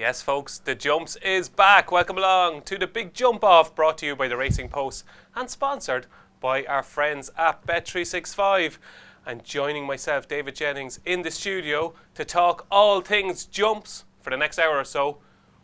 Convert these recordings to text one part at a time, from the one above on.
Yes, folks, the Jumps is back. Welcome along to the Big Jump Off, brought to you by the Racing Post and sponsored by our friends at Bet365. And joining myself, David Jennings, in the studio to talk all things jumps for the next hour or so,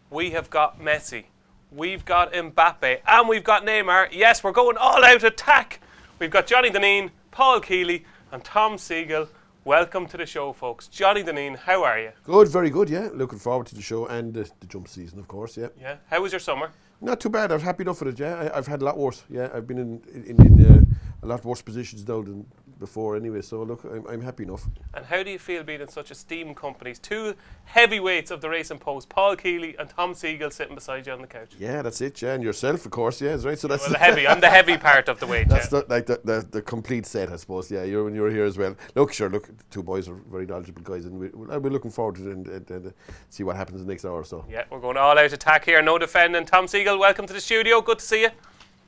we have got Messi, we've got Mbappe, and we've got Neymar. Yes, we're going all out attack. We've got Johnny Dineen, Paul Kealy, and Tom Segal. Welcome to the show, folks. Johnny Dineen, how are you? Good, very good, yeah. Looking forward to the show and the jump season, of course, yeah. Yeah. How was your summer? Not too bad. I was happy enough with it, yeah. I've had a lot worse, yeah. I've been in a lot worse positions now than before anyway, so look, I'm happy enough. And how do you feel being in such esteemed companies? Two heavyweights of the Racing Post, Paul Kealy and Tom Segal, sitting beside you on the couch. Yeah, that's it, yeah. And yourself, of course, yeah, that's right. So that's well, I'm the heavy part of the weight. That's the complete set, I suppose, yeah. You're here as well. Look, two boys are very knowledgeable guys, and I'll be looking forward to it and see what happens in the next hour or so. Yeah, we're going all out attack here, no defending. Tom Segal, welcome to the studio. Good to see you.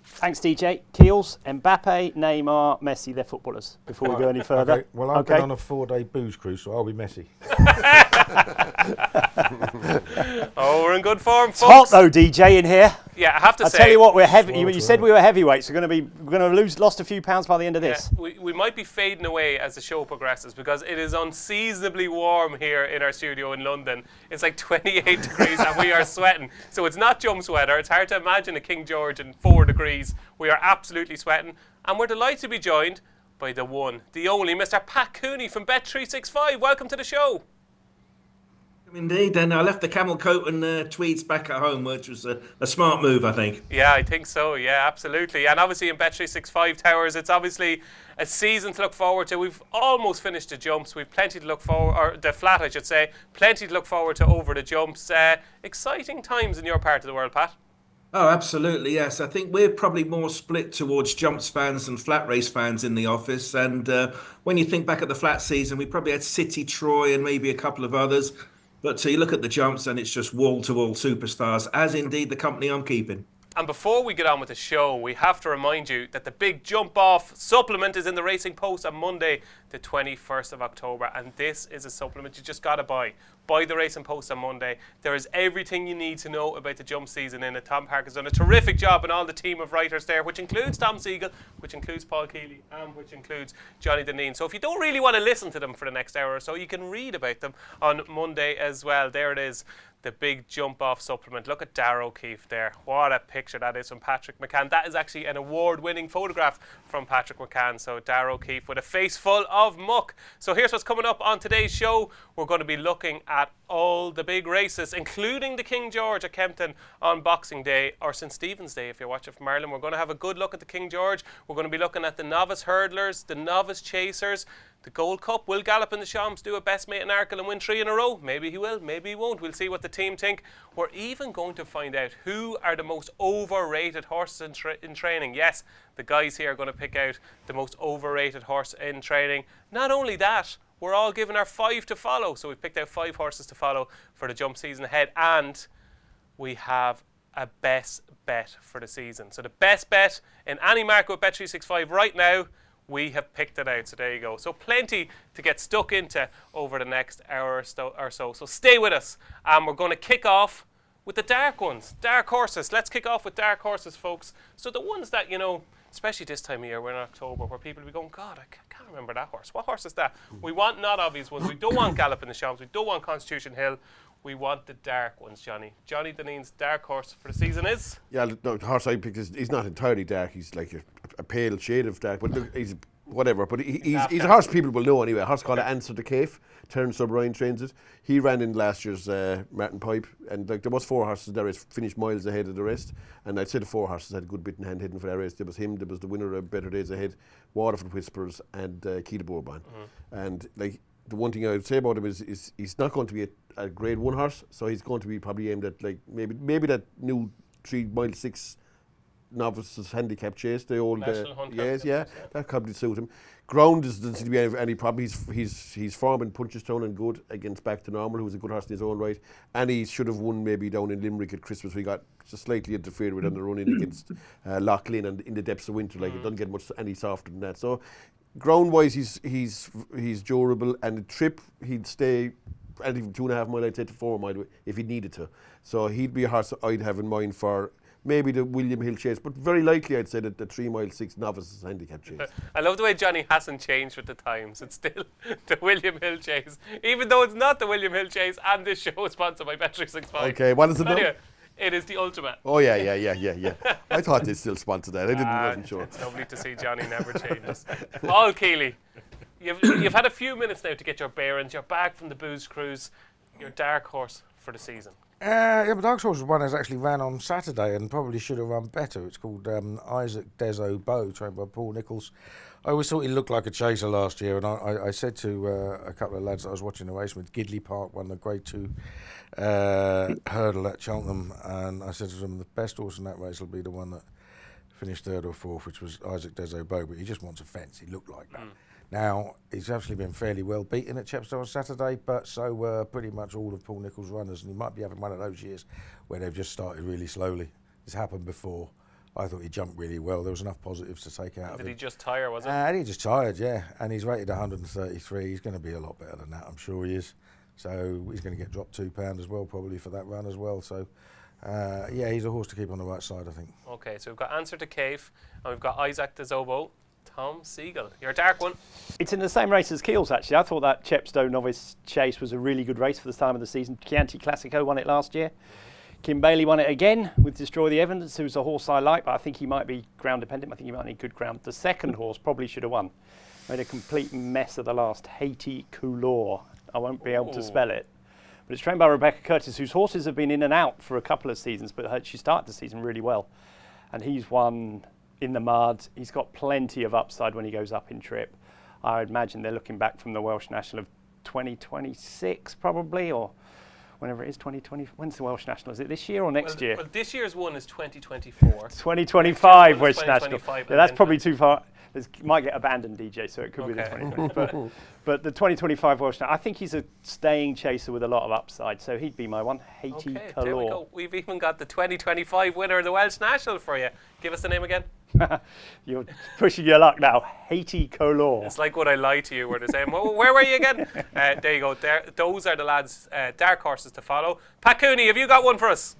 Thanks, DJ. Keels, Mbappe, Neymar, Messi, they're footballers. Before we go any further. Okay. Well, I've been on a 4-day booze cruise, so I'll be Messi. Oh, we're in good form, folks. It's hot though, DJ, in here. Yeah, I have to say. I'll tell you what, we're heavy. You said we were heavyweights. We're going to lost a few pounds by the end of this. We might be fading away as the show progresses because it is unseasonably warm here in our studio in London. It's like 28 degrees and we are sweating. So it's not jump sweater. It's hard to imagine a King George in 4 degrees. We are absolutely sweating. And we're delighted to be joined by the one, the only, Mr. Pat Cooney from Bet365. Welcome to the show. Indeed, and I left the camel coat and tweeds back at home, which was a smart move, I think. Yeah, I think so. Yeah, absolutely. And obviously in Bet365 Towers, it's obviously a season to look forward to. We've almost finished the jumps. We've plenty to look forward, or the flat, I should say. Plenty to look forward to over the jumps. Exciting times in your part of the world, Pat. Oh, absolutely, yes. I think we're probably more split towards jumps fans and flat race fans in the office. And when you think back at the flat season, we probably had City, Troy, and maybe a couple of others. But you look at the jumps and it's just wall-to-wall superstars, as indeed the company I'm keeping. And before we get on with the show, we have to remind you that the Big Jump Off supplement is in the Racing Post on Monday, the 21st of October. And this is a supplement you just got to buy. Buy the Racing Post on Monday. There is everything you need to know about the jump season in it. Tom Park has done a terrific job, and all the team of writers there, which includes Tom Segal, which includes Paul Kealy, and which includes Johnny Dineen. So if you don't really want to listen to them for the next hour or so, you can read about them on Monday as well. There it is. The Big Jump Off supplement. Look at Darragh O'Keefe there. What a picture that is from Patrick McCann. That is actually an award-winning photograph from Patrick McCann. So Darragh O'Keefe with a face full of muck. So here's what's coming up on today's show. We're going to be looking at all the big races, including the King George at Kempton on Boxing Day, or St. Stephen's Day if you're watching from Ireland. We're going to have a good look at the King George. We're going to be looking at the Novice Hurdlers, the Novice Chasers, the Gold Cup. Will Gallop in the Shams do a best mate in Arkle and win 3 in a row? Maybe he will, maybe he won't. We'll see what the team think. We're even going to find out who are the most overrated horses in training. Yes, the guys here are going to pick out the most overrated horse in training. Not only that, we're all given our 5 to follow. So we've picked out 5 horses to follow for the jump season ahead. And we have a best bet for the season. So the best bet in any market with Bet365 right now, we have picked it out, so there you go. So plenty to get stuck into over the next hour or so. So stay with us, and we're going to kick off with the dark ones, dark horses. Let's kick off with dark horses, folks. So the ones that, especially this time of year, we're in October, where people will be going, God, I can't remember that horse. What horse is that? We want not obvious ones. We don't want Gallop in the Shams. We don't want Constitution Hill. We want the dark ones, Johnny. Johnny Dineen's dark horse for the season is? Yeah, the horse I picked he's not entirely dark. He's like a pale shade of dark, but he's whatever. But he's a horse people will know anyway. A horse called Answer the Cave. Terence O'Brien trains it. He ran in last year's Martin Pipe, and there was 4 horses there. It finished miles ahead of the rest, and I'd say the 4 horses had a good bit in hand heading for that race. There was him. There was the winner of Better Days Ahead, Waterford Whispers, and Key to Bourbon. And like the one thing I would say about him is he's not going to be a Grade 1 horse, so he's going to be probably aimed at like maybe that new 3 mile 6 novices handicap chase, the old that probably suit him. Ground doesn't seem to be any problem. He's form in Punchestown and good against Back to Normal, who's a good horse in his own right, and he should have won maybe down in Limerick at Christmas. We got just slightly interfered with on the run in against Loughlin and in the depths of winter. Like it doesn't get much any softer than that. So ground wise, he's durable, and the trip he'd stay anything from 2.5 mile, I'd take to 4 mile if he needed to. So he'd be a horse I'd have in mind for maybe the William Hill Chase, but very likely I'd say that the 3 mile 6 novices handicap chase. I love the way Johnny hasn't changed with the times. It's still the William Hill Chase, even though it's not the William Hill Chase, and this show is sponsored by Bet365. Okay, what is it now? Anyway, it is the Ultimate. Oh yeah. I thought they still sponsored that. Wasn't sure. It's lovely to see Johnny never changes. Paul Kealy, you've had a few minutes now to get your bearings. You're back from the booze cruise. Your dark horse for the season. Yeah, but Dark Horse one has actually ran on Saturday and probably should have run better. It's called Isaac Deso Beau, trained by Paul Nicholls. I always thought he looked like a chaser last year, and I said to a couple of lads that I was watching the race with, Gidley Park won the Grade 2 hurdle at Cheltenham, and I said to them, the best horse in that race will be the one that finished 3rd or 4th, which was Isaac Deso Beau, but he just wants a fence. He looked like that. Now, he's actually been fairly well beaten at Chepstow on Saturday, but so were pretty much all of Paul Nicholls' runners, and he might be having one of those years where they've just started really slowly. It's happened before. I thought he jumped really well. There was enough positives to take out of him. Did he just tire, was it? And he just tired, yeah. And he's rated 133. He's going to be a lot better than that, I'm sure he is. So he's going to get dropped £2 as well, probably, for that run as well. So, yeah, he's a horse to keep on the right side, I think. Okay, so we've got Answer to Cave, and we've got Isaac Deso Beau. Tom Segal, your dark one. It's in the same race as Keels, actually. I thought that Chepstow Novice Chase was a really good race for the time of the season. Chianti Classico won it last year. Kim Bailey won it again with Destroy the Evidence, who's a horse I like, but I think he might be ground dependent. I think he might need good ground. The second horse probably should have won. Made a complete mess of the last, Haiti Couleur. I won't be able to spell it. But it's trained by Rebecca Curtis, whose horses have been in and out for a couple of seasons, but she started the season really well. And he's won in the mud. He's got plenty of upside when he goes up in trip. I would imagine they're looking back from the Welsh National of 2026 probably, or whenever it is, 2020. When's the Welsh National? Is it this year or next year? Well, this year's one is 2024. 2025 Welsh National. 2025, Yeah, that's probably too far. It might get abandoned, DJ, so it could be the Okay. 2020. But the 2025 Welsh National, I think he's a staying chaser with a lot of upside, so he'd be my one. Haiti Okay, there we Couleur. go. We've even got the 2025 winner of the Welsh National for you. Give us the name again. You're pushing your luck now. Haiti Couleur. It's like when I lie to you where they're saying, well, where were you again? There you go. Those are the lads' dark horses to follow. Pat Cooney, have you got one for us?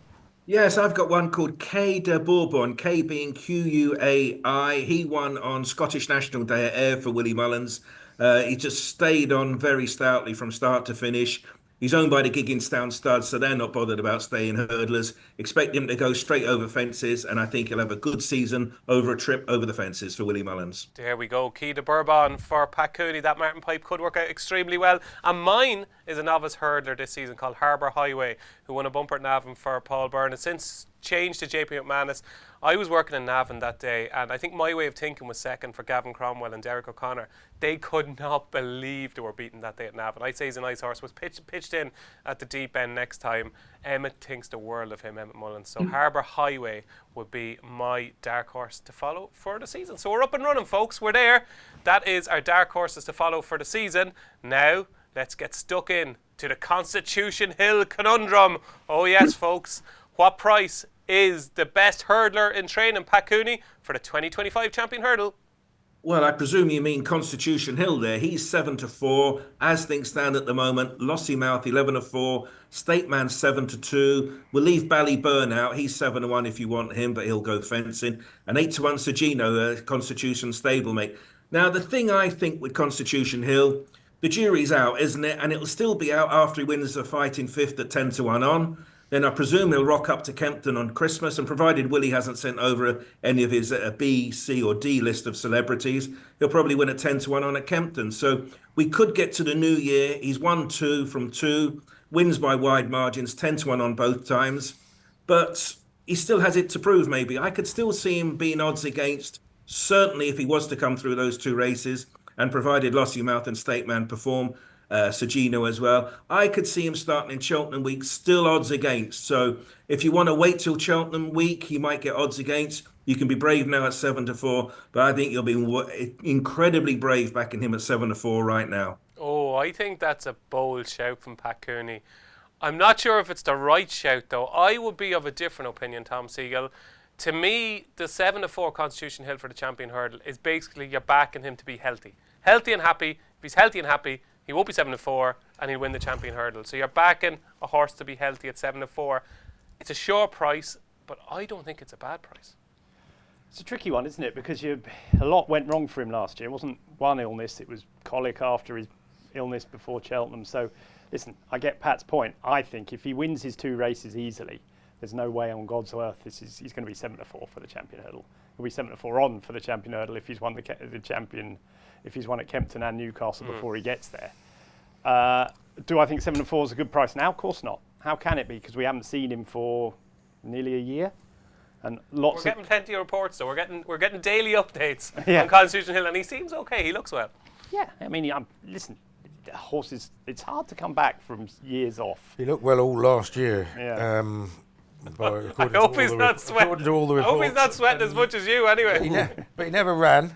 Yes, I've got one called K de Bourbon, K being Quai. He won on Scottish National Day at Ayr for Willie Mullins. He just stayed on very stoutly from start to finish. He's owned by the Gigginstown Studs, so they're not bothered about staying hurdlers. Expect him to go straight over fences, and I think he'll have a good season over a trip over the fences for Willie Mullins. There we go. Key de Bourbon for Pat Cooney. That Martin Pipe could work out extremely well. And mine is a novice hurdler this season called Harbour Highway, who won a bumper at Navan for Paul Byrne. And since changed to JP McManus, I was working in Navan that day, and I think my way of thinking was second for Gavin Cromwell and Derek O'Connor. They could not believe they were beaten that day at Navan. I'd say he's a nice horse. Was pitched in at the deep end next time. Emmett thinks the world of him, Emmett Mullins. So Harbour Highway would be my dark horse to follow for the season. So we're up and running, folks. We're there. That is our dark horses to follow for the season. Now, let's get stuck in to the Constitution Hill Conundrum. Oh yes, folks. What price is the best hurdler in training, Pat Cooney, for the 2025 Champion Hurdle? Well, I presume you mean Constitution Hill there. He's 7-4. As things stand at the moment, Lossiemouth 11-4. Stateman 7-2. We'll leave Ballyburn out. He's 7-1 if you want him, but he'll go fencing. And 8-1 Sagino, Constitution stablemate. Now, the thing I think with Constitution Hill, the jury's out, isn't it? And it'll still be out after he wins the fight in fifth at 10-1 on. Then I presume he'll rock up to Kempton on Christmas, and provided Willie hasn't sent over any of his B, C or D list of celebrities, he'll probably win at 10-1 on at Kempton. So we could get to the new year. He's 1-2 from 2, wins by wide margins, 10-1 on both times. But he still has it to prove, maybe. I could still see him being odds against, certainly if he was to come through those two races, and provided Lossiemouth and Stateman perform, Sagino as well. I could see him starting in Cheltenham week, still odds against. So if you want to wait till Cheltenham week, he might get odds against. You can be brave now at 7-4, but I think you'll be incredibly brave backing him at 7-4 right now. Oh, I think that's a bold shout from Pat Cooney. I'm not sure if it's the right shout, though. I would be of a different opinion, Tom Segal. To me, the 7-4 Constitution Hill for the Champion Hurdle is basically you're backing him to be healthy. Healthy and happy. If he's healthy and happy, He won't be 7-4, and he'll win the champion hurdle. So you're backing a horse to be healthy at 7-4. It's a sure price, but I don't think it's a bad price. It's a tricky one, isn't it? Because a lot went wrong for him last year. It wasn't one illness, it was colic after his illness before Cheltenham. So, listen, I get Pat's point. I think if he wins his 2 races easily, there's no way on God's earth he's going to be 7-4 for the champion hurdle. He'll be 7-4 on for the champion hurdle if he's won the champion, if he's won at Kempton and Newcastle before he gets there. Do I think 7-4 is a good price now? Of course not. How can it be? Because we haven't seen him for nearly a year. And we're getting plenty of reports, though. We're getting daily updates on Constitution Hill, and he seems okay. He looks well. Yeah, I mean, listen, horses. It's hard to come back from years off. He looked well all last year. Yeah. I hope he's not sweating. I hope he's not sweating as much as you, anyway. But he never ran.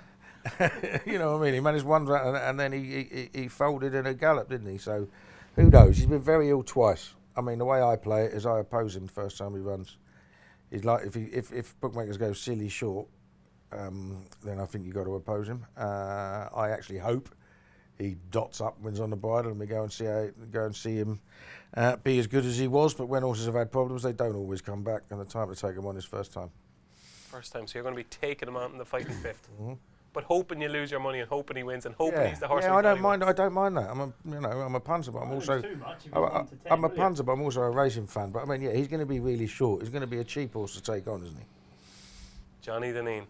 You know what I mean? He managed one run and then he folded in a gallop, didn't he? So who knows? He's been very ill twice. I mean, the way I play it is I oppose him the first time he runs. He's like if bookmakers go silly short, then I think you've got to oppose him. I actually hope he dots up, wins on the bridle, and we go and see him be as good as he was. But when horses have had problems, they don't always come back, and the time to take him on is first time. First time, so you're going to be taking him out in the fighting fifth. But hoping you lose your money and hoping he wins and hoping he's the horse. Yeah, I don't mind that. I'm a punter, but I'm also I'm a punter, but I'm also a racing fan. But I mean, yeah, he's going to be really short. He's going to be a cheap horse to take on, isn't he? Johnny Dineen,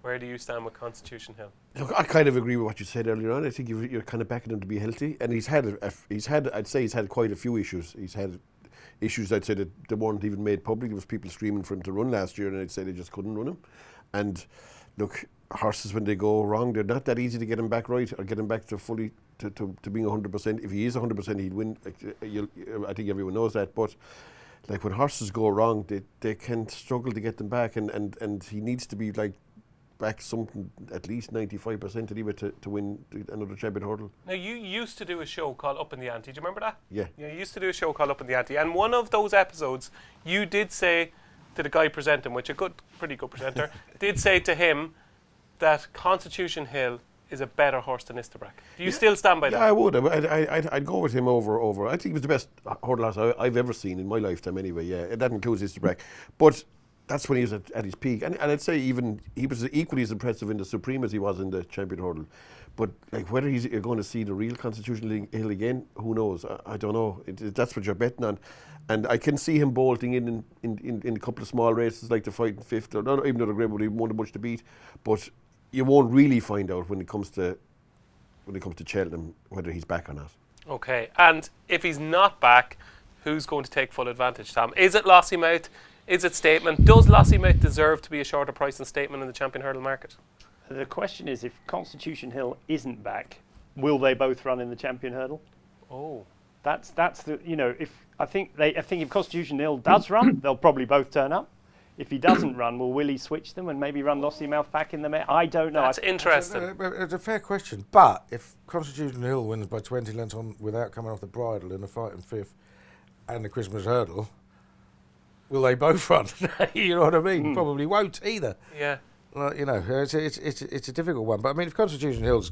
where do you stand with Constitution Hill? Look, I kind of agree with what you said earlier on. I think you're kind of backing him to be healthy, and he's had quite a few issues. He's had issues, I'd say, that they weren't even made public. There was people screaming for him to run last year, and I'd say they just couldn't run him. And look, horses, when they go wrong, they're not that easy to get him back right or get him back to fully to being 100%. If he is 100%, he'd win. I think everyone knows that. But like when horses go wrong, they can struggle to get them back, and he needs to be like back something at least 95% anyway to win another champion hurdle. Now, you used to do a show called Up in the Ante. Do you remember that? Yeah. You used to do a show called Up in the Ante, and one of those episodes, you did say to the guy presenting, which pretty good presenter, did say to him that Constitution Hill is a better horse than Istabrack. Do you still stand by that? Yeah, I would. I'd go with him over. I think he was the best hurdle horse I've ever seen in my lifetime anyway, yeah. And that includes Istabrack. But that's when he was at his peak. And I'd say even he was equally as impressive in the Supreme as he was in the champion hurdle. But like whether he's going to see the real Constitution Hill again, who knows? I don't know. That's what you're betting on. And I can see him bolting in a couple of small races like the Fighting Fifth, or not even though the Grey, but he won a bunch to beat. But you won't really find out when it comes to Cheltenham whether he's back or not. Okay, and if he's not back, who's going to take full advantage, Tom? Is it Lossiemouth? Is it Statement? Does Lossiemouth deserve to be a shorter price than Statement in the champion hurdle market? The question is, if Constitution Hill isn't back, will they both run in the champion hurdle? Oh, that's the I think if Constitution Hill does run, they'll probably both turn up. If he doesn't run, will Willie switch them and maybe run Lossiemouth back in the mare? I don't know. That's interesting. It's a fair question. But if Constitution Hill wins by 20 lengths on without coming off the bridle in the Fighting Fifth and the Christmas Hurdle, will they both run? You know what I mean? Probably won't either. Yeah. It's a difficult one. But I mean, if Constitution Hill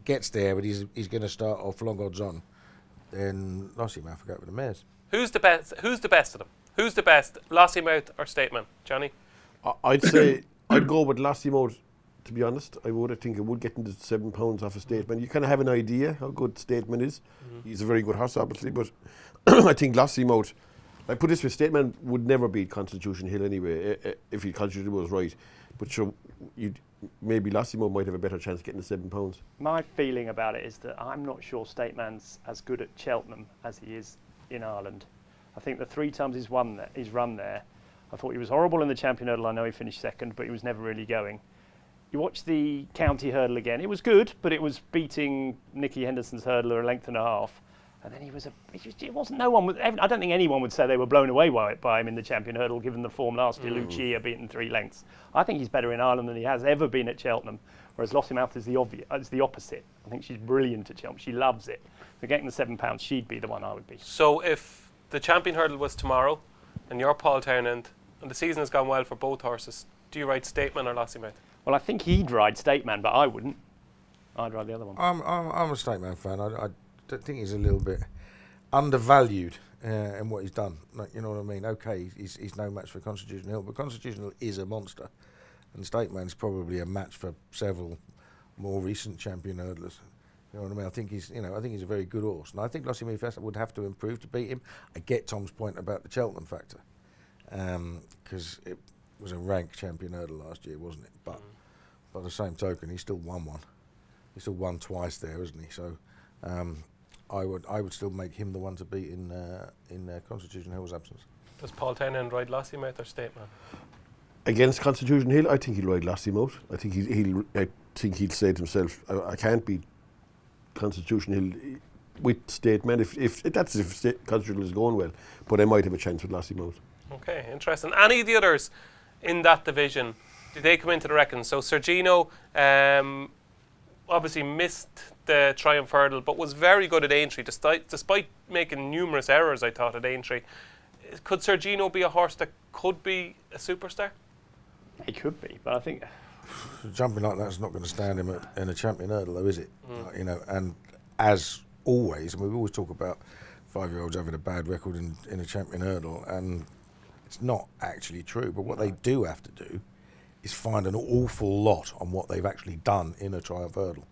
gets there, but he's going to start off long odds on, then Lossiemouth will go with the mares. Who's the best of them? Who's the best, Lossiemouth or Statement, Johnny? I'd say I'd go with Lossiemouth, to be honest. I think it would get into £7 off a Statement. You kind of have an idea how good Statement is. He's a very good horse, obviously, but I think Lossiemouth, I put this with Statement, would never beat Constitution Hill anyway, if Constitution was right. But sure, maybe Lossiemouth might have a better chance of getting the £7. My feeling about it is that I'm not sure Stateman's as good at Cheltenham as he is in Ireland. I think the 3 times he's run there, I thought he was horrible in the champion hurdle. I know he finished second, but he was never really going. You watch the county hurdle again. It was good, but it was beating Nicky Henderson's hurdler a length and a half. And then it wasn't no one. I don't think anyone would say they were blown away by him in the champion hurdle, given the form last year. Lucia beaten 3 lengths. I think he's better in Ireland than he has ever been at Cheltenham. Whereas Lossiemouth is the opposite. I think she's brilliant at Cheltenham. She loves it. So getting the £7, she'd be the one I would be. So if the champion hurdle was tomorrow, and you're Paul Townend, and the season has gone well for both horses, do you ride Statement or Lossiemouth? Well, I think he'd ride Statement, but I wouldn't. I'd ride the other one. I'm a Statement fan. think he's a little bit undervalued in what he's done. Like, you know what I mean? Okay, he's no match for Constitution Hill, but Constitution Hill is a monster, and Stateman's probably a match for several more recent champion hurdlers. You know what I mean? I think he's a very good horse, and I think Lossie Festa would have to improve to beat him. I get Tom's point about the Cheltenham factor, because it was a ranked champion hurdle last year, wasn't it? But by the same token, he still won one. He still won twice there, isn't he? So I would still make him the one to beat in Constitution Hill's absence. Does Paul Townend ride Lossie out or Stateman? Against Constitution Hill, I think he'll ride Lossie out. I think he'll say to himself, I can't beat Constitution Hill with Stateman if Constitution Hill is going well, but I might have a chance with Lossie out. Okay, interesting. Any of the others in that division, did they come into the reckon? So Sergino obviously missed the Triumph Hurdle, but was very good at Aintree, despite making numerous errors, I thought, at Aintree. Could Sergino be a horse that could be a superstar? He could be, but I think jumping like that's not going to stand him in a champion hurdle, though, is it? You know, and as always, I mean, we always talk about 5-year-olds having a bad record in a champion hurdle, and it's not actually true. But what they do have to do is find an awful lot on what they've actually done in a Triumph hurdle.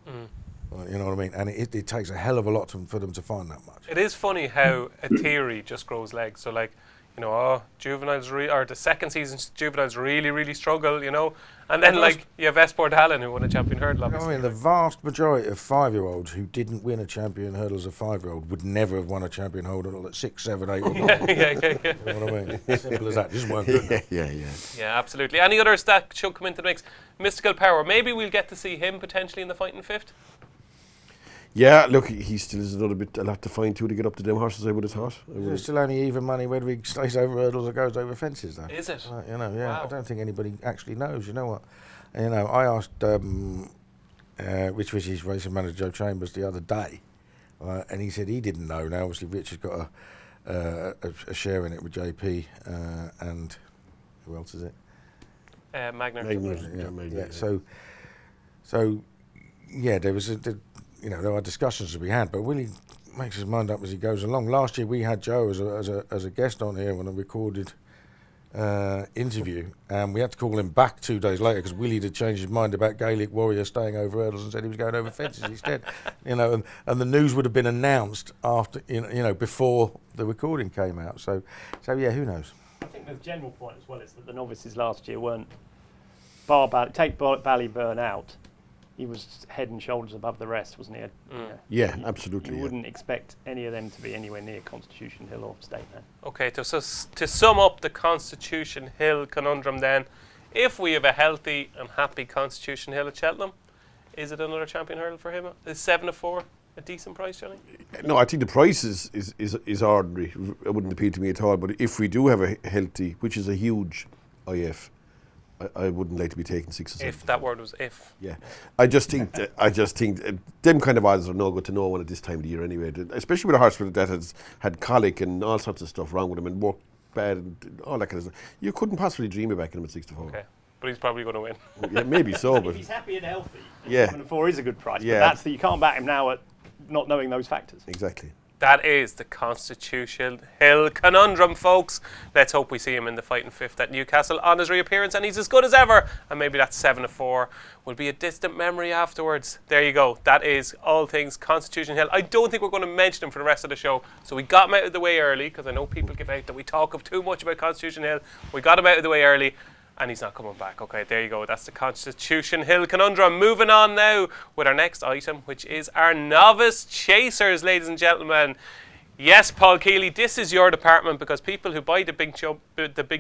You know what I mean? And it takes a hell of a lot for them to find that much. It is funny how a theory just grows legs. So, like, you know, juveniles or the second season juveniles really, really struggle, you know, and then like you have Esport Allen who won a champion hurdle. You know what I mean? The vast majority of 5-year-olds who didn't win a champion hurdle as a 5-year-old would never have won a champion hurdle at 6, 7, 8. Or 9. Yeah. You know what I mean? Simple as that. Just weren't good enough. Yeah, absolutely. Any others that should come into the mix? Mystical Power. Maybe we'll get to see him potentially in the fighting fifth. Yeah, look, he still has a lot to find too to get up to them horses, I would have thought. There's still only even money whether he stays over hurdles or goes over fences, though. Is it? You know, yeah. Wow. I don't think anybody actually knows. You know what? You know, I asked Rich Richie's racing manager Joe Chambers the other day, and he said he didn't know. Now, obviously, Rich has got a share in it with JP and who else is it? Magner. Yeah. So yeah, there was there are discussions to be had, but Willie makes his mind up as he goes along. Last year we had Joe as a guest on here on a recorded interview, and we had to call him back 2 days later because Willie had changed his mind about Gaelic Warrior staying over hurdles and said he was going over fences instead. You know, and the news would have been announced after before the recording came out. So yeah, who knows? I think the general point as well is that the novices last year weren't take Ballyburn out. He was head and shoulders above the rest, wasn't he? Yeah, absolutely. You wouldn't expect any of them to be anywhere near Constitution Hill or Stateman. Okay, so to sum up the Constitution Hill conundrum then, if we have a healthy and happy Constitution Hill at Cheltenham, is it another champion hurdle for him? Is 7-4 a decent price, Johnny? No, I think the price is ordinary. It wouldn't appeal to me at all. But if we do have a healthy, which is a huge IF, I wouldn't like to be taking 6 or 7. If that word was if. Yeah, I just think them kind of odds are no good to no one at this time of the year anyway. Especially with a horse that has had colic and all sorts of stuff wrong with him and worked bad and all that kind of stuff. You couldn't possibly dream of backing him at 6-4. Okay, but he's probably going to win. Yeah, maybe so. But if he's happy and healthy, yeah, 7-4 is a good price. Yeah. But that's you can't back him now at not knowing those factors. Exactly. That is the Constitution Hill conundrum, folks. Let's hope we see him in the fighting fifth at Newcastle on his reappearance, and he's as good as ever. And maybe that 7-4 will be a distant memory afterwards. There you go. That is all things Constitution Hill. I don't think we're going to mention him for the rest of the show, so we got him out of the way early because I know people give out that we talk of too much about Constitution Hill. We got him out of the way early. And he's not coming back. Okay, there you go. That's the Constitution Hill conundrum. Moving on now with our next item, which is our Novice Chasers, ladies and gentlemen. Yes, Paul Kealy, this is your department because people who buy the big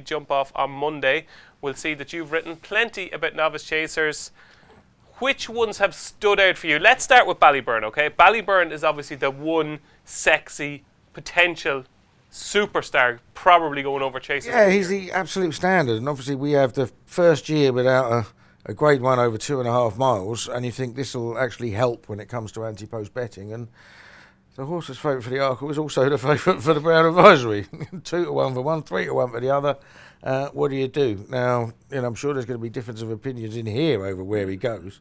jump off on Monday will see that you've written plenty about Novice Chasers. Which ones have stood out for you? Let's start with Ballyburn, okay? Ballyburn is obviously the one sexy potential superstar probably going over Chasers. Yeah, he's the absolute standard, and obviously we have the first year without a grade one over 2.5 miles, and you think this will actually help when it comes to ante-post betting. And the horse that's favourite for the Arkle is also the favourite for the Brown Advisory. 2-1 for one, 3-1 for the other. What do you do now? I'm sure there's going to be difference of opinions in here over where he goes.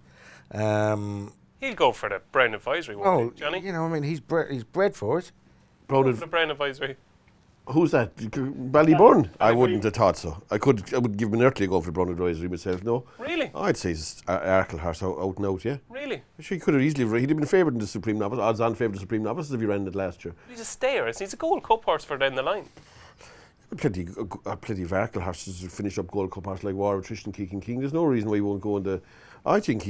Yeah, He'll go for the Brown Advisory, won't Well, he, Johnny? you know, I mean, he's bred for it. Brown For the Brown Advisory. Who's that? Ballyburn? I wouldn't have thought so. I would give him an earthly go for the Brown Advisory myself, no. Really? I'd say it's Arkle horse out and out, yeah. Really? Sure, he could have easily, he'd have been favoured in the Supreme Novice, odds on favoured in the Supreme Novice if he ran it last year. He's a stayer. He's a Gold Cup horse for down the line. Plenty of Arkle horses who finish up Gold Cup horses like War, Trish and Kicking King. There's no reason why he won't go in the... I think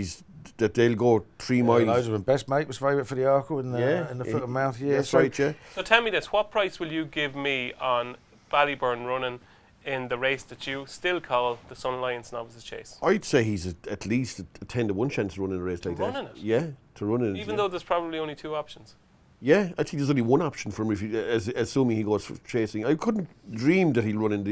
that they'll go 3 miles. Those of best mate was favourite for the Arkle in the foot and mouth. Yeah, that's right, yeah. So tell me this, what price will you give me on Ballyburn running in the race that you still call the Sun Lions Novices Chase? I'd say he's at least a 10 to 1 chance to run in a race like that. Running it? Yeah, to run in it. Even though there's probably only 2 options. Yeah, I think there's only one option for him if assuming he goes for chasing. I couldn't dream that he'll run in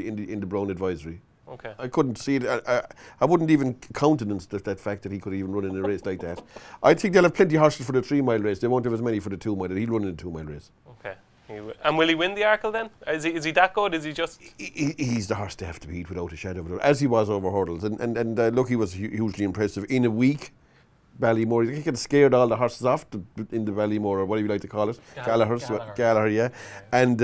the Brown Advisory. Okay. I couldn't see it. I wouldn't even countenance that fact that he could even run in a race like that. I think they'll have plenty of horses for the 3 mile race. They won't have as many for the 2 mile. He'll run in a 2 mile race. Okay. And will he win the Arkle then? Is he that good? Is he just... He's the horse they have to beat without a shadow of a doubt, as he was over hurdles. And look, he was hugely impressive. In a week, Ballymore, he could have scared all the horses off in the Ballymore, or whatever you like to call it. Gallagher, yeah. And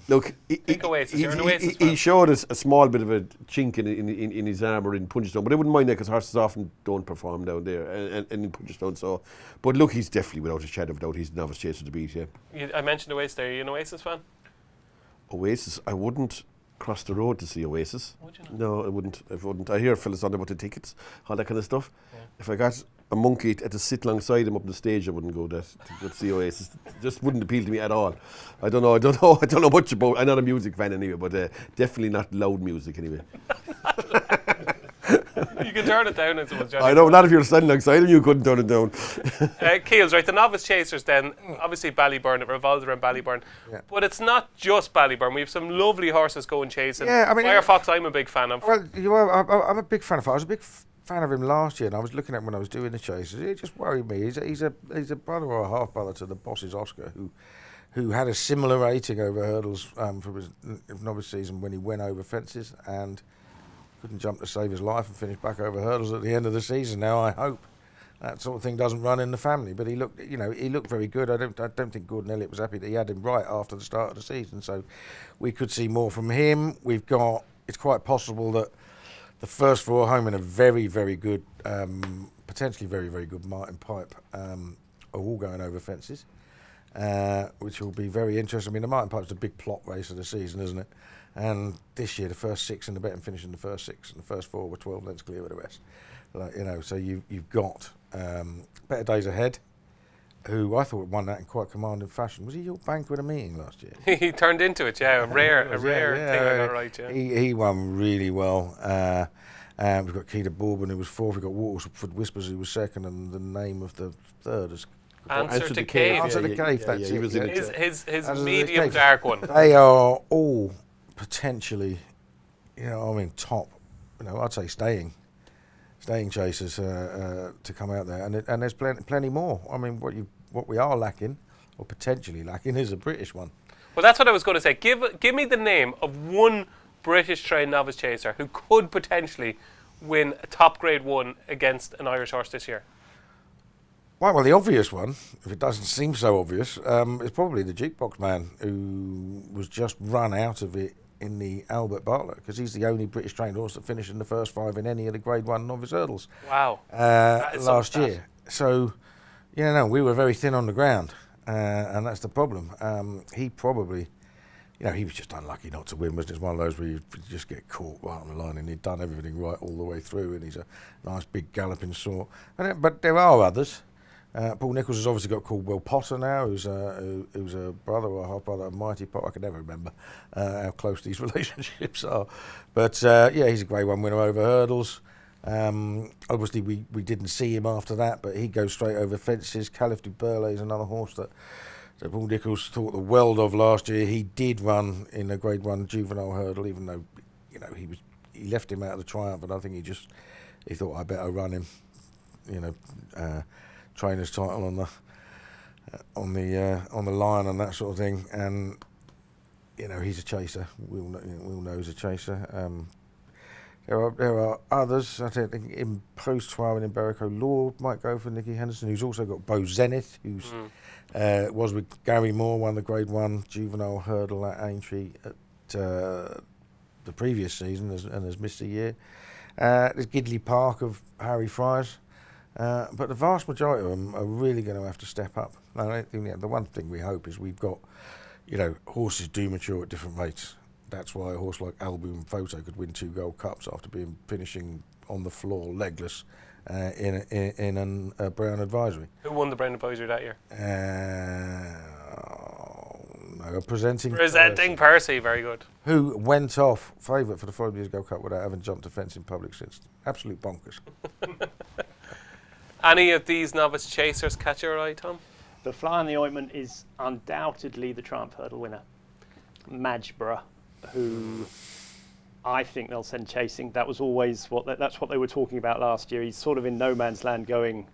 look, he showed us a small bit of a chink in his armour in Punchestown, but I wouldn't mind that because horses often don't perform down there and in Punchestown. So, but look, he's definitely without a shadow of a doubt. He's the Novice Chaser to beat. Yeah. I mentioned Oasis there. Are you an Oasis fan? Oasis, I wouldn't cross the road to see Oasis. Would you not? No, I wouldn't. I hear fellas on about the tickets, all that kind of stuff. Yeah. If I got a monkey to sit alongside him up on the stage, I wouldn't go there to go see Oasis. Just wouldn't appeal to me at all. I don't know much about. I'm not a music fan anyway, but definitely not loud music anyway. You can turn it down, I suppose, Johnny. I know, not if you're standing alongside him, you couldn't turn it down. Keels, right, the Novice Chasers then, obviously Ballyburn, it revolves around Ballyburn. Yeah. But it's not just Ballyburn, we have some lovely horses going chasing. Yeah, I mean, Firefox, I'm a big fan of. Well, I'm a big fan of. I was a big fan of him last year, and I was looking at him when I was doing the chases. It just worried me. He's a brother or a half brother to the boss's Oscar, who had a similar rating over hurdles for his novice season when he went over fences and couldn't jump to save his life and finish back over hurdles at the end of the season. Now I hope that sort of thing doesn't run in the family. But he looked very good. I don't think Gordon Elliott was happy that he had him right after the start of the season. So we could see more from him. It's quite possible that the first 4 home in a very, very good, potentially very, very good Martin Pipe are all going over fences, which will be very interesting. I mean, the Martin Pipe's the big plot race of the season, isn't it? And this year, the first 6 in the bet and finishing the first 6, and the first 4 were 12 lengths clear of the rest. So you've got Better Days Ahead, who I thought won that in quite commanding fashion. Was he your bank with a meeting last year? He turned into it, yeah. A rare thing I got right, yeah. He won really well. We've got Keita Bourbon, who was 4th. We've got Waterford Whispers, who was 2nd, and the name of the 3rd is Answer to Cave. Answer to Cave. That's it. He was in it. His medium dark one. They are all potentially, top. I'd say staying chasers to come out there, and there's plenty more. I mean, what we are lacking, or potentially lacking, is a British one. Well, that's what I was going to say. Give me the name of one British trained novice chaser who could potentially win a top grade 1 against an Irish horse this year. Well, the obvious one, if it doesn't seem so obvious, is probably the Jukebox Man, who was just run out of it in the Albert Bartlett, because he's the only British trained horse that finished in the first 5 in any of the Grade 1 Novice Hurdles. Wow. Last year. So, we were very thin on the ground, and that's the problem. He probably, he was just unlucky not to win, wasn't it? It's one of those where you just get caught right on the line, and he'd done everything right all the way through, and he's a nice big galloping sort. But there are others. Paul Nicholls has obviously got Caldwell Potter now, who's a brother or a half brother of Mighty Potter. I can never remember how close these relationships are. But he's a Grade 1 winner over hurdles. Obviously, we didn't see him after that, but he goes straight over fences. Caliph du Burley is another horse that Paul Nicholls thought the world of last year. He did run in a Grade 1 juvenile hurdle, even though he left him out of the Triumph, and I think he thought I better run him. Trainer's title on the line and that sort of thing, and he's a chaser. We all know he's a chaser. There are others. I think in post-trial and Iberico Lord might go for Nicky Henderson, who's also got Bo Zenith, who's was with Gary Moore, won the Grade 1 juvenile hurdle at Aintree at the previous season and has missed a year. There's Gidley Park of Harry Fryers. But the vast majority of them are really going to have to step up. Now, the one thing we hope is we've got, horses do mature at different rates. That's why a horse like Albion Photo could win 2 Gold Cups after finishing on the floor legless in a Brown Advisory. Who won the Brown Advisory that year? Presenting Percy, very good. Who went off favourite for the 5 Years Gold Cup without having jumped a fence in public since. Absolute bonkers. Any of these Novice Chasers catch your eye, Tom? The fly in the ointment is undoubtedly the Triumph Hurdle winner, Madgeborough, who I think they'll send chasing. That was always that's what they were talking about last year. He's sort of in no man's land going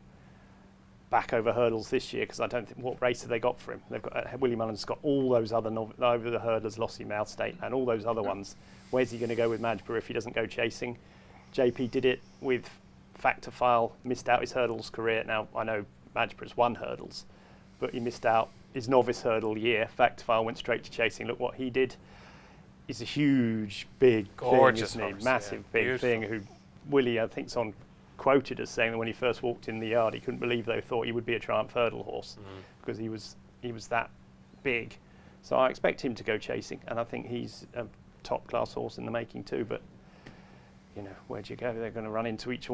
back over hurdles this year, because I don't think, what race have they got for him? They've got Willie Mullins got all those other over the hurdlers, Lossiemouth, State, and all those other ones. Where's he going to go with Madgeborough if he doesn't go chasing? JP did it with Factor File, missed out his hurdles career. Now I know Madgeborough's won hurdles, but he missed out his novice hurdle year. Factor File went straight to chasing. Look what he did. He's a huge, big, gorgeous thing, isn't he? horse, Massive, big beautiful thing. Who Willie, I think's on quoted as saying that when he first walked in the yard, he couldn't believe they thought he would be a Triumph Hurdle horse because he was that big. So I expect him to go chasing, and I think he's a top class horse in the making too. But where'd you go? They're going to run into each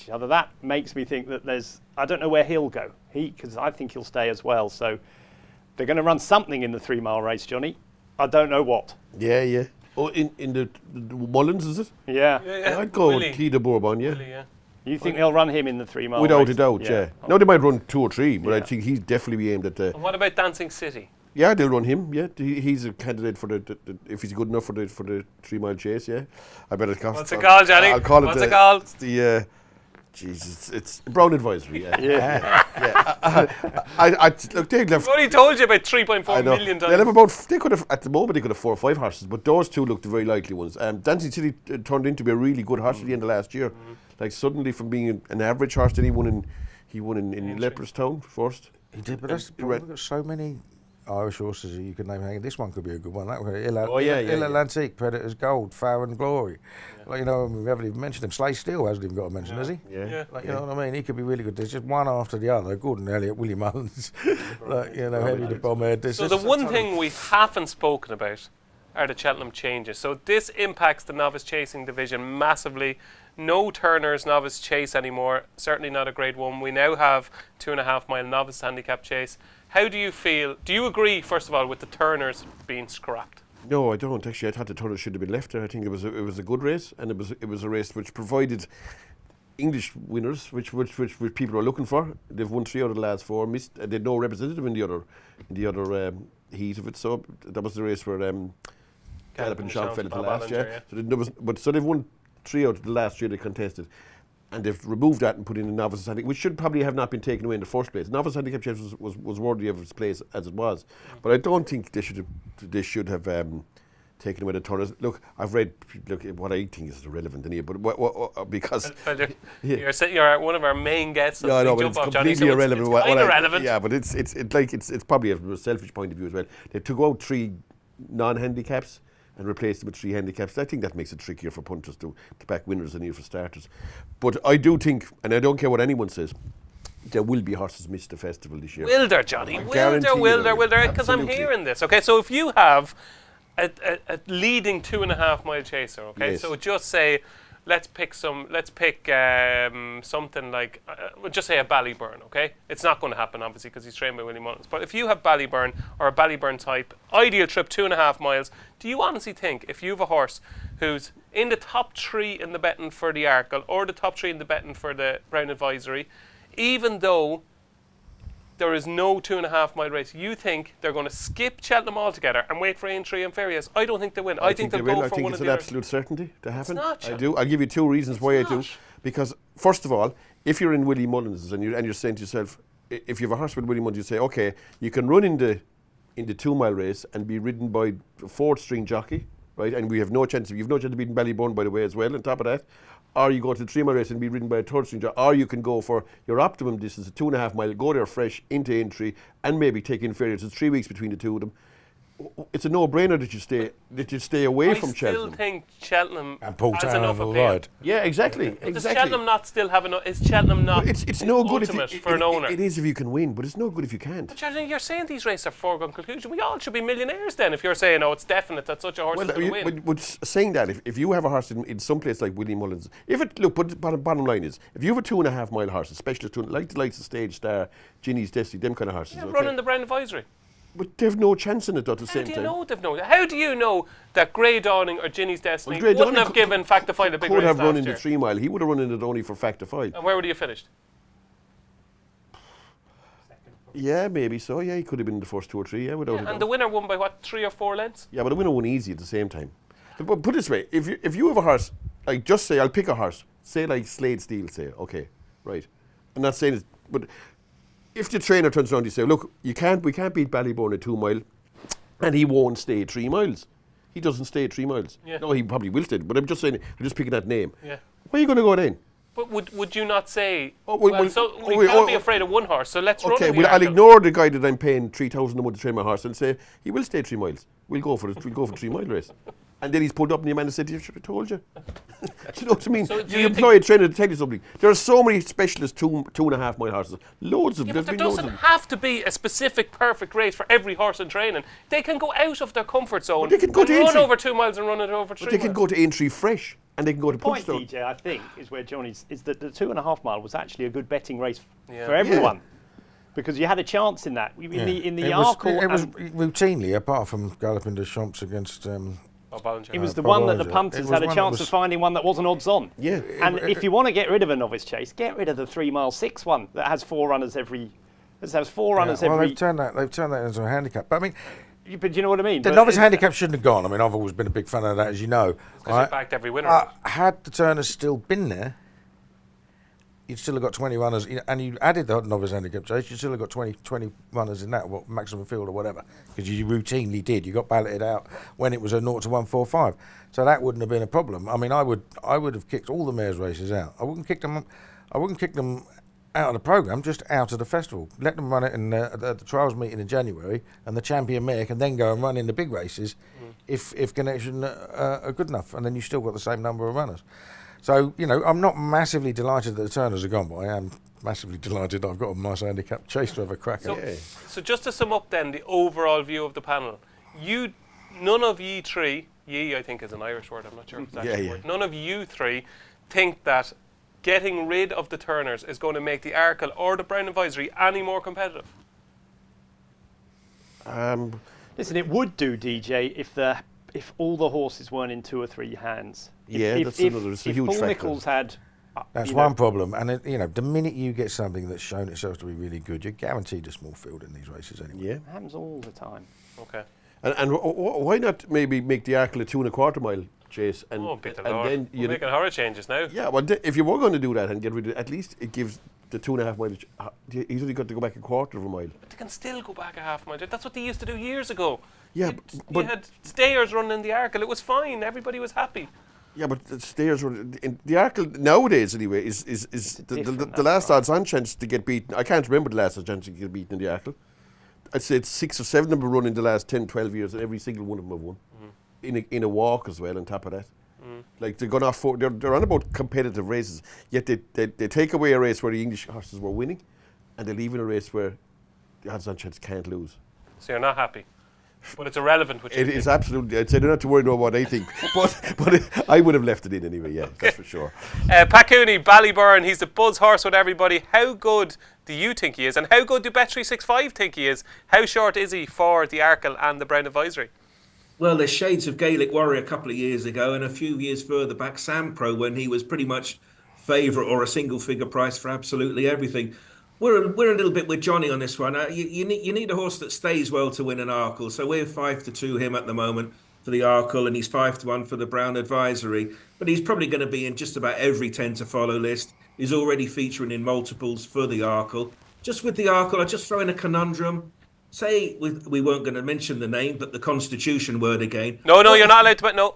other. That makes me think that I don't know where he'll go. Because I think he'll stay as well. So they're going to run something in the 3 mile race, Johnny. I don't know what. Yeah. Oh, in the Mullins, is it? Yeah. I'd go with Key de Bourbon, yeah. Willie, yeah. You think they'll run him in the 3 mile Without race? a doubt, yeah. Now they might run 2 or 3, but I think he'd definitely be aimed at the... And what about Dancing City? Yeah, they'll run him. Yeah, he's a candidate for the if he's good enough for the 3 mile chase. Yeah, I bet it costs. What's it called, Johnny? I'll call What's it it called? It's the Jesus, it's Brown Advisory. Yeah, Yeah. I look. They've I've already told you about 3.4 million They'll have times. about. They could have at the moment. They could have 4 or 5 horses, but those 2 looked the very likely ones. Dancing City turned into be a really good horse at the end of last year. Like suddenly from being an average horse, then he won in Leopardstown first. He did, but that's the problem. We've got so many Irish horses that you could name. This one could be a good one. That one, Il Atlantique, Predators Gold, Farron Glory. Like, we haven't even mentioned him. Slay Steel hasn't even got a mention, has he? Yeah. Like, you know what I mean? He could be really good. There's just one after the other. Gordon Elliott, Willie Mullins, Henry the Bomber. So the one thing we haven't spoken about are the Cheltenham changes. So this impacts the novice chasing division massively. No Turner's novice chase anymore. Certainly not a Grade 1. We now have 2.5 mile novice handicap chase. How do you feel? Do you agree, first of all, with the Turners being scrapped? No, I don't actually. I thought the Turners should have been left there. I think it was a good race, and it was a race which provided English winners, which people are looking for. They've won 3 out of the last 4. Missed. They had no representative in the other heat of it. So that was the race where Gallop and Sean fell into last. So they've won 3 out of the last 3 they contested. And they've removed that and put in a novice handicap, which should probably have not been taken away in the first place. Novice handicap chase was worthy of its place as it was, but I don't think they should have taken away the Turners. Look, I've read what I think is irrelevant in here, but because you're one of our main guests. Yeah, I know, but it's completely irrelevant. It's kind of relevant. Yeah, but it's probably a selfish point of view as well. They took out 3 non-handicaps and replace them with 3 handicaps. I think that makes it trickier for punters to back winners than here for starters. But I do think, and I don't care what anyone says, there will be horses miss the festival this year. Will there, Johnny? Will there? Because I'm Absolutely. hearing this. Okay, so if you have a leading 2.5 mile chaser, okay, Yes. so just say, let's pick something like, we'll just say a Ballyburn, okay? It's not going to happen, obviously, because he's trained by Willie Mullins. But if you have Ballyburn or a Ballyburn type, ideal trip, 2.5 miles, do you honestly think if you have a horse who's in the top 3 in the betting for the Arkle or the top 3 in the betting for the Brown Advisory, even though there is no 2.5 mile race, you think they're going to skip Cheltenham altogether and wait for Aintree and Ferriers? I don't think they win. I think they'll go I for think one it's of an the absolute certainty to happen. not, I do. I'll give you 2 reasons why I do. Because first of all, if you're in Willie Mullins and you're saying to yourself, if you have a horse with Willie Mullins, you say, okay, you can run in the 2 mile race and be ridden by a 4th string jockey right? And you've no chance of beating Ballyburn, by the way, as well, on top of that. Or you go to the 3 mile race and be ridden by a third string jockey, or you can go for your optimum distance, a 2.5 mile, go there fresh into entry, and maybe take inferiors. It's 3 weeks between the two of them. It's a no-brainer that you stay away from Cheltenham. I still think Cheltenham And Paul has Town enough will appeal. ride. Yeah, exactly. Does Cheltenham not still have enough? Is Cheltenham not It's no good if ultimate for an owner? It is if you can win, but it's no good if you can't. But you're saying these races are foregone conclusion. We all should be millionaires then if you're saying, oh, it's definite that such a horse is going to win. But saying that, if you have a horse in some place like Willie Mullins, but bottom line is, if you have a 2.5 mile horse, a specialist, like the likes of Stage Star, Ginny's Destiny, them kind of horses, Running the Brown Advisory. But they've no chance in it at the same time. How do you know that Grey Dawning or Ginny's Destiny wouldn't have given Fact to Find a big race could have run last in year? the 3 mile. He would have run in it only for Fact to Find. And where would he have finished? Yeah, maybe so. Yeah, he could have been in the first 2 or 3. Yeah, without a doubt. And the winner won by what, 3 or 4 lengths? Yeah, but the winner won easy at the same time. But put it this way: if you have a horse, like just say I'll pick a horse, say like Slade Steel, say okay, right. I'm not saying it, but if the trainer turns around and you say, look, we can't beat Ballyburn at 2 mile, and he won't stay 3 miles. He doesn't stay 3 miles. Yeah. No, he probably will stay. But I'm just saying, I'm just picking that name. Yeah. Where are you going to go then? But would you not say, we can't be afraid of one horse, so let's run Okay, in the well, I'll Arkle. ignore the guy that I'm paying 3,000 a month to train my horse and say he will stay 3 miles. We'll go for it. We'll go for 3 mile race. And then he's pulled up and the man said, "I should have told you." Do you know what I mean? So do you you employ a trainer to tell you something. There are so many specialist 2.5 mile horses. Loads of them. Yeah, but there There's been loads of doesn't them. have to be a specific perfect race for every horse in training. They can go out of their comfort zone they can go and to run entry. over 2 miles and run it over 3 But they can miles. go to entry fresh and they can go to Point, Punchstone. DJ, I think, is where Johnny's is that the 2.5 mile was actually a good betting race Yeah. for everyone. Because you had a chance in that. In the it was, Arkle, it was and routinely, apart from Galloping de Champs against. Oh, Ballinger. it was the Bob one that the Iger. punters It was had a one that chance was- of finding one that wasn't odds on. Yeah. And if you want to get rid of a novice chase, get rid of the 3 mile 6 one that has 4 runners every. That has 4 runners well, every. they've turned that into a handicap. But I mean, But do you know what I mean? the But novice it- handicap shouldn't have gone. I mean, I've always been a big fan of that, as you know. Because you backed every winner. Had the Turners still been there, you'd still have got 20 runners, and you added the novice handicap chase, you'd still have got 20 runners in that, maximum field or whatever, because you routinely did. You got balloted out when it was a 0 to 145, so that wouldn't have been a problem. I mean, I would have kicked all the mares' races out. I wouldn't kick them out of the programme, just out of the festival. Let them run it in the trials meeting in January, and the champion mare can then go and run in the big races if Connection are good enough, and then you still got the same number of runners. So, I'm not massively delighted that the Turners are gone, but I am massively delighted I've got a nice handicap chase to have a crack at. So just to sum up then, the overall view of the panel, none of ye three, ye I think is an Irish word, I'm not sure if it's actually a word, none of you three think that getting rid of the Turners is going to make the Arkle or the Brown Advisory any more competitive? Listen, it would do, DJ, if all the horses weren't in 2 or 3 hands. That's another. It's a huge Paul factor. Nichols had. That's one problem, and the minute you get something that's shown itself to be really good, you're guaranteed a small field in these races anyway. Yeah. It happens all the time. Okay. And why not maybe make the Arkle a 2.25 mile chase and Peter and Lord. then We're making horror changes now. Yeah, well, if you were going to do that and get rid of it, at least it gives the 2.5 mile. He's only got to go back a quarter of a mile. But they can still go back a half mile. That's what they used to do years ago. Yeah, you had stayers running in the Arkle. It was fine. Everybody was happy. Yeah, but the stairs were in the Arkle nowadays anyway is the last odds on chance to get beaten. I can't remember the last odds chance to get beaten in the Arkle. I'd say it's 6 or 7 of them have run in the last 10, 12 years, and every single one of them have won in a walk as well. On top of that, like they're going off they're on about competitive races. Yet they take away a race where the English horses were winning, and they leave in a race where the odds on chance can't lose. So you're not happy. But it's irrelevant. It is absolutely. I'd say they're not to worry about what I think, but I would have left it in anyway. Yeah, that's for sure. Pat Cooney, Ballyburn, he's the buzz horse with everybody. How good do you think he is, and how good do Bet365 think he is? How short is he for the Arkle and the Brown Advisory? Well, there's shades of Gaelic Warrior a couple of years ago, and a few years further back, Sam Pro, when he was pretty much favourite or a single figure price for absolutely everything. We're a little bit with Johnny on this one. You need a horse that stays well to win an Arkle. So we're 5-2 him at the moment for the Arkle, and he's 5-1 for the Brown Advisory. But he's probably going to be in just about every 10 to follow list. He's already featuring in multiples for the Arkle. Just with the Arkle, I just throw in a Conundrum. say we weren't going to mention the name, but the Constitution word again. No, you're not allowed to. But no.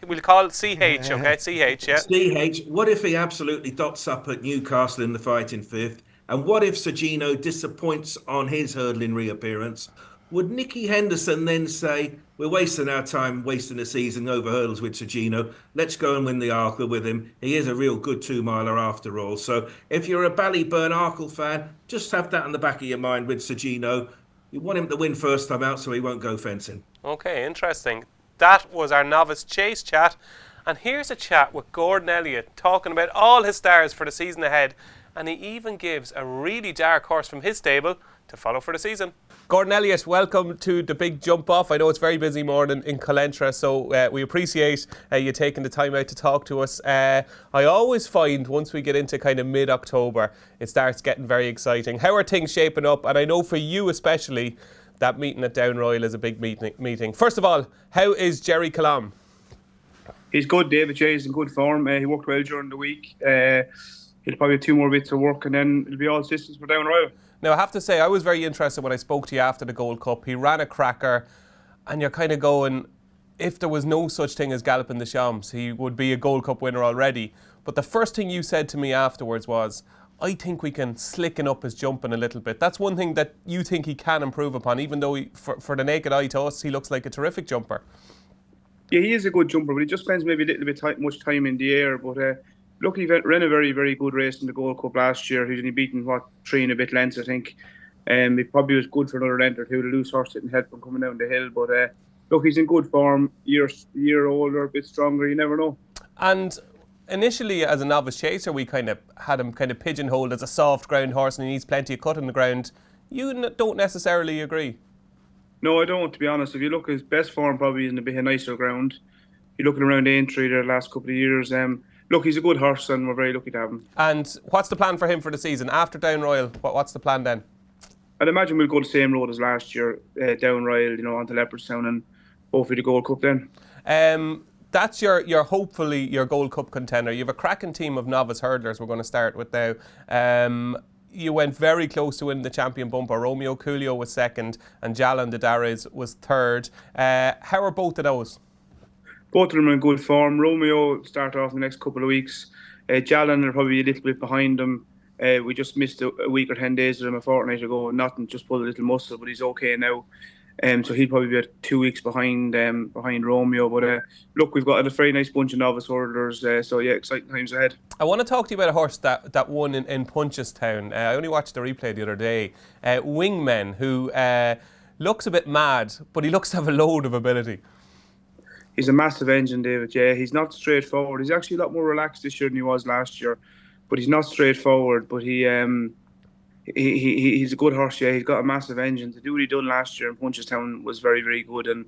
We'll call it CH. Okay, CH. Yeah. CH. What if he absolutely dots up at Newcastle in the fight in fifth? And what if Sergino disappoints on his hurdling reappearance? Would Nicky Henderson then say, we're wasting our time, wasting a season over hurdles with Sergino. Let's go and win the Arkle with him. He is a real good 2-miler after all. So if you're a Ballyburn Arkle fan, just have that in the back of your mind with Sergino. You want him to win first time out so he won't go fencing. Okay, interesting. That was our Novice Chase chat. And here's a chat with Gordon Elliott talking about all his stars for the season ahead. And he even gives a really dark horse from his stable to follow for the season. Gordon Elliott, welcome to the big jump off. I know it's a very busy morning in Colentra, so we appreciate you taking the time out to talk to us. I always find once we get into kind of mid-October, it starts getting very exciting. How are things shaping up? And I know for you especially, that meeting at Down Royal is a big meeting. First of all, how is Jerry Calam? He's good, David. He's in good form. He worked well during the week. He'll probably have 2 more bits of work, and then it'll be all systems for Down Royal. Now, I have to say, I was very interested when I spoke to you after the Gold Cup. He ran a cracker, and you're kind of going, if there was no such thing as Galloping the Shams, he would be a Gold Cup winner already. But the first thing you said to me afterwards was, I think we can slicken up his jumping a little bit. That's one thing that you think he can improve upon, even though for the naked eye to us, he looks like a terrific jumper. Yeah, he is a good jumper, but he just spends maybe a little bit much time in the air. But look, he ran a very, very good race in the Gold Cup last year. He's only beaten, 3 and a bit lengths, I think. He probably was good for another length or two. The loose horse didn't help him coming down the hill. But look, he's in good form. Year older, a bit stronger. You never know. And initially, as a novice chaser, we kind of had him kind of pigeonholed as a soft ground horse, and he needs plenty of cut in the ground. You don't necessarily agree? No, I don't, to be honest. If you look, his best form probably is in a bit of nicer ground. You're looking around Aintree there the last couple of years. Look, he's a good horse, and we're very lucky to have him. And what's the plan for him for the season? After Down Royal, what's the plan then? I'd imagine we'll go the same road as last year, Down Royal, onto Leopardstown, and hopefully the Gold Cup then. That's your hopefully your Gold Cup contender. You have a cracking team of Novice Hurdlers we're going to start with now. You went very close to winning the champion bumper. Romeo Coolio was second and Jalan Dadares was third. How are both of those? Both of them are in good form. Romeo start off in the next couple of weeks. Jalan are probably a little bit behind him. We just missed a week or 10 days with him a fortnight ago. Nothing, just pulled a little muscle, but he's okay now. So he'll probably be at 2 weeks behind Romeo. But look, we've got a very nice bunch of Novice Hurdlers. So yeah, exciting times ahead. I want to talk to you about a horse that won in Punchestown. I only watched the replay the other day. Wingmen, who looks a bit mad, but he looks to have a load of ability. He's a massive engine, David. Yeah, he's not straightforward. He's actually a lot more relaxed this year than he was last year. But he's not straightforward. But he's a good horse. Yeah, he's got a massive engine. To do what he done last year in Punchestown was very, very good. And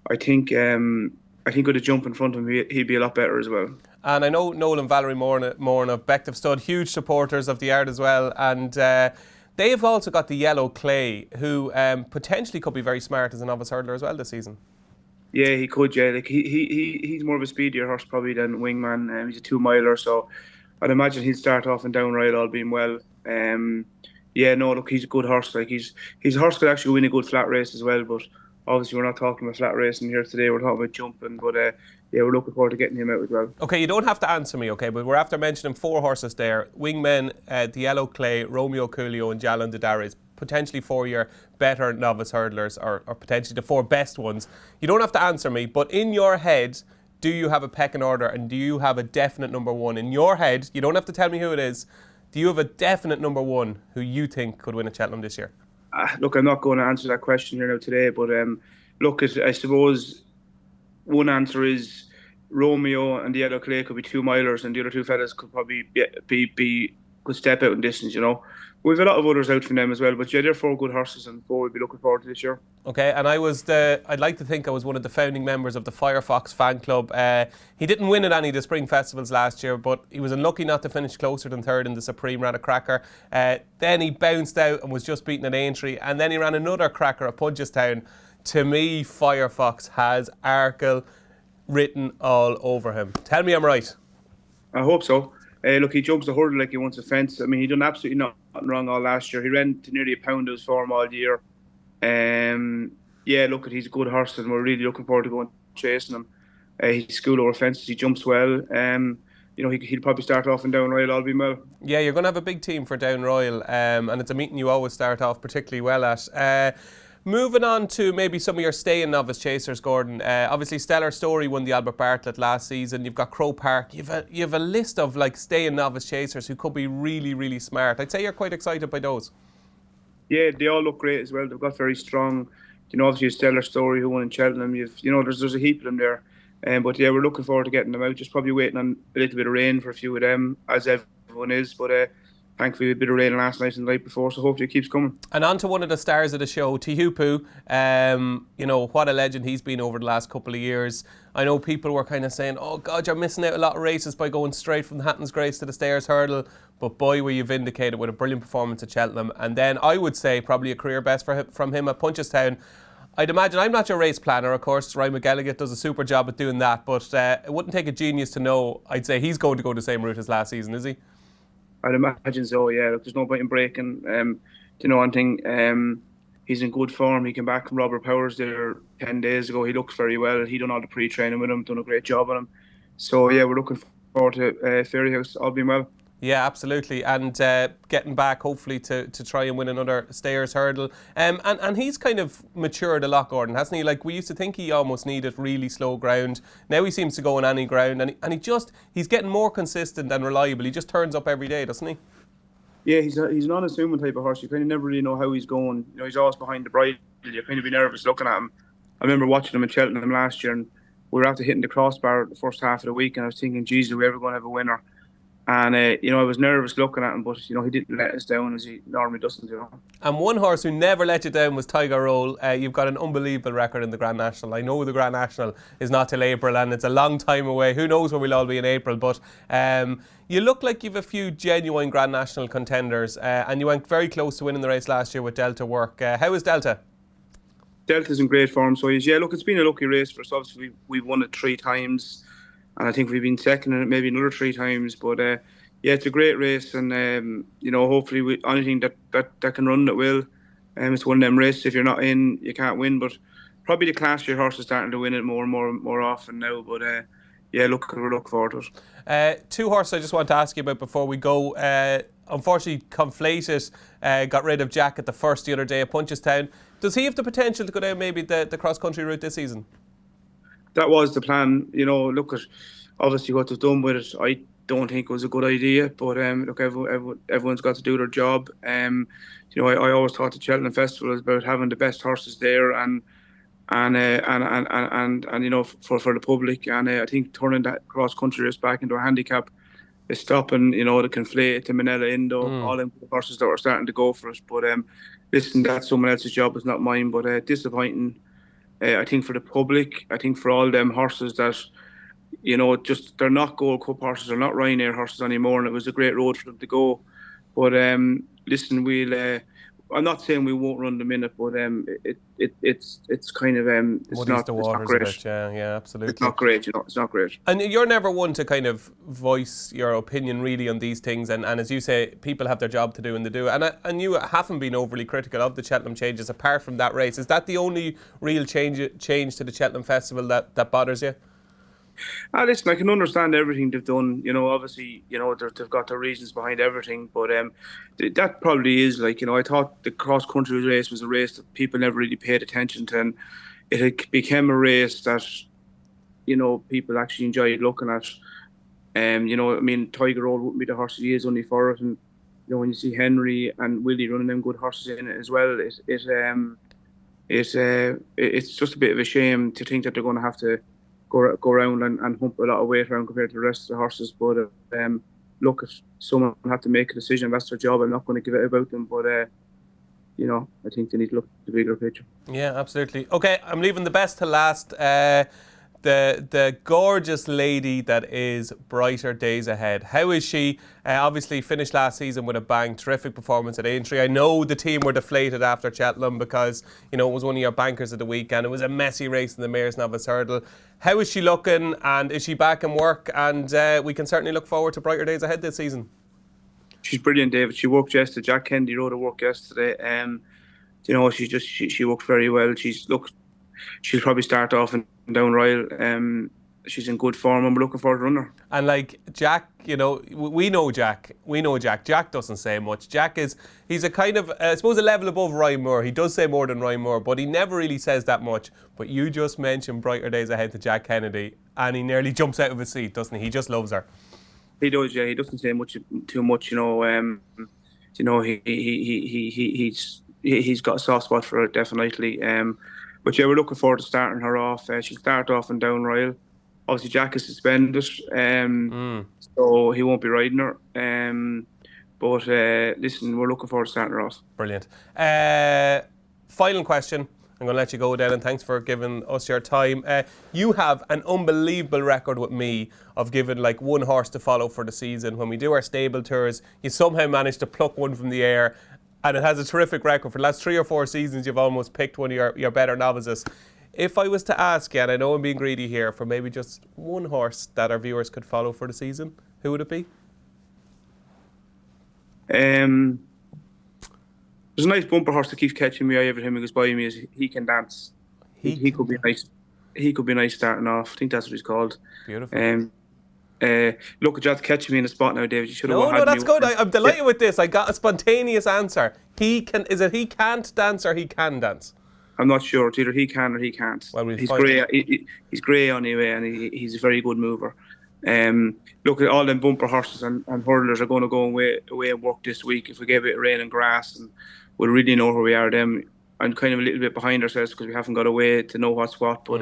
I think with a jump in front of him, he'd be a lot better as well. And I know Noel and Valerie Moran of Bective Stud, huge supporters of the art as well. And they have also got the Yellow Clay, who potentially could be very smart as a novice hurdler as well this season. Yeah, he could. Yeah, like he's more of a speedier horse probably than Wingman. He's a 2-miler, so I'd imagine he'd start off in Down Royal all being well. Yeah, no, look, he's a good horse. Like he's a horse that could actually win a good flat race as well. But obviously, we're not talking about flat racing here today. We're talking about jumping. But yeah, we're looking forward to getting him out as well. Okay, you don't have to answer me, okay? But we're after mentioning 4 horses there: Wingmen, the Yellow Clay, Romeo Coolio, and Jalan Dadares. Potentially 4 your better novice hurdlers, or potentially the 4 best ones. You don't have to answer me, but in your head, do you have a pecking order, and do you have a definite number 1 in your head? You don't have to tell me who it is. Do you have a definite number 1 who you think could win at Cheltenham this year? Look, I'm not going to answer that question here now today, but look, I suppose one answer is Romeo and the Yellow Clay could be 2-milers, and the other 2 fellas could probably could step out in distance, We've a lot of others out from them as well, but yeah, they're 4 good horses, and 4 we'll be looking forward to this year. Okay, and I'd like to think I was one of the founding members of the Firefox fan club. He didn't win at any of the spring festivals last year, but he was unlucky not to finish closer than 3rd in the Supreme, ran a cracker. Then he bounced out and was just beaten at Aintree, and then he ran another cracker at Punchestown. To me, Firefox has Arkle written all over him. Tell me I'm right. I hope so. Look, he jumps the hurdle like he wants a fence. I mean, he done absolutely nothing wrong all last year. He ran to nearly a pound of his form all year. Yeah, look, he's a good horse, and we're really looking forward to going chasing him. He's school over fences, he jumps well. He'll probably start off in Down Royal, all being well. Yeah, you're going to have a big team for Down Royal, and it's a meeting you always start off particularly well at. Moving on to maybe some of your stay-in Novice Chasers, Gordon. Obviously, Stellar Story won the Albert Bartlett last season. You've got Crow Park. You have a list of stay-in Novice Chasers who could be really, really smart. I'd say you're quite excited by those. Yeah, they all look great as well. They've got very strong. Obviously, Stellar Story who won in Cheltenham. There's a heap of them there. But yeah, we're looking forward to getting them out. Just probably waiting on a little bit of rain for a few of them, as everyone is. But thankfully, a bit of rain last night and the night before, so hopefully it keeps coming. And on to one of the stars of the show, Tihupu. What a legend he's been over the last couple of years. I know people were kind of saying, oh God, you're missing out a lot of races by going straight from the Hatton's Grace to the Stayers Hurdle. But boy, were you vindicated with a brilliant performance at Cheltenham. And then I would say probably a career best from him at Punchestown. I'd imagine, I'm not your race planner, of course. Ryan McElligott does a super job at doing that. But it wouldn't take a genius to know, I'd say he's going to go the same route as last season, is he? I'd imagine so, yeah. Look, there's no point in breaking. One thing, he's in good form. He came back from Robert Powers there 10 days ago. He looks very well. He done all the pre-training with him, done a great job on him. So, yeah, we're looking forward to Fairyhouse all being well. Yeah, absolutely. And getting back, hopefully, to try and win another Stayers Hurdle. And he's kind of matured a lot, Gordon, hasn't he? We used to think he almost needed really slow ground. Now he seems to go on any ground. And he's getting more consistent and reliable. He just turns up every day, doesn't he? Yeah, he's an unassuming type of horse. You kind of never really know how he's going. He's always behind the bridle. You kind of be nervous looking at him. I remember watching him in Cheltenham last year, and we were after hitting the crossbar the first half of the week, and I was thinking, geez, are we ever going to have a winner? And, I was nervous looking at him, but, he didn't let us down as he normally doesn't, And one horse who never let you down was Tiger Roll. You've got an unbelievable record in the Grand National. I know the Grand National is not till April, and it's a long time away. Who knows where we'll all be in April, but you look like you've a few genuine Grand National contenders, and you went very close to winning the race last year with Delta Work. How is Delta? Delta's in great form, so it's been a lucky race for us. Obviously, we've won it 3 times. And I think we've been second in it maybe another 3 times. But, it's a great race. And, hopefully anything that can run it will. It's one of them races. If you're not in, you can't win. But probably the class year horse is starting to win it more and more often now. But, we're looking forward to it. 2 horses I just want to ask you about before we go. Unfortunately, Conflated got rid of Jack at the first the other day at Punchestown. Does he have the potential to go down maybe the cross-country route this season? That was the plan. Look at obviously what they've done with it. I don't think it was a good idea, but everyone's got to do their job. I always thought the Cheltenham Festival is about having the best horses there and for the public. And I think turning that cross country race back into a handicap is stopping the Conflate, the Manila Indo, all them horses that are starting to go for us. But listen, that's someone else's job. It's not mine. But disappointing. I think for the public, I think for all them horses that, they're not Gold Cup horses, they're not Ryanair horses anymore, and it was a great road for them to go. But listen, I'm not saying we won't run them in it, but it's kind of it's not great. Yeah, absolutely. It's not great, it's not great. And you're never one to kind of voice your opinion really on these things, and as you say, people have their job to do and they do. And you haven't been overly critical of the Cheltenham changes apart from that race. Is that the only real change to the Cheltenham Festival that bothers you? Listen, I can understand everything they've done. Obviously, they've got their reasons behind everything. But that probably is I thought the cross-country race was a race that people never really paid attention to. And it became a race that, people actually enjoyed looking at. Tiger Roll wouldn't be the horse he is only for it. And, when you see Henry and Willie running them good horses in it as well, it's just a bit of a shame to think that they're going to have to go around and hump a lot of weight around compared to the rest of the horses. But look, if someone have to make a decision, that's their job. I'm not going to give it about them, but I think they need to look at the bigger picture. Yeah, absolutely. Okay, I'm leaving the best to last. The gorgeous lady that is Brighter Days Ahead. How is she? Obviously finished last season with a bang, terrific performance at Aintree. I know the team were deflated after Cheltenham because it was one of your bankers of the week and it was a messy race in the Mayor's Novice Hurdle. How is she looking, and is she back in work? And we can certainly look forward to brighter days ahead this season. She's brilliant, David. She worked yesterday. Jack Kennedy rode her work yesterday. You know, she worked very well. She'll probably start off and down Royal. She's in good form, and we're looking forward to running her. And like Jack, you know, we know Jack. Jack doesn't say much. He's a kind of, I suppose, a level above Ryan Moore. He does say more than Ryan Moore, but he never really says that much. But you just mentioned Brighter Days Ahead to Jack Kennedy, and he nearly jumps out of his seat, doesn't he? He just loves her. He does, yeah. He doesn't say too much, you know. You know, he's got a soft spot for her, definitely. But yeah, we're looking forward to starting her off. She'll start off in Down Royal. Obviously, Jack is suspended, so he won't be riding her. But listen, we're looking forward to starting her off. Brilliant. Final question. I'm going to let you go, Dan, and thanks for giving us your time. You have an unbelievable record with me of giving like one horse to follow for the season. When we do our stable tours, you somehow manage to pluck one from the air, and it has a terrific record. For the last 3 or 4 seasons, you've almost picked one of your better novices. If I was to ask you, and I know I'm being greedy here, for maybe just one horse that our viewers could follow for the season, who would it be? There's a nice bumper horse that keeps catching me eye every time he goes by me. Is He Can Dance. He could be nice. He could be nice starting off. I think that's what he's called. Beautiful. Look, you have to catch me in the spot now, David. You should have. No, that's good. I'm delighted with this. I got a spontaneous answer. He can't dance or he can dance? I'm not sure. It's either he can or he can't. Well, he's grey. He's grey anyway, and he's a very good mover. Look at all them bumper horses and hurdlers are going to go away and work this week. If we get a bit of rain and grass, and we'll really know where we are. Them I'm kind of a little bit behind ourselves because we haven't got a way to know what's what. But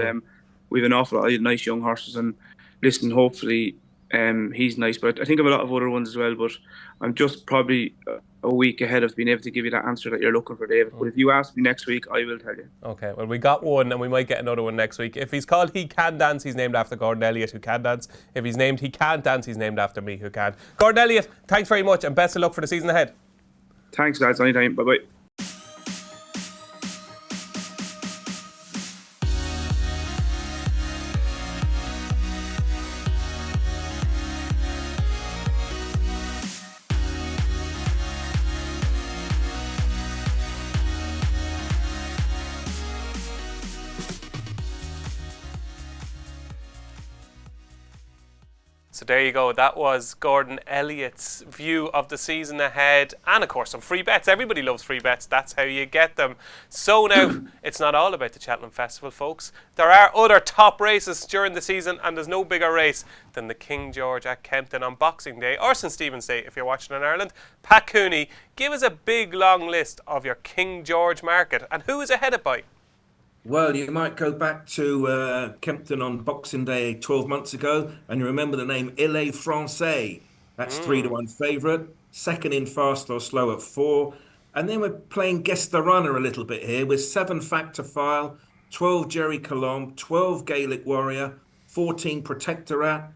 we've an awful lot of nice young horses, and listen, hopefully he's nice. But I think of a lot of other ones as well. But I'm just probably a week ahead of being able to give you that answer that you're looking for, David. But if you ask me next week, I will tell you. Okay, well, we got one and we might get another one next week. If he's called He Can Dance, he's named after Gordon Elliott, who can dance. If he's named He Can't Dance, he's named after me, who can. Gordon Elliott, thanks very much and best of luck for the season ahead. Thanks, lads. Anytime. Bye-bye. So there you go. That was Gordon Elliott's view of the season ahead. And, of course, some free bets. Everybody loves free bets. That's how you get them. So now, it's not all about the Cheltenham Festival, folks. There are other top races during the season, and there's no bigger race than the King George at Kempton on Boxing Day, or St Stephen's Day if you're watching in Ireland. Pat Cooney, give us a big, long list of your King George market. And who is ahead of by? Well, you might go back to Kempton on Boxing Day 12 months ago, and you remember the name Il Francais. That's 3-1 favourite. Second in Fast or Slow at 4. And then we're playing Guess the Runner a little bit here with 7 Factor File, 12 Jerry Colombe, 12 Gaelic Warrior, 14 Protectorat,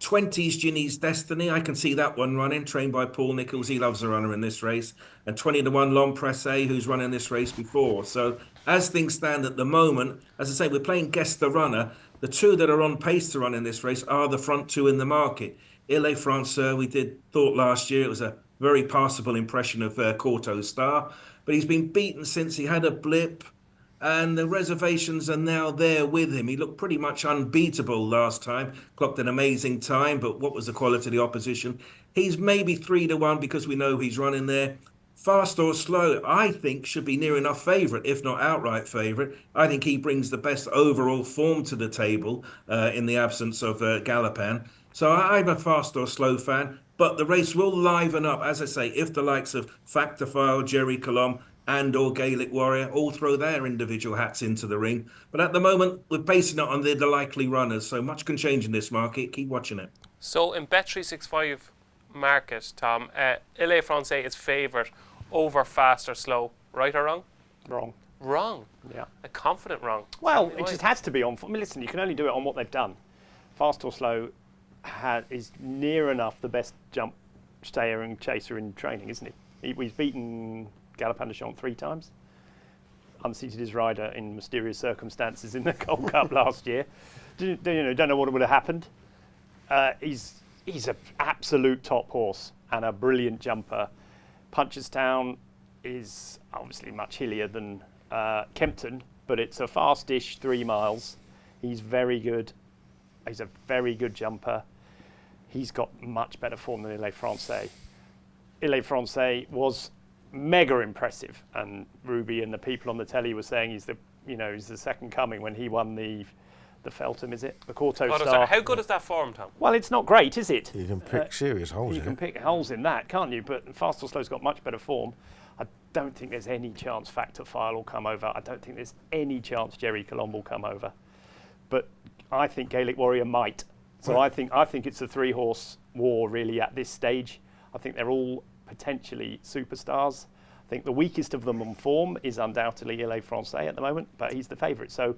20's Ginny's Destiny. I can see that one running, trained by Paul Nicholls. He loves a runner in this race. And 20-1 L'Homme Pressé, who's running this race before. So as things stand at the moment, as I say, we're playing Guess the Runner. The 2 that are on pace to run in this race are the front 2 in the market. Il Francais, we thought last year it was a very passable impression of Corto Star. But he's been beaten since he had a blip. And the reservations are now there with him. He looked pretty much unbeatable last time. Clocked an amazing time, but what was the quality of the opposition? He's maybe 3-1 because we know he's running there. Fast or Slow, I think, should be near enough favourite, if not outright favourite. I think he brings the best overall form to the table in the absence of Galopin. So I'm a Fast or Slow fan, but the race will liven up, as I say, if the likes of Factor File, Jerry Colombe, and or Gaelic Warrior all throw their individual hats into the ring. But at the moment, we're basing it on the likely runners, so much can change in this market. Keep watching it. So in Bet365 market, Tom, Il Francais is favourite over Fast or Slow. Right or wrong? Wrong. Wrong? Yeah. A confident wrong. Well, it just has to be on. I mean, listen, you can only do it on what they've done. Fast or Slow is near enough the best jump stayer and chaser in training, isn't he? He's beaten Galopin de Champs 3 times. Unseated his rider in mysterious circumstances in the Gold Cup last year. Don't know what would have happened. He's an absolute top horse and a brilliant jumper. Punchestown, is obviously much hillier than Kempton, but it's a fast-ish 3 miles. He's very good. He's a very good jumper. He's got much better form than Ile Francais. Ile Francais was mega impressive, and Ruby and the people on the telly were saying he's the second coming when he won the Feltham, is it? The Corto Star. How good is that form, Tom? Well, it's not great, is it? You can pick serious holes. You can pick holes in that, can't you? But Fast or Slow's got much better form. I don't think there's any chance Factor File will come over. I don't think there's any chance Jerry Colombo will come over. But I think Gaelic Warrior might. So I think it's a 3-horse war really at this stage. I think they're all potentially superstars. I think the weakest of them on form is undoubtedly Ile Francais at the moment, but he's the favourite. So,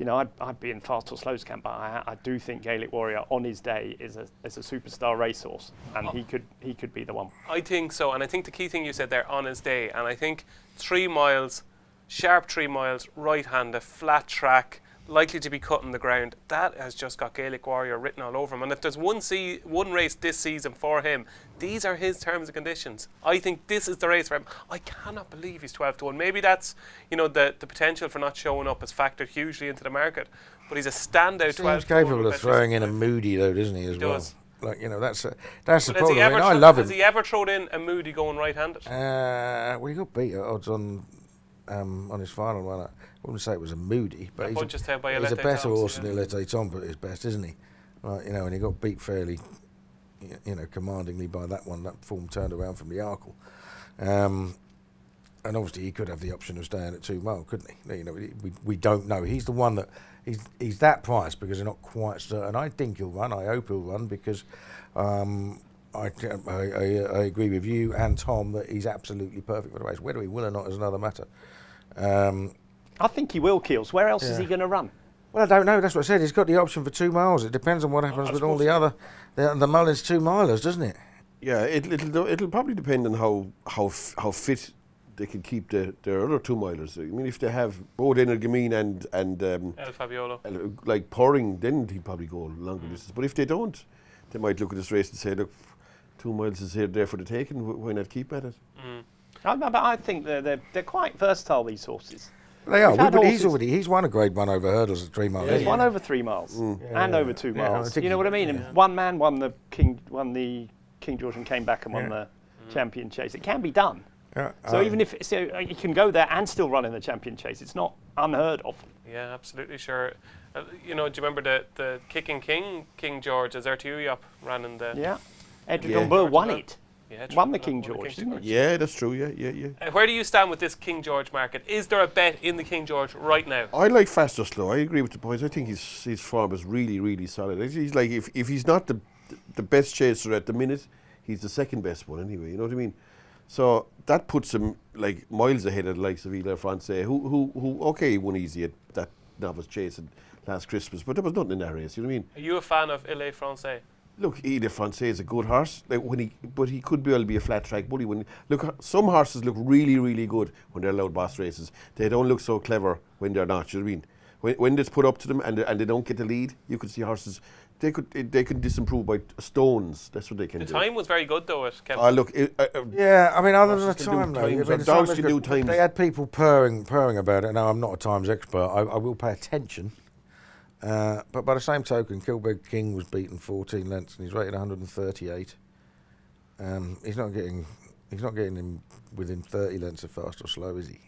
I'd be in Fast or Slow's camp, but I do think Gaelic Warrior on his day is a superstar racehorse, and he could be the one. I think so, and I think the key thing you said there, on his day, and I think 3 miles, sharp 3 miles, right-handed, flat track, likely to be cutting the ground, that has just got Gaelic Warrior written all over him. And if there's one race this season for him, these are his terms and conditions. I think this is the race for him. I cannot believe he's 12-1. Maybe that's, the potential for not showing up has factored hugely into the market, but he's a standout 12-1. He's capable of throwing in a Moody though, doesn't he, as well? Does. Like, that's the problem. I love him. Has he ever thrown in a Moody going right-handed? Well, he got beat at odds on his final one. I wouldn't say it was a Moody, but he's a better horse than Elite Tom at his best, isn't he? Like, and he got beat fairly, commandingly by that one. That form turned around from the Arkle. And obviously he could have the option of staying at 2 mile, couldn't he? We don't know. He's the one that he's that price because they're not quite certain. I think he'll run. I hope he'll run because I agree with you and Tom that he's absolutely perfect for the race. Whether he will or not is another matter. I think he will, Keels. Where else is he going to run? Well, I don't know. That's what I said. He's got the option for 2 miles. It depends on what happens with all the other the Mullins 2 milers, doesn't it? Yeah, it'll probably depend on how fit they can keep their other 2 milers. I mean, if they have both Energamine and El Fabiolo, like Pouring, then he'd probably go longer distance. But if they don't, they might look at this race and say, look, 2 miles is here there for the taking. Why not keep at it? But I think they're quite versatile, these horses. They are. But he's won a Grade 1 over hurdles at 3 miles. He's won over 3 miles and over 2 miles. You know what I mean? And one man won the King George and came back and won the Champion Chase. It can be done. Yeah, so even if you can go there and still run in the Champion Chase, it's not unheard of. Yeah, absolutely, sure. Do you remember the Kicking King George as Ertiuyop ran in the... Yeah, Edric Burr won it. Yeah, won the King George, didn't he? Yeah, that's true, yeah. Where do you stand with this King George market? Is there a bet in the King George right now? I like Fast or Slow. I agree with the boys. I think his form is really, really solid. He's like, if he's not the best chaser at the minute, he's the second best one anyway, you know what I mean? So that puts him like miles ahead of the likes of Ile Francais, who won easy at that novice chase last Christmas, but there was nothing in that race, you know what I mean? Are you a fan of Ile Francais? Look, Ile Francais is a good horse, but he could be a flat track bully. Some horses look really, really good when they're allowed boss races. They don't look so clever when they're not, you know what I mean? When it's put up to them and they don't get the lead, you could see horses. They could disimprove by stones. That's what they can do. The time was very good though at Kempton. Look. I mean, other than the time though, dogs can do times. They had people purring about it. Now I'm not a times expert. I will pay attention. But by the same token, Kilbeg King was beaten 14 lengths and he's rated 138. He's not getting him within 30 lengths of Fast or Slow, is he?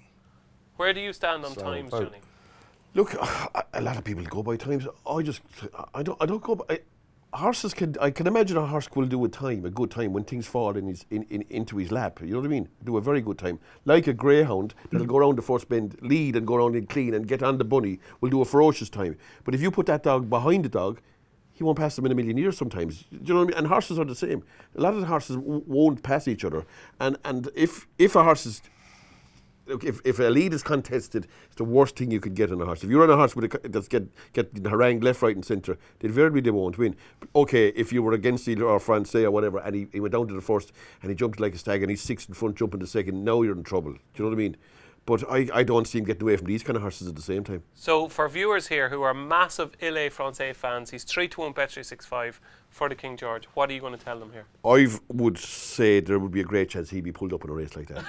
Where do you stand on times, Johnny? Look, a lot of people go by times. I don't go by. Horses I can imagine a horse will do a good time when things fall into his lap. You know what I mean? Do a very good time. Like a greyhound that'll go around the first bend, lead and go around and clean and get on the bunny will do a ferocious time. But if you put that dog behind the dog, he won't pass them in a million years sometimes. Do you know what I mean? And horses are the same. A lot of the horses won't pass each other. And if a horse is... Look, if a lead is contested, it's the worst thing you could get on a horse. If you run a horse that's get harangued left, right and centre, invariably they won't win. But okay, if you were against Ile or Francais or whatever, and he went down to the first and he jumped like a stag and he's 6th in front, jumping the second, now you're in trouble. Do you know what I mean? But I don't see him getting away from these kind of horses at the same time. So for viewers here who are massive Ile Francais fans, he's 3-1 Bet365 for the King George. What are you going to tell them here? I would say there would be a great chance he'd be pulled up in a race like that.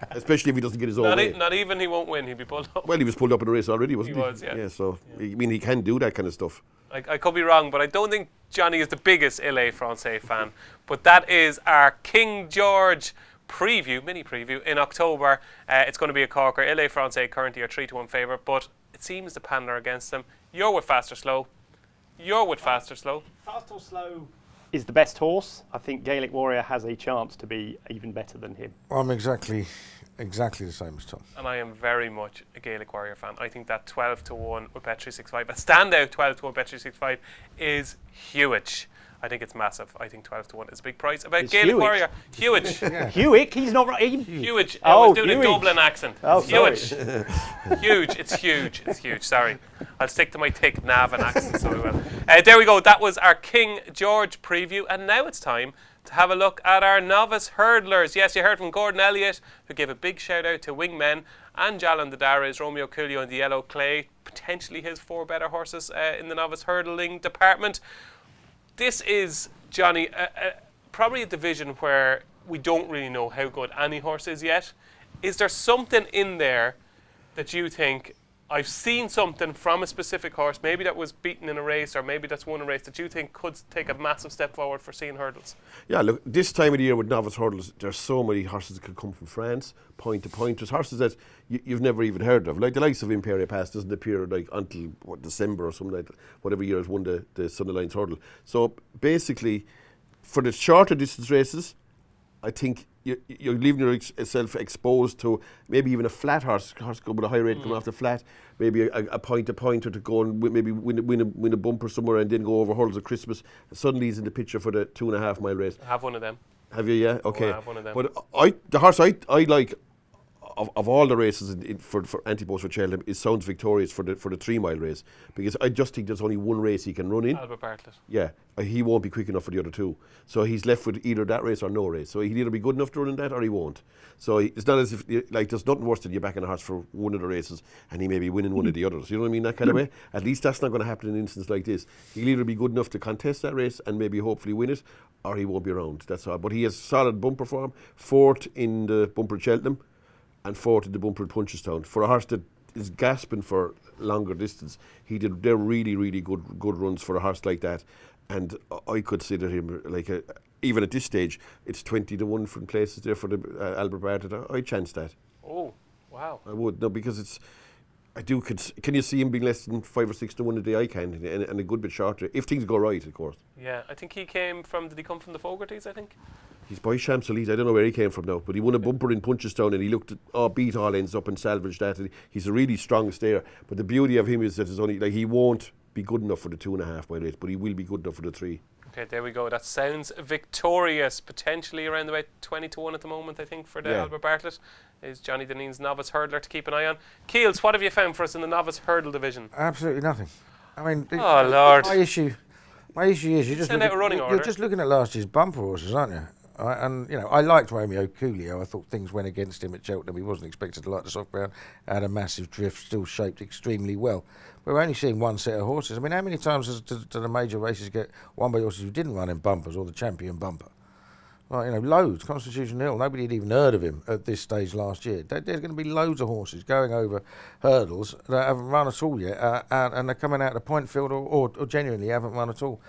Especially if he doesn't get his own way. Not even he won't win, he'll be pulled up. Well, he was pulled up in a race already, wasn't he? He was, yeah. Yeah, so, I mean, he can do that kind of stuff. I could be wrong, but I don't think Johnny is the biggest LA Francais fan. But that is our King George mini preview in October. It's going to be a corker. LA Francais currently are 3-1 favourite, but it seems the panel are against them. You're with Fast or Slow. Fast or Slow is the best horse. I think Gaelic Warrior has a chance to be even better than him. I'm exactly the same as Tom. And I am very much a Gaelic Warrior fan. I think that 12-1 with Bet365, a standout 12-1 Bet365 is huge. I think it's massive. I think 12-1 is a big price. About It's Gaelic Hewitt. Warrior, huge. Hewitt, he's not right. Huge. I Oh, was doing a Hewitt. Dublin accent. Oh, Huge. Huge. It's huge. It's huge. Sorry. I'll stick to my thick Navan accent so I will. There we go. That was our King George preview. And now it's time to have a look at our Novice Hurdlers. Yes, you heard from Gordon Elliott, who gave a big shout out to Wingmen, and Jalan Dadares, Romeo Coolio and the Yellow Clay, potentially his 4 better horses in the Novice Hurdling department. This is, Johnny, probably a division where we don't really know how good any horse is yet. Is there something in there that you think, I've seen something from a specific horse, maybe that was beaten in a race or maybe that's won a race, that you think could take a massive step forward for seeing hurdles? Yeah, look, this time of the year with Novice Hurdlers, there's so many horses that could come from France, point to point. There's horses that you've never even heard of. Like the likes of Imperial Pass doesn't appear like until December or something like that, whatever year has won the Sun Alliance Hurdle. So basically, for the shorter distance races, I think you're leaving yourself exposed to maybe even a flat horse go with a high rate coming off the flat, maybe a point-to-pointer to go and maybe win a bumper somewhere and then go over hurdles at Christmas. Suddenly he's in the picture for the 2.5 mile race. I have one of them. Have you? Yeah. Okay. I have one of them. But the horse I like of all the races for ante-post for Cheltenham is Sounds Victorious for the 3 mile race, because I just think there's only one race he can run in. Albert Bartlett. Yeah, he won't be quick enough for the other 2. So he's left with either that race or no race. So he'll either be good enough to run in that or he won't. So it's not as if, like, there's nothing worse than you backing a horse for one of the races and he may be winning one of the others. You know what I mean? That kind of way. At least that's not going to happen in an instance like this. He'll either be good enough to contest that race and maybe hopefully win it, or he won't be around. That's all. But he has solid bumper form. 4th in the bumper at Cheltenham and 4th in the bumper at Punchestown. For a horse that is gasping for longer distance, they're really, really good runs for a horse like that. And I consider him like even at this stage, it's 20-1 from places there for the Albert Bartlett. I chance that. Oh, wow. I would. No, because can you see him being less than 5 or 6 to 1 a day? I can, and a good bit shorter if things go right, of course. Yeah, I think did he come from the Fogartys, I think? He's by Champs-Élysées. I don't know where he came from now, but he won a bumper in Punchestown and he looked beat all ends up and salvaged that. And he's a really strong stayer. But the beauty of him is that he won't be good enough for the 2.5 mile race, but he will be good enough for the 3. Okay, there we go. That sounds victorious. Potentially around about 20-1 at the moment, I think, for the Albert Bartlett. Is Johnny Dineen's Novice Hurdler to keep an eye on. Keels, what have you found for us in the Novice Hurdle division? Absolutely nothing. I mean, oh Lord. My issue is you're just just looking at last year's bumper horses, aren't you? I liked Romeo Coolio. I thought things went against him at Cheltenham. He wasn't expected to like the soft ground. Had a massive drift, still shaped extremely well. But we're only seeing one set of horses. I mean, how many times do the major races get won by horses who didn't run in bumpers or the champion bumper? Well, loads. Constitution Hill, nobody had even heard of him at this stage last year. There's going to be loads of horses going over hurdles that haven't run at all yet, and they're coming out of the point field or genuinely haven't run at all.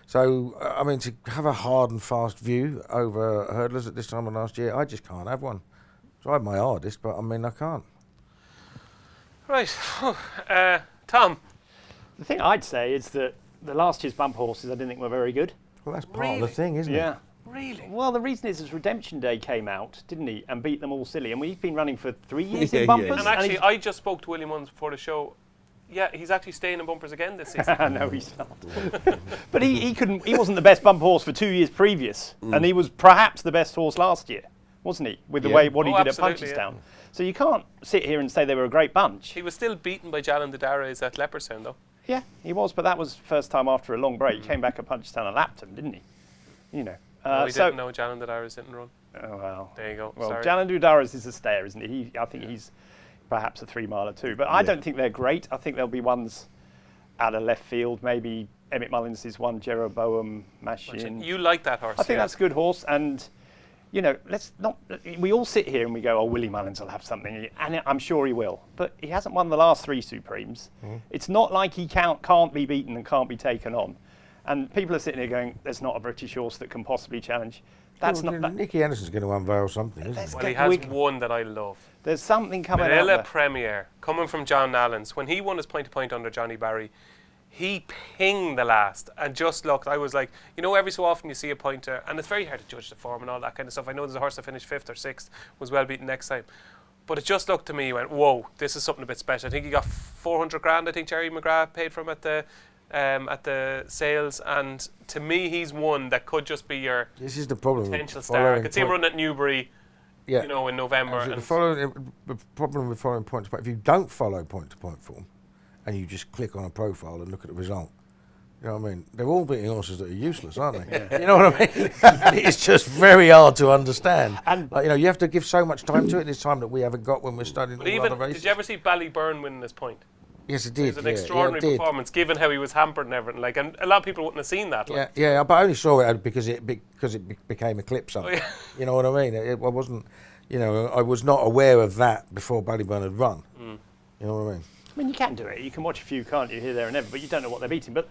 So, I mean, to have a hard and fast view over hurdlers at this time of last year, I just can't have one. Tried my hardest, but I mean, I can't. Right. Tom? The thing I'd say is that the last year's bumper horses I didn't think were very good. Well, that's part of the thing, isn't it? Yeah. Really? Well, the reason is Redemption Day came out, didn't he, and beat them all silly. And we've been running for 3 years in bumpers. And actually, I just spoke to William Munns before the show. Yeah, he's actually staying in bumpers again this season. No, he's not. But he couldn't. He wasn't the best bumper horse for 2 years previous, and he was perhaps the best horse last year, wasn't he? With the way what he did at Punchestown. Yeah. So you can't sit here and say they were a great bunch. He was still beaten by Jalan Dadares at Leopardstown, though. Yeah, he was, but that was first time after a long break. He came back at Punchestown and lapped him, didn't he? He didn't know Jalan Dadares didn't run. Oh well. There you go. Well, sorry. Jalan Dadares is a stayer, isn't he? I think he's perhaps a 3 miler too, but I don't think they're great. I think there'll be ones out of left field. Maybe Emmett Mullins is one, Jeroboam, Mashin. You like that horse? I think that's a good horse, and you know, let's not. We all sit here and we go, "Oh, Willie Mullins will have something," and I'm sure he will. But he hasn't won the last 3 Supremes. It's not like he can't be beaten and can't be taken on. And people are sitting here going, "There's not a British horse that can possibly challenge." That's not. Nicky Anderson's going to unveil something, isn't he? Well, he has one that I love. There's something coming out Manila there. Premier, coming from John Nallins. When he won his point-to-point under Johnny Barry, he pinged the last and just looked. I was like, you know, every so often you see a pointer, and it's very hard to judge the form and all that kind of stuff. I know there's a horse that finished 5th or 6th, was well beaten next time. But it just looked to me, went, whoa, this is something a bit special. I think he got 400 grand, I think Jerry McGrath paid for him at the sales, and to me he's one that could just be your This is the problem. potential star. I could see him running at Newbury, Yeah. you know, in November. And The problem with following point to point, if you don't follow point to point form, and you just click on a profile and look at the result, you know what I mean? They're all beating horses that are useless, aren't they? You know what I mean? It's just very hard to understand. And Like, you know, you have to give so much time to it. This time that we haven't got when we're studying but all even, other races. did you ever see Ballyburn winning this point? Yes, it It did. was an yeah, extraordinary yeah, it did. performance, given how he was hampered and everything. Like, and a lot of people wouldn't have seen that. Like. Yeah, but I only saw it because it became Eclipse. Oh, yeah. You know what I mean? I wasn't, you know, I was not aware of that before Ballyburn had run. You know what I mean? I mean, you can do it. You can watch a few, can't you, here, there, and ever, but you don't know what they're beating. But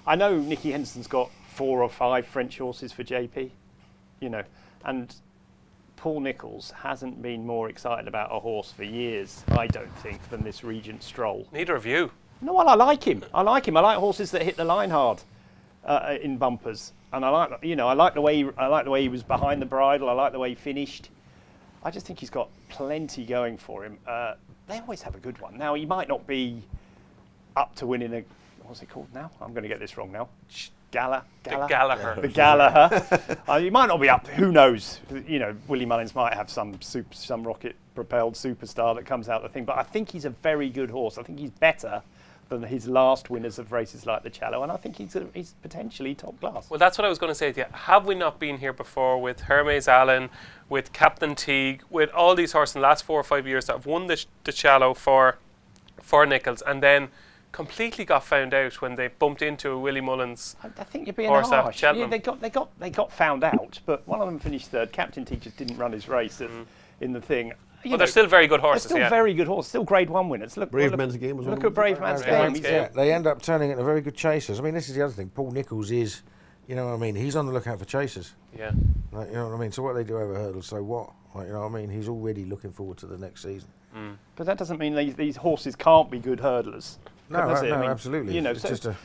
I know Nicky Henderson's got 4 or 5 French horses for JP, you know, and Paul Nicholls hasn't been more excited about a horse for years, I don't think, than this Regent Stroll. Neither of you. No, well, I like him. I like horses that hit the line hard in bumpers, and I like the way he was behind the bridle. I like the way he finished. I just think he's got plenty going for him. They always have a good one. Now, he might not be up to winning a, what's it called now? I'm going to get this wrong now. The The Gallagher. Gallagher. You might not be up. Who knows? You know, Willie Mullins might have some rocket-propelled superstar that comes out the thing. But I think he's a very good horse. I think he's better than his last winners of races like the Challow, and I think he's potentially top class. Well, that's what I was going to say to you. Have we not been here before with Hermes Allen, with Captain Teague, with all these horses in the last 4 or 5 years that have won the Challow for Nicholls, and then completely got found out when they bumped into a Willie Mullins? I think you're being horse at harsh. Cheltenham. Yeah, they got found out, but one of them finished 3rd. Captain Teague just didn't run his race in the thing. Well, they're still very good horses. They're still very good horses, still Grade 1 winners. Look, Brave Man's Game was one Look of at them. Brave Man's Man's Game. Game. Yeah, they end up turning into very good chasers. I mean, this is the other thing. Paul Nicholls is, you know what I mean? He's on the lookout for chasers. Yeah. Like, you know what I mean? So what they do over hurdles, so what? Like, you know what I mean? He's already looking forward to the next season. But that doesn't mean these horses can't be good hurdlers. No, does it? no, I mean, absolutely. You know, it's so, just a,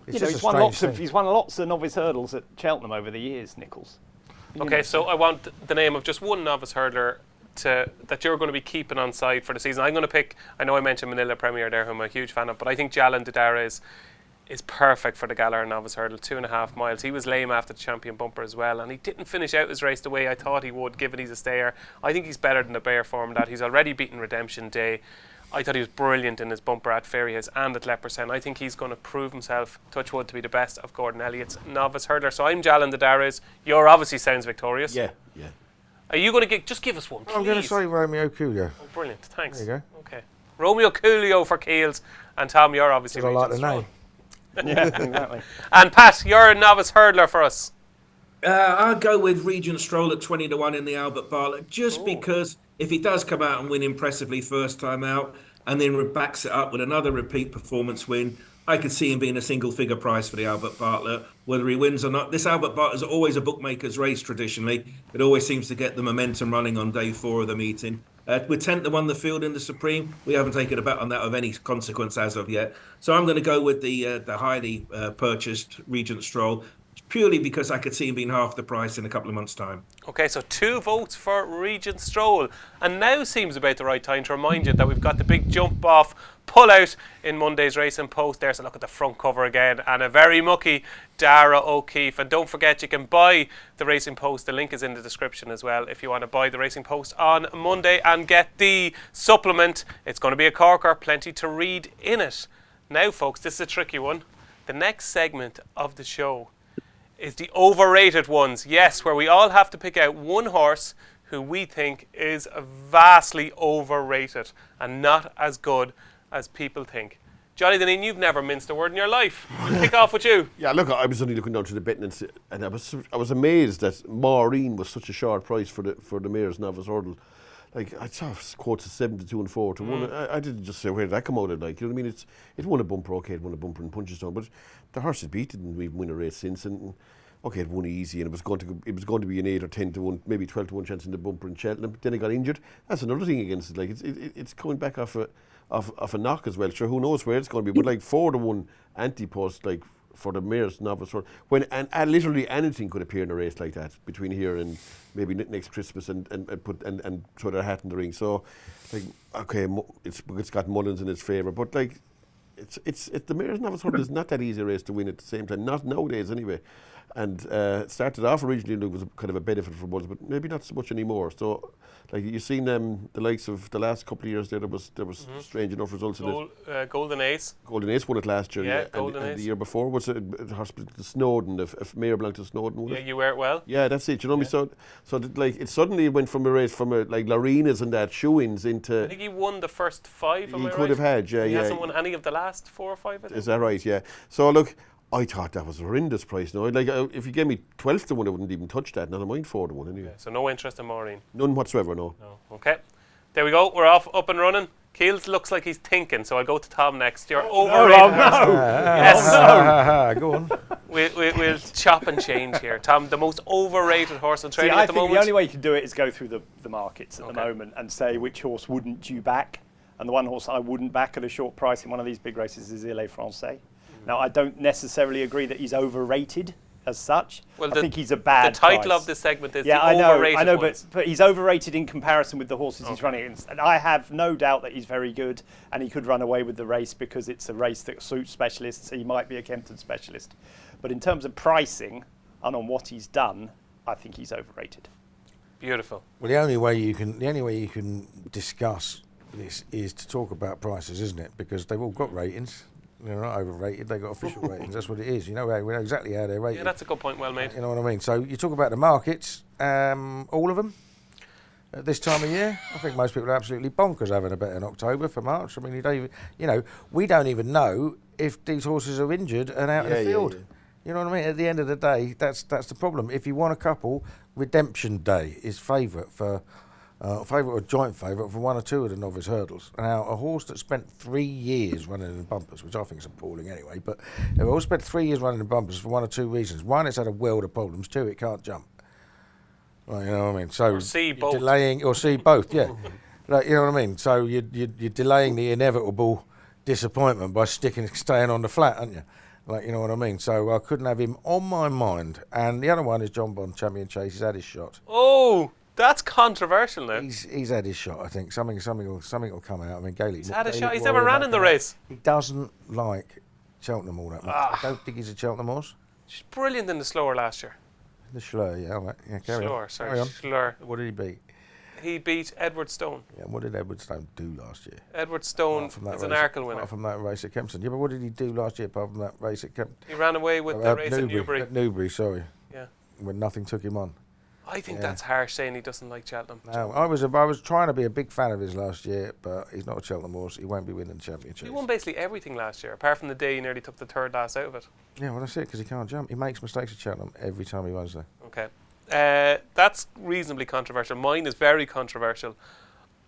it's you know, just he's a won strange lots thing. of he's won lots of novice hurdles at Cheltenham over the years, Nicholls. You Okay, know, so I want the name of just one novice hurdler that you're going to be keeping on side for the season. I'm going to pick, I know I mentioned Manila Premier there, who I'm a huge fan of, but I think Jalan Didara is perfect for the Gallagher novice hurdle, 2.5 miles. He was lame after the champion bumper as well, and he didn't finish out his race the way I thought he would, given he's a stayer. I think he's better than the Bear form that. He's already beaten Redemption Day. I thought he was brilliant in his bumper at Fairyhouse and at Leopardstown. I think he's going to prove himself, touch wood, to be the best of Gordon Elliott's novice hurdler. So I'm Jalan Didara. You're obviously sounds victorious. Yeah. Are you going to just give us one, please? I'm going to say Romeo Coolio. Oh, brilliant. Thanks. There you Okay. Romeo Coolio for Keels. And Tom, you're obviously Because I like the Regent name. yeah, exactly. And Pat, you're a novice hurdler for us. I'll go with Regent Stroll at 20 to 1 in the Albert Bartlett, just because if he does come out and win impressively first time out and then backs it up with another repeat performance win, I could see him being a single figure price for the Albert Bartlett, whether he wins or not. This Albert Bartlett is always a bookmaker's race traditionally. It always seems to get the momentum running on day 4 of the meeting. With 10 to 1 the field in the Supreme, we haven't taken a bet on that of any consequence as of yet. So I'm going to go with the highly purchased Regent Stroll, purely because I could see him being half the price in a couple of months' time. Okay, so 2 votes for Regent Stroll. And now seems about the right time to remind you that we've got the big jump off pull out in Monday's Racing Post. There's a look at the front cover again, and a very mucky Dara O'Keefe. And don't forget, you can buy the Racing Post. The link is in the description as well if you want to buy the Racing Post on Monday and get the supplement. It's going to be a corker, plenty to read in it. Now, folks, this is a tricky one. The next segment of the show is the Overrated Ones. Yes, where we all have to pick out one horse who we think is vastly overrated and not as good as people think. Johnny Dineen, you've never minced a word in your life. We'll kick off with you. Yeah, look, I was only looking down to the betting and I was amazed that Maureen was such a short price for the Mayor's Novice Hurdle. Like, I saw quotes of 7 to 2 and 4 to 1. I didn't just say, where did that come out of? Like, you know what I mean? It won a bumper, okay, it won a bumper in Punchestown, but the horse it beat didn't even win a race since. And okay, it won easy, and it was going to be an 8 or 10 to 1, maybe 12 to 1 chance in the bumper in Cheltenham. Then it got injured. That's another thing against it. Like, it's coming back off a knock as well. Sure, who knows where it's going to be? But like 4 to 1 ante-post, like for the Mayor's Novice Hurdle, when literally anything could appear in a race like that between here and maybe next Christmas and throw their hat in the ring. So, like, okay, it's got Mullins in its favour, but like, it's the Mayor's Novice Hurdle is not that easy a race to win at the same time. Not nowadays, anyway. And it started off originally, it was kind of a benefit for Bulls, but maybe not so much anymore. So, like, you've seen the likes of the last couple of years there was strange enough results in it. Golden Ace. Golden Ace won it last year. Yeah, Golden Ace. And the year before was the Snowden, if Mayor belonged to Snowden, Yeah, you wear it well. Yeah, that's it. You know me. So like, it suddenly went from a race from like Lorena's and that shoe-ins into. I think he won the first 5. He could have had, yeah. He hasn't won any of the last 4 or 5. I think. Is that right? Yeah. So look, I thought that was a horrendous price. No, like, if you gave me 12 to 1, I wouldn't even touch that. Never mind 4 to 1 anyway. Okay, so no interest in Maureen. None whatsoever. No. Okay, there we go. We're up and running. Keels looks like he's thinking, so I'll go to Tom next. You're overrated. Go on. We'll chop and change here. Tom, the most overrated horse on trading I at the think moment. the only way you can do it is go through the markets at the moment and say which horse wouldn't you back. And the one horse I wouldn't back at a short price in one of these big races is Il Est Francais. Now, I don't necessarily agree that he's overrated as such. Well, I think he's a bad The title price. of this segment is the Overrated I know, Ones. but he's overrated in comparison with the horses he's running against. And I have no doubt that he's very good and he could run away with the race because it's a race that suits specialists. He might be a Kempton specialist. But in terms of pricing and on what he's done, I think he's overrated. Beautiful. Well, the only way you can discuss this is to talk about prices, isn't it? Because they've all got ratings. They're not overrated. They've got official ratings. That's what it is. We know exactly how they're rated. Yeah, that's a good point. Well made. You know what I mean? So you talk about the markets, all of them. At this time of year, I think most people are absolutely bonkers having a bet in October for March. I mean, we don't even know if these horses are injured and out in the field. Yeah. You know what I mean? At the end of the day, that's the problem. If you want a couple, Redemption Day is favourite for. Favourite or joint favourite for 1 or 2 of the Novice Hurdles. Now, a horse that spent 3 years running in bumpers, which I think is appalling anyway, but a horse spent 3 years running in bumpers for 1 or 2 reasons. 1, it's had a world of problems. 2, it can't jump. Well, you know what I mean? So or see both. Delaying, or see both, yeah. Like, you know what I mean? So you're delaying the inevitable disappointment by staying on the flat, aren't you? Like, you know what I mean? So I couldn't have him on my mind. And the other one is John Bond, Champion Chase. He's had his shot. Oh! That's controversial now. He's had his shot, I think. Something will come out. I mean, Gaelic. He's had a shot. He's never ran in the race. He doesn't like Cheltenham all that much. I don't think he's a Cheltenham horse. She's brilliant in the slower last year. The Schlur, yeah, all right. Yeah, carry on. Schlur. What did he beat? He beat Edward Stone. Yeah, what did Edward Stone do last year? Edward Stone is an Arkle winner. Apart from that race at Kempton. Yeah, but what did he do last year apart from that race at Kempton? He ran away with the race at Newbury. At Newbury, sorry. Yeah. When nothing took him on. I think that's harsh saying he doesn't like Cheltenham. No, I was trying to be a big fan of his last year, but he's not a Cheltenham horse. He won't be winning the championship. He won basically everything last year, apart from the day he nearly took the third last out of it. Yeah, well, that's it, because he can't jump. He makes mistakes at Cheltenham every time he runs there. Okay. That's reasonably controversial. Mine is very controversial.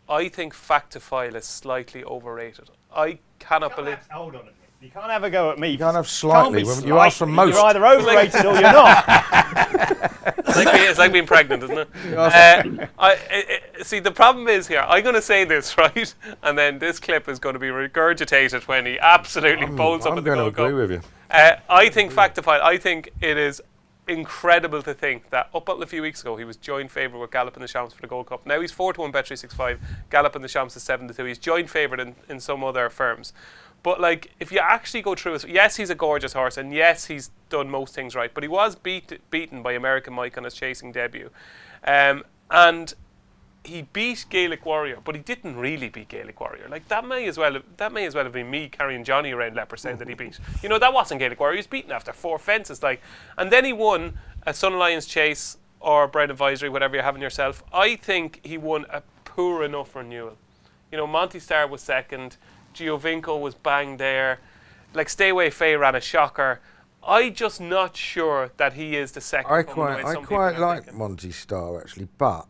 I think Factifile is slightly overrated. I cannot believe... Hold on a minute. You can't have a go at me. You can't have slightly. You ask for most. You're either overrated or you're not. It's like being pregnant, isn't it? See, the problem is here, I'm going to say this, right? And then this clip is going to be regurgitated when he absolutely bowls up at the Gold Cup. I'm going to agree with you. I think Factifile, I think it is incredible to think that up until a few weeks ago he was joint favourite with Gallop in the Champs for the Gold Cup. Now he's 4-1 Bet365. Gallop in the Champs is 7-2. He's joint favourite in some other firms. But like, if you actually go through it, yes, he's a gorgeous horse, and yes, he's done most things right. But he was beaten by American Mike on his chasing debut, and he beat Gaelic Warrior, but he didn't really beat Gaelic Warrior. Like that may as well have been me carrying Johnny around Leper saying that he beat. You know, that wasn't Gaelic Warrior. He was beaten after 4 fences, like, and then he won a Sun Lions Chase or Bred Advisory, whatever you're having yourself. I think he won a poor enough renewal. You know, Monty Star was second. Giovinco was bang there. Like Stay Away Faye ran a shocker. I'm just not sure that he is the second. I quite like Monty Starr actually, but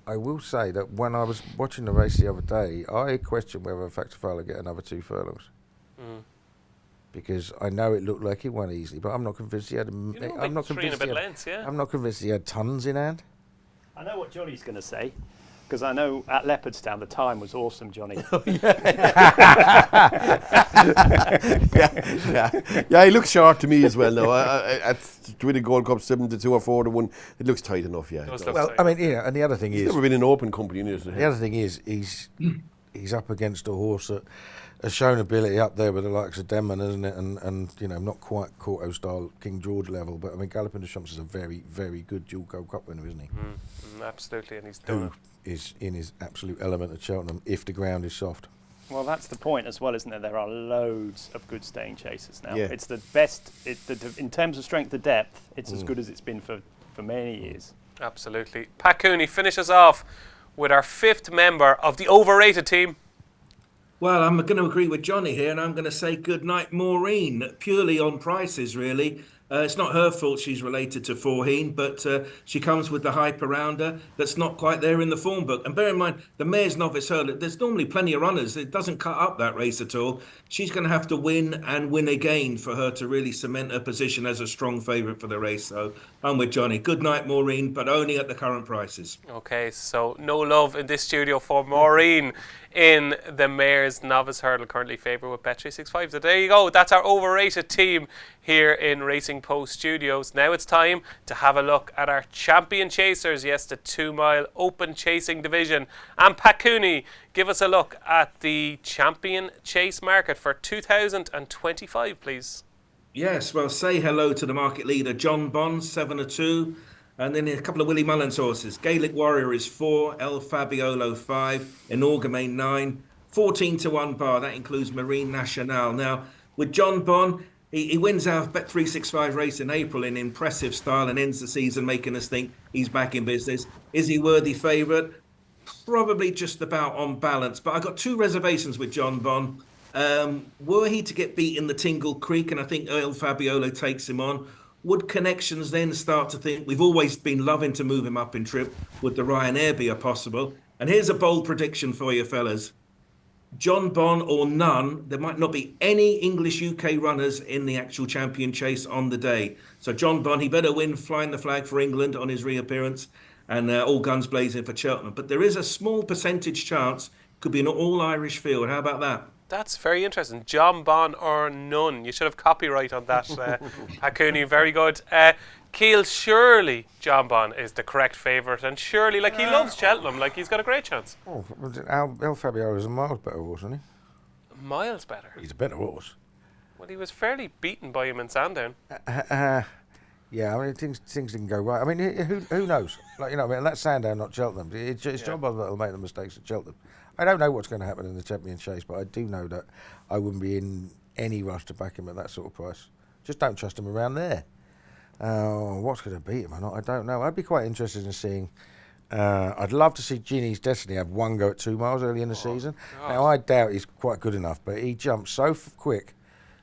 I will say that when I was watching the race the other day, I questioned whether Factor Fowler get another 2 furlongs. Because I know it looked like he won easily, but I'm not convinced he had. I'm not convinced he had tons in hand. I know what Johnny's going to say, because I know at Leopardstown the time was awesome, Johnny. Yeah, he looks short to me as well. Now, at winning Gold Cup 7-2 or 4-1, it looks tight enough. Yeah. Well, I mean, and the other thing is, he's never been in open company. The other thing is, he's up against a horse that has shown ability up there with the likes of Denman, isn't it? And not quite Corto style King George level, but I mean, Galloping the Shumps is a very, very good dual Gold Cup winner, isn't he? Absolutely, and he's done it. Is in his absolute element at Cheltenham if the ground is soft. Well, that's the point as well, isn't there? There are loads of good staying chasers now. Yeah. It's the best, in terms of strength of depth, it's as good as it's been for many years. Absolutely. Pat Cooney finishes off with our 5th member of the overrated team. Well, I'm going to agree with Johnny here, and I'm going to say good night, Maureen, purely on prices, really. It's not her fault she's related to Forheen, but she comes with the hype around her that's not quite there in the form book. And bear in mind, the mare's Novice Hurdler, there's normally plenty of runners. It doesn't cut up that race at all. She's going to have to win and win again for her to really cement her position as a strong favourite for the race. So I'm with Johnny. Good night, Maureen, but only at the current prices. Okay, so no love in this studio for Maureen in the mare's Novice Hurdle, currently favoured with Bet365. So there you go. That's our overrated team here in Racing Post Studios. Now it's time to have a look at our champion chasers. Yes, the 2-mile open chasing division. And Pat Cooney, give us a look at the champion chase market for 2025, please. Yes, well, say hello to the market leader, John Bond, 7-2. And then a couple of Willie Mullins horses. Gaelic Warrior is 4, El Fabiolo 5, Enorgame 9, 14-1 bar. That includes Marine Nationale. Now, with John Bond, he wins our Bet365 race in April in impressive style and ends the season making us think he's back in business. Is he worthy favourite? Probably just about on balance. But I've got 2 reservations with John Bond. Were he to get beat in the Tingle Creek, and I think El Fabiolo takes him on, would connections then start to think, we've always been loving to move him up in trip, would the Ryanair be a possible? And here's a bold prediction for you fellas. John Bond or none, there might not be any English UK runners in the actual champion chase on the day. So John Bond, he better win flying the flag for England on his reappearance, and all guns blazing for Cheltenham. But there is a small percentage chance, could be an all-Irish field. How about that? That's very interesting. John Bond or none. You should have copyright on that, Pat Cooney. Very good. Keel, surely John Bond is the correct favourite, and surely, he loves Cheltenham, he's got a great chance. Oh, El Fabiolo is a miles better horse, isn't he? Miles better? He's a better horse. Well, he was fairly beaten by him in Sandown. Yeah, I mean, things didn't go right. I mean, who knows? That's Sandown, not Cheltenham. It's John Bond that'll make the mistakes at Cheltenham. I don't know what's going to happen in the champion chase, but I do know that I wouldn't be in any rush to back him at that sort of price. Just don't trust him around there. What's going to beat him or not, I don't know. I'd be quite interested in seeing... I'd love to see Ginny's Destiny have one go at 2 miles early in the season. God. Now, I doubt he's quite good enough, but he jumps so quick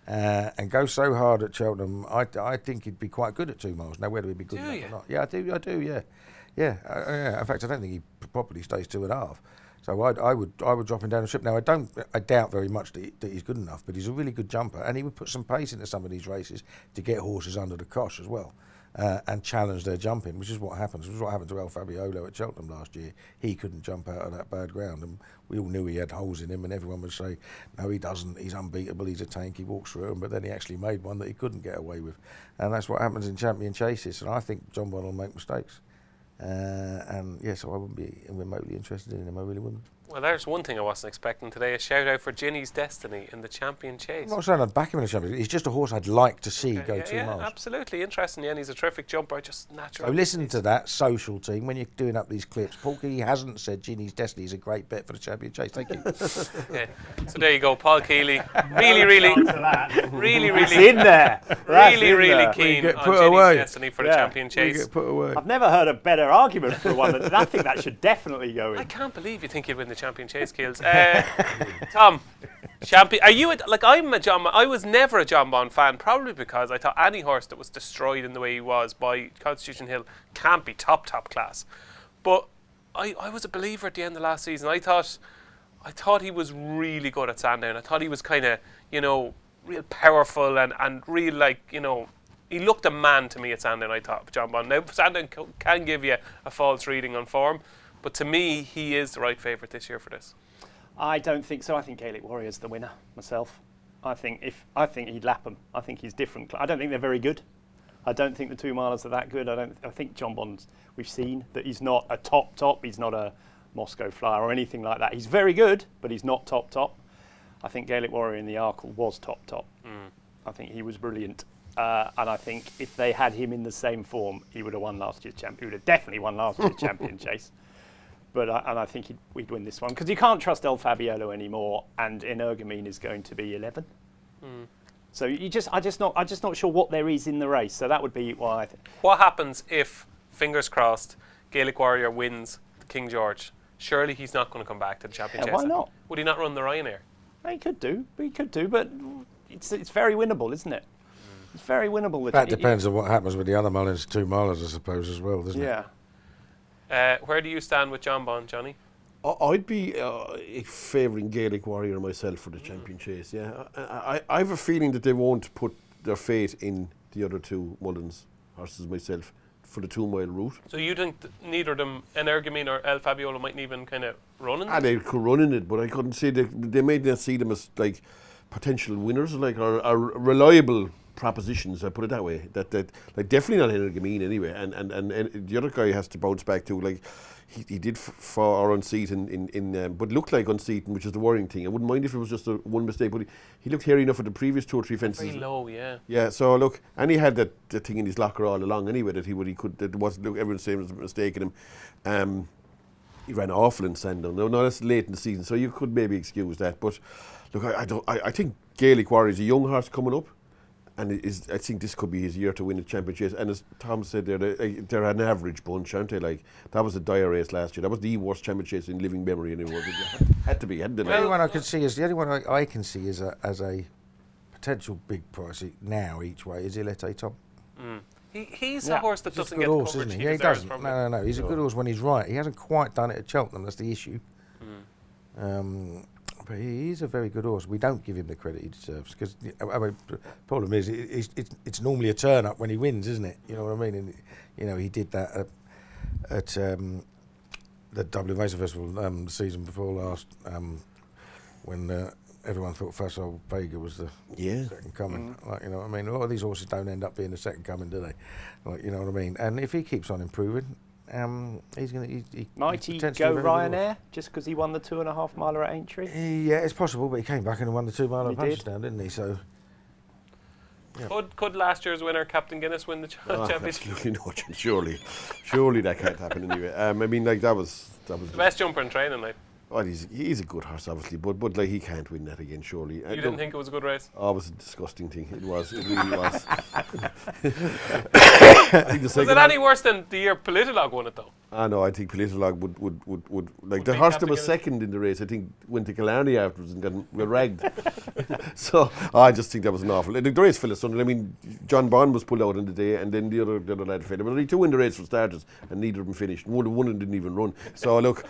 and goes so hard at Cheltenham, I think he'd be quite good at 2 miles. Now, whether he'd be good enough or not. Yeah, I do, yeah. Yeah, in fact, I don't think he properly stays 2.5. So I would drop him down the strip. Now I doubt very much that he's good enough, but he's a really good jumper, and he would put some pace into some of these races to get horses under the cosh as well, and challenge their jumping, which is what happens. Which is what happened to El Fabiolo at Cheltenham last year. He couldn't jump out of that bad ground, and we all knew he had holes in him, and everyone would say, no, he doesn't. He's unbeatable. He's a tank. He walks through them, but then he actually made one that he couldn't get away with, and that's what happens in champion chases. And I think John Bond will make mistakes. So I wouldn't be remotely interested in him. I really wouldn't. Well, there's one thing I wasn't expecting today, a shout out for Ginny's Destiny in the champion chase. I'm not saying I'd back him in the champion. He's just a horse I'd like to see go 2 miles. Yeah, absolutely. Interesting. Yeah, and he's a terrific jumper, just natural. So listen to that, social team, when you're doing up these clips. Paul Kealy hasn't said Ginny's Destiny is a great bet for the champion chase. Thank you. Okay. So there you go, Paul Kealy. Really It's in there. Really keen on Ginny's Destiny for the champion chase. Get put away. I've never heard a better argument for one. I think that should definitely go in. I can't believe you think he'd win the Champion Chase Keels. Tom, champion. Are you I was never a John Bond fan, probably because I thought any horse that was destroyed in the way he was by Constitution Hill can't be top class. But I was a believer at the end of last season. I thought he was really good at Sandown. I thought he was kind of, real powerful and real, he looked a man to me at Sandown, I thought, John Bond. Now, Sandown can give you a false reading on form, but to me, he is the right favourite this year for this. I don't think so. I think Gaelic Warrior's the winner, myself. I think he'd lap them. I think he's different. I don't think they're very good. I don't think the 2 milers are that good. I think John Bond, we've seen that he's not a top. He's not a Moscow Flyer or anything like that. He's very good, but he's not top. I think Gaelic Warrior in the Arkle was top. I think he was brilliant. And I think if they had him in the same form, he would have won last year's champion. He would have definitely won last year's champion chase. But I think we'd win this one because you can't trust El Fabiolo anymore, and Energumene is going to be 11. So I'm just not sure what there is in the race. So that would be why I think. What happens if, fingers crossed, Gaelic Warrior wins the King George? Surely he's not going to come back to the champion chase. Why not? Would he not run the Ryanair? He could do, but it's very winnable, isn't it? It's very winnable. That depends on what happens with the other Mullins 2 milers, I suppose, as well, doesn't it? Yeah. Where do you stand with John Bond, Johnny? I'd be favouring Gaelic Warrior myself for the champion chase. Yeah, I have a feeling that they won't put their faith in the other 2 Mullins horses myself for the 2 mile route. So you think neither of them, Energumene or El Fabiolo, mightn't even kind of run in it? They could run in it, but I couldn't say they made not see them as like potential winners, or reliable propositions. I put it that way. That like definitely not Energumene anyway. And the other guy has to bounce back too. Like he did fall or unseat but looked like unseating, which is the worrying thing. I wouldn't mind if it was just one mistake, but he looked hairy enough at the previous 2 or 3 fences. Very low, yeah. Yeah. So look, and he had that thing in his locker all along anyway that he could. That wasn't. Look, everyone's saying it was a mistake in him. He ran awful in Sandown. No, that's late in the season, so you could maybe excuse that. But look, I think Gaelic Warrior is a young horse coming up. And I think this could be his year to win the championship. And as Tom said, they're an average bunch, aren't they? Like that was a dire race last year. That was the worst championship in living memory anymore. Had to be, hadn't it? The only one I could see is I can see as a potential big price now each way is Ilete Tom. He's a horse that doesn't get horse, the coverage isn't he he? deserves Doesn't. from No. He's a good horse when he's right. He hasn't quite done it at Cheltenham. That's the issue. But he's a very good horse. We don't give him the credit he deserves because the problem is it's normally a turn up when he wins, isn't it? You know what I mean? And he did that at the Dublin Racing Festival the season before last when everyone thought Fergal O'Brien was the second coming. Like, you know what I mean? A lot of these horses don't end up being the second coming, do they? Like, you know what I mean? And if he keeps on improving. He's going to. Might he go Ryanair just because he won the 2.5 miler at Aintree? Yeah, it's possible, but he came back and won the 2 miler at Punchestown, didn't he? So. Yeah. Could last year's winner, Captain Guinness, win the championship? Absolutely not. Surely that can't happen anyway. I mean, like that was the best jumper in training, like. Well, he's a good horse, obviously, but like he can't win that again, surely. You didn't think it was a good race? Oh, it was a disgusting thing. It really was. Was it any worse than the year Politolog won it, though? No, I think Politolog would like the horse that was second in the race. I think went to Killarney afterwards and got ragged. So I just think that was an awful. The race fell asunder. I mean, John Bond was pulled out in the day, and then the other lad fell. But only 2 in the race for starters, and neither of them finished. One of them didn't even run. So look,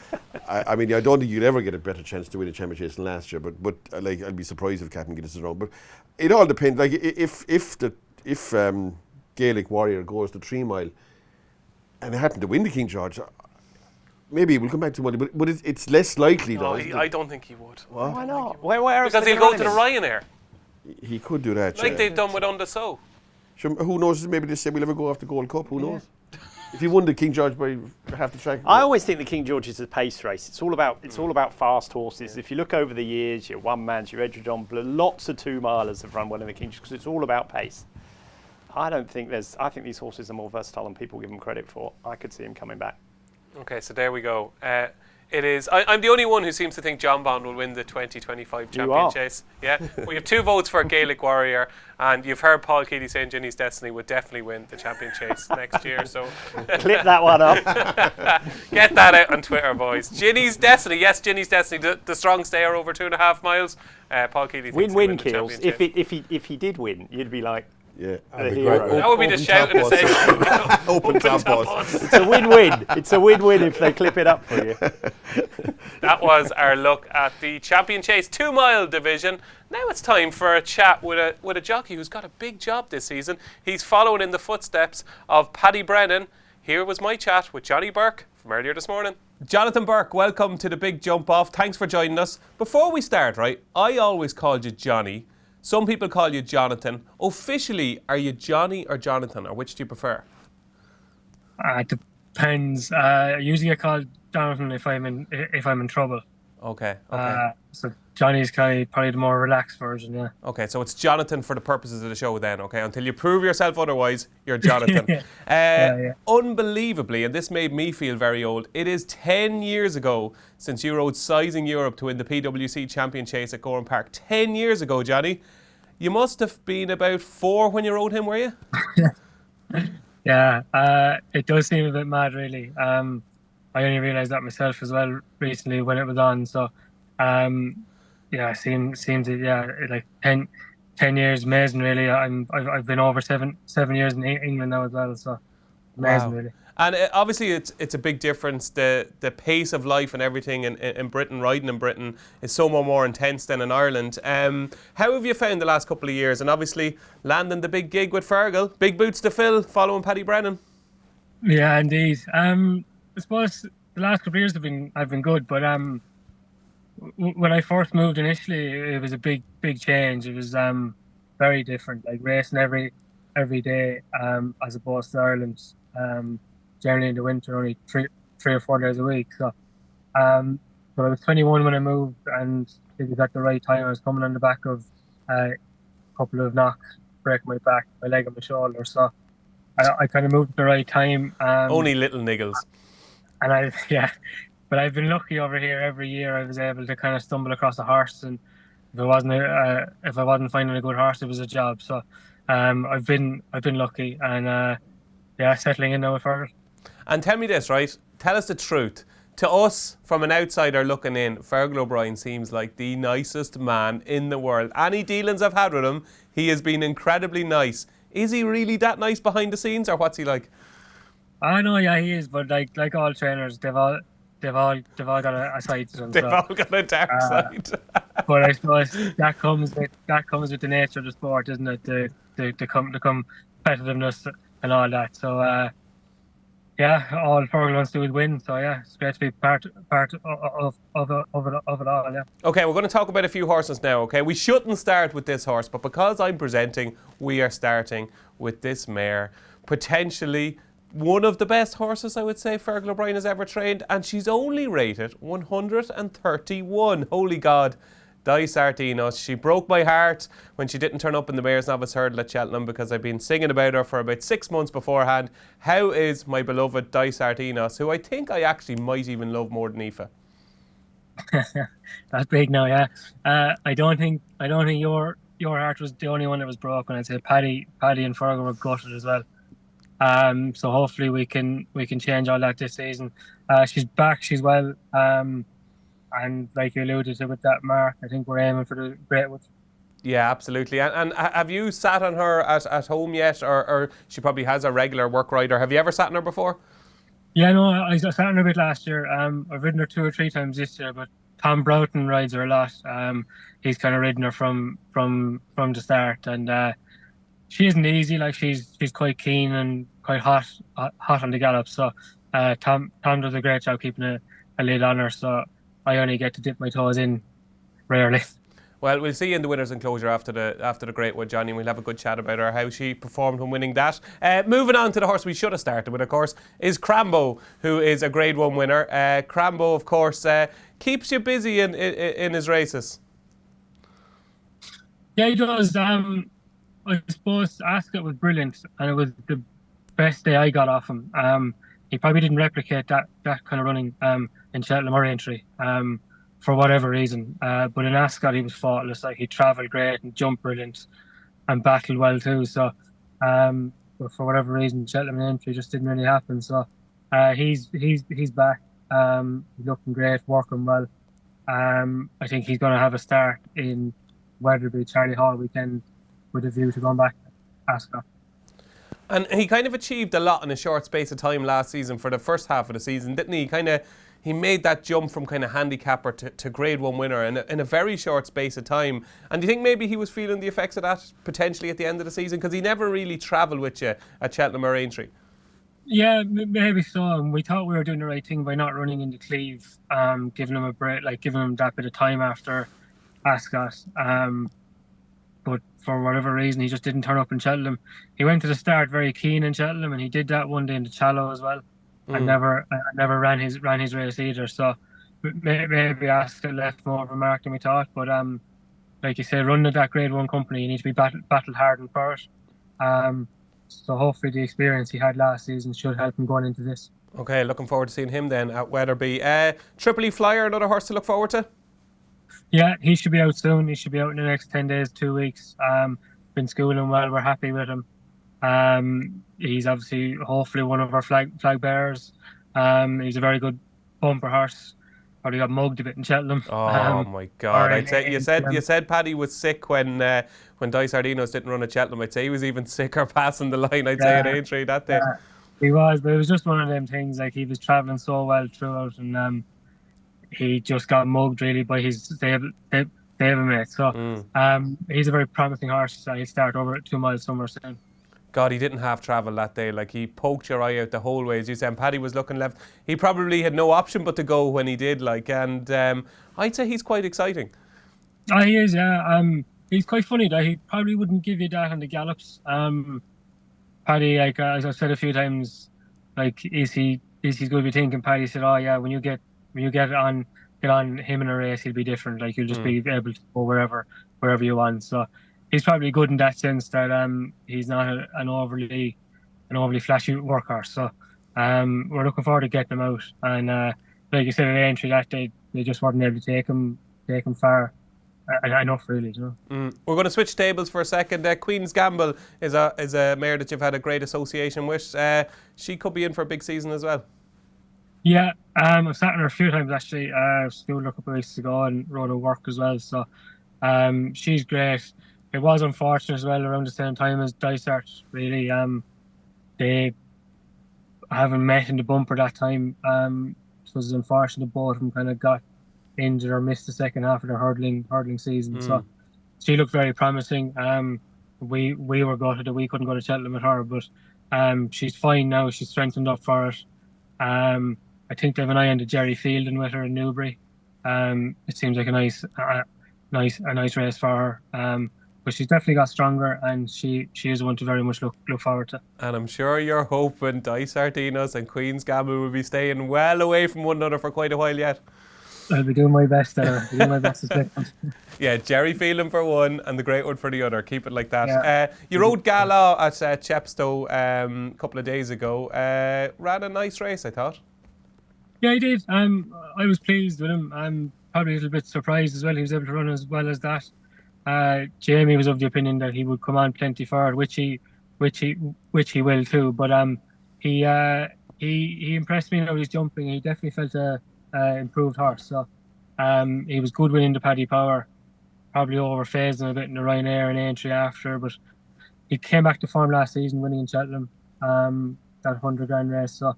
I mean, I don't think you'd ever get a better chance to win a championship than last year. But like, I'd be surprised if Captain Guinness is around. But it all depends. Like if Gaelic Warrior goes the 3 mile, and they happen to win the King George, maybe he will come back to money. But it's less likely, though. I don't think he would. What? Why not? Where because he'll go to the Ryanair. He could do that. Like they've done with Undersow. Sure, who knows? Maybe they say we'll ever go off the Gold Cup. Who knows? If he won the King George by half the track. I always think the King George is a pace race. It's all about fast horses. Yeah. If you look over the years, your one mans, your Edredon Blue, lots of 2 milers have run well in the King George because it's all about pace. I think these horses are more versatile than people give them credit for. I could see him coming back. Okay, so there we go. It is. I'm the only one who seems to think John Bond will win the 2025 champion chase. Yeah, we have 2 votes for Gaelic Warrior, and you've heard Paul Kealy saying Ginny's Destiny would definitely win the champion chase next year. So clip that one up. Get that out on Twitter, boys. Ginny's Destiny, yes, Ginny's Destiny. The strong stayer over 2.5 miles. Paul Kealy thinks win-win kills. If he did win, you'd be like. Yeah, the hero. That would be the shout in the segment. Open top bus. It's a win-win. It's a win-win if they clip it up for you. That was our look at the Champion Chase 2-mile division. Now it's time for a chat with a jockey who's got a big job this season. He's following in the footsteps of Paddy Brennan. Here was my chat with Johnny Burke from earlier this morning. Jonathan Burke, welcome to the Big Jump Off. Thanks for joining us. Before we start, right, I always called you Johnny. Some people call you Jonathan. Officially, are you Johnny or Jonathan, or which do you prefer? It depends. Usually I call Jonathan if I'm in trouble. Okay. So Johnny's probably the more relaxed version, yeah. Okay, so it's Jonathan for the purposes of the show then, okay? Until you prove yourself otherwise, you're Jonathan. Unbelievably, and this made me feel very old, it is 10 years ago since you rode Sizing Europe to win the PwC Champion Chase at Gorham Park. 10 years ago, Johnny. You must have been about 4 when you rode him, were you? Yeah, it does seem a bit mad, really. I only realised that myself as well recently when it was on, so... seems like 10 years, amazing really. I've been over seven years in England now as well, so amazing really. And obviously it's a big difference. The pace of life and everything in Britain, riding in Britain, is so much more intense than in Ireland. How have you found the last couple of years? And obviously landing the big gig with Fergal, big boots to fill, following Paddy Brennan. Yeah, indeed. I suppose the last couple of years have been good, but when I first moved initially, it was a big change. It was very different, like racing every day, as opposed to Ireland. Generally in the winter, only three or 4 days a week. So, but I was 21 when I moved, and it was at the right time. I was coming on the back of a couple of knocks, breaking my back, my leg, and my shoulder. So, I kind of moved at the right time. Only little niggles. And but I've been lucky over here. Every year I was able to kind of stumble across a horse, and if I wasn't finding a good horse, it was a job. So I've been lucky, and settling in now with Fergal. And tell me this, right? Tell us the truth. To us, from an outsider looking in, Fergal O'Brien seems like the nicest man in the world. Any dealings I've had with him, he has been incredibly nice. Is he really that nice behind the scenes, or what's he like? I know, yeah, he is, but like all trainers, they've all got a side to them. They've all got a dark side. But I suppose that comes with the nature of the sport, isn't it? The competitiveness and all that. So all Fergal wants to do is win. So yeah, it's great to be part of it all. Yeah. Okay, we're going to talk about a few horses now. Okay, we shouldn't start with this horse, but because I'm presenting, we are starting with this mare, potentially one of the best horses, I would say, Fergal O'Brien has ever trained, and she's only rated 131. Holy God. Dice Artinos. She broke my heart when she didn't turn up in the Mayor's Novice Hurdle at Cheltenham, because I've been singing about her for about 6 months beforehand. How is my beloved Dice Artinos, who I think I actually might even love more than Aoife? That's big now, yeah. I don't think your heart was the only one that was broken. I'd say Paddy and Fergal were gutted as well. So hopefully we can change all that this season. She's back, she's well, and like you alluded to with that mark, I think we're aiming for the great ones. Yeah, absolutely. And have you sat on her at home yet, or she probably has a regular work rider? Have you ever sat on her before? Yeah, no, I sat on her a bit last year. I've ridden her 2 or 3 times this year, but Tom Broughton rides her a lot. He's kind of ridden her from the start, and she isn't easy. Like she's quite keen and quite hot on the gallop. So Tom does a great job keeping a lid on her. So I only get to dip my toes in rarely. Well, we'll see you in the winner's enclosure after the Great One, Johnny. We'll have a good chat about her, how she performed when winning that. Moving on to the horse we should have started with, of course, is Crambo, who is a Grade 1 winner. Crambo, of course, keeps you busy in his races. Yeah, he does. I suppose Ascot was brilliant, and it was the best day I got off him. he probably didn't replicate that kind of running in Cheltenham or Aintree for whatever reason. But in Ascot, he was faultless. Like, he travelled great and jumped brilliant and battled well too. So, but for whatever reason, Cheltenham and Aintree just didn't really happen. So, he's back. He's looking great, working well. I think he's going to have a start in Weatherby Charlie Hall weekend with a view to going back to Ascot. And he kind of achieved a lot in a short space of time last season for the first half of the season, didn't he? He made that jump from kind of handicapper to Grade 1 winner in a very short space of time. And do you think maybe he was feeling the effects of that potentially at the end of the season? Because he never really travelled with you at Cheltenham or Aintree. Yeah, maybe so. And we thought we were doing the right thing by not running into Cleve, giving him a break, like giving him that bit of time after Ascot. But for whatever reason, he just didn't turn up in Cheltenham. He went to the start very keen in Cheltenham, and he did that one day in the Challow as well. And never ran his race either. So maybe Ascot left more of a mark than we thought. But like you say, running that Grade 1 company, you need to be battled hardened for it. So hopefully the experience he had last season should help him going into this. Okay, looking forward to seeing him then at Weatherby. Tripoli Flyer, another horse to look forward to? Yeah, he should be out soon. He should be out in the next 10 days, 2 weeks. Been schooling well. We're happy with him. He's obviously, hopefully, one of our flag bearers. He's a very good bumper horse. Probably got mugged a bit in Cheltenham. Oh my God! I'd say you said Paddy was sick when Dice Sardinos didn't run at Cheltenham. I'd say he was even sicker passing the line. I'd say at Aintree that day. He was, but it was just one of them things. Like, he was travelling so well throughout, and he just got mugged really by his mate. So he's a very promising horse. He'll start over at 2 miles somewhere soon. God, he didn't have travel that day. Like, he poked your eye out the whole way. As you said, Paddy was looking left. He probably had no option but to go when he did. Like, and I'd say he's quite exciting. Oh, he is, yeah. He's quite funny though. He probably wouldn't give you that on the gallops. Paddy, like, as I've said a few times, like, is he going to be thinking? Paddy said, "Oh yeah, when you get on him in a race, he'll be different. Like, you'll just be able to go wherever you want." So he's probably good in that sense that he's not an overly flashy workhorse. So we're looking forward to getting him out. And like you said at Aintree that day, they just weren't able to take him far enough, really. You know. We're going to switch tables for a second. Queen's Gamble is a mare that you've had a great association with. She could be in for a big season as well. Yeah, I've sat in her a few times actually. Schooled her a couple of weeks ago and rode her work as well. So she's great. It was unfortunate as well around the same time as Dysart, really. They haven't met in the bumper that time. It was unfortunate both of them kind of got injured or missed the second half of their hurdling season. So she looked very promising. We were gutted that we couldn't go to Cheltenham with her, but she's fine now. She's strengthened up for it. I think they have an eye on the Jerry Fielding with her in Newbury. It seems like a nice race for her. But she's definitely got stronger, and she is one to very much look forward to. And I'm sure you're hoping Dice Sardinos and Queen's Gamble will be staying well away from one another for quite a while yet. I'll be doing my best there. I'll be doing my best to split them. Yeah, Jerry Phelan for one and the Great One for the other. Keep it like that. Yeah. You rode Gala at Chepstow a couple of days ago. Ran a nice race, I thought. Yeah, he did. I was pleased with him. I'm probably a little bit surprised as well. He was able to run as well as that. Jamie was of the opinion that he would come on plenty forward, which he will too. But he impressed me with his jumping. He definitely felt a improved horse. So he was good winning the Paddy Power, probably overphased him a bit in the Ryanair and Aintree after, but he came back to form last season, winning in Cheltenham, that 100 grand race. So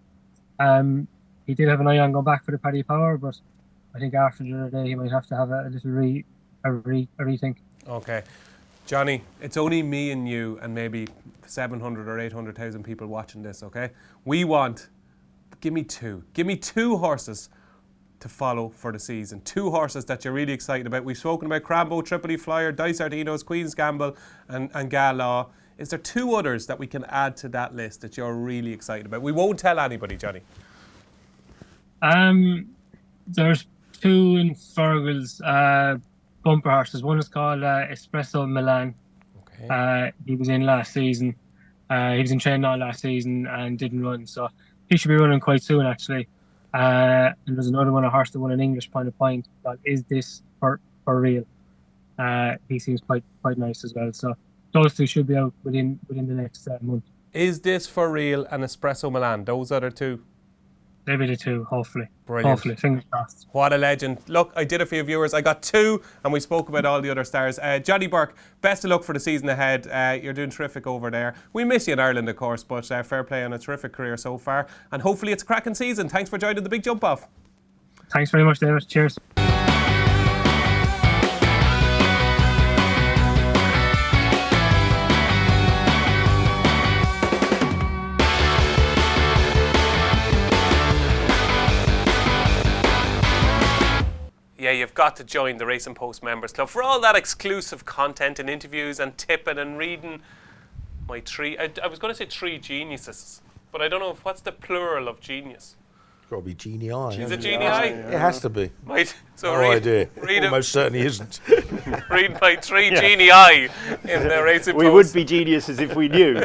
he did have an eye on going back for the Paddy Power, but I think after the other day he might have to have a little rethink. Okay. Johnny, it's only me and you and maybe 700 or 800,000 people watching this, okay? Give me two horses to follow for the season. Two horses that you're really excited about. We've spoken about Crambo, Tripoli Flyer, Dice Sardinos, Queen's Gamble and Gala. Is there two others that we can add to that list that you're really excited about? We won't tell anybody, Johnny. There's two in Fergal's bumper horses. One is called Espresso Milan. Okay. He was in last season. He was in training all last season and didn't run. So he should be running quite soon, actually. And there's another one, a horse that won an English Point of Point. But is this for real? He seems quite nice as well. So those two should be out within the next month. Is this for real and Espresso Milan? Those other two? They'll be the two, hopefully. Brilliant. Hopefully, fingers crossed. What a legend. Look, I did it for you viewers. I got 2 and we spoke about all the other stars. Johnny Burke, best of luck for the season ahead. You're doing terrific over there. We miss you in Ireland, of course, but fair play on a terrific career so far. And hopefully it's a cracking season. Thanks for joining the Big Jump Off. Thanks very much, David. Cheers. Yeah, you've got to join the Racing Post Members Club for all that exclusive content and interviews and tipping and reading my 3. I was going to say 3 geniuses, but I don't know what's the plural of genius. It's got to be genii. Is it genii? It has to be. So No idea. Read Almost certainly isn't. read my 3 genii in the Racing Post. We would be geniuses if we knew.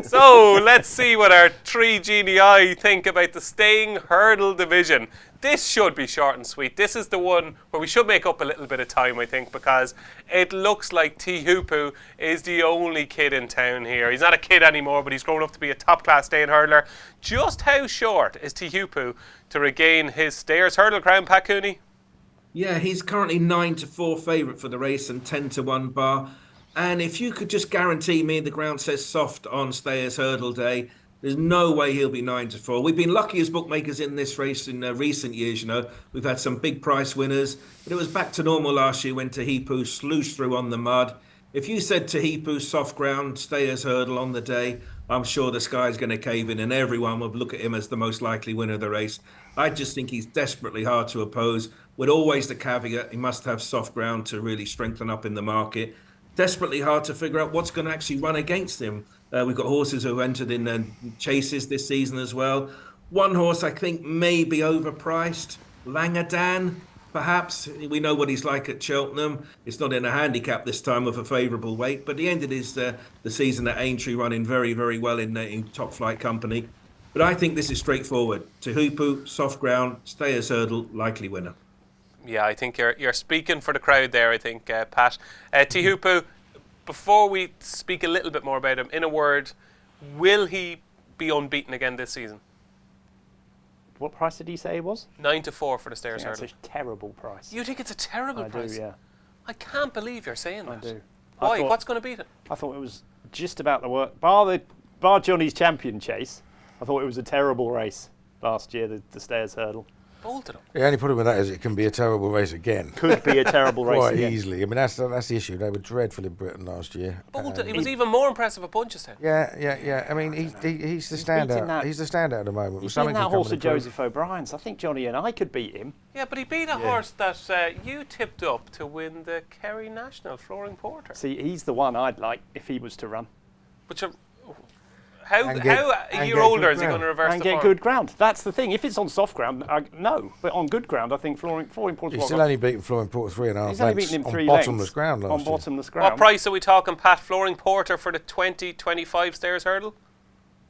So let's see what our 3 genii think about the staying hurdle division. This should be short and sweet. This is the one where we should make up a little bit of time, I think, because it looks like Teahupoo is the only kid in town here. He's not a kid anymore, but he's grown up to be a top-class staying hurdler. Just how short is Teahupoo to regain his stayers hurdle crown, Pat Cooney? Yeah, he's currently 9-4 favourite for the race and 10-1 bar. And if you could just guarantee me the ground says soft on Stayers Hurdle Day, there's no way he'll be 9-4. We've been lucky as bookmakers in this race in recent years, you know. We've had some big price winners, but it was back to normal last year when Teahupoo sluiced through on the mud. If you said Teahupoo soft ground, Stayers Hurdle on the day, I'm sure the sky's going to cave in and everyone would look at him as the most likely winner of the race. I just think he's desperately hard to oppose, with always the caveat he must have soft ground to really strengthen up in the market. Desperately hard to figure out what's going to actually run against him. We've got horses who have entered in chases this season as well. One horse I think may be overpriced, Langadan, perhaps. We know what he's like at Cheltenham. It's not in a handicap this time of a favourable weight, but he ended the season at Aintree running very, very well in top flight company. But I think this is straightforward. Teahupoo, soft ground, Stayers Hurdle, likely winner. Yeah, I think you're speaking for the crowd there, I think, Pat. Teahupoo, before we speak a little bit more about him, in a word, will he be unbeaten again this season? What price did he say it was? 9-4 for the Stayers Hurdle. That's a terrible price. You think it's a terrible price? I do, yeah. I can't believe you're saying that. I do. Why? What's going to beat it? I thought it was just about the work. Bar Johnny's champion chase, I thought it was a terrible race last year, the Stayers Hurdle. Bolted him. The only problem with that is it can be a terrible race again. Could be a terrible race Quite again. easily. I mean, that's the issue. They were dreadful in Britain last year. Bolted. He was even more impressive at Punchestown. Yeah. I mean, he's the standout. He's the standout at the moment. He's beating that horse of Joseph O'Brien's. I think Johnny and I could beat him. Yeah, but he beat a horse that you tipped up to win the Kerry National, Flooring Porter. See, he's the one I'd like if he was to run. Which how a year older is he going to reverse and the get form? good ground? That's the thing. If it's on soft ground, no. But on good ground, I think Flooring Porter. He's still only beaten Flooring Porter 3.5 He's only lengths beaten him on 3 bottomless lengths ground last on year. bottomless ground. What price are we talking, Pat? Flooring Porter for the 2025 Stayers Hurdle?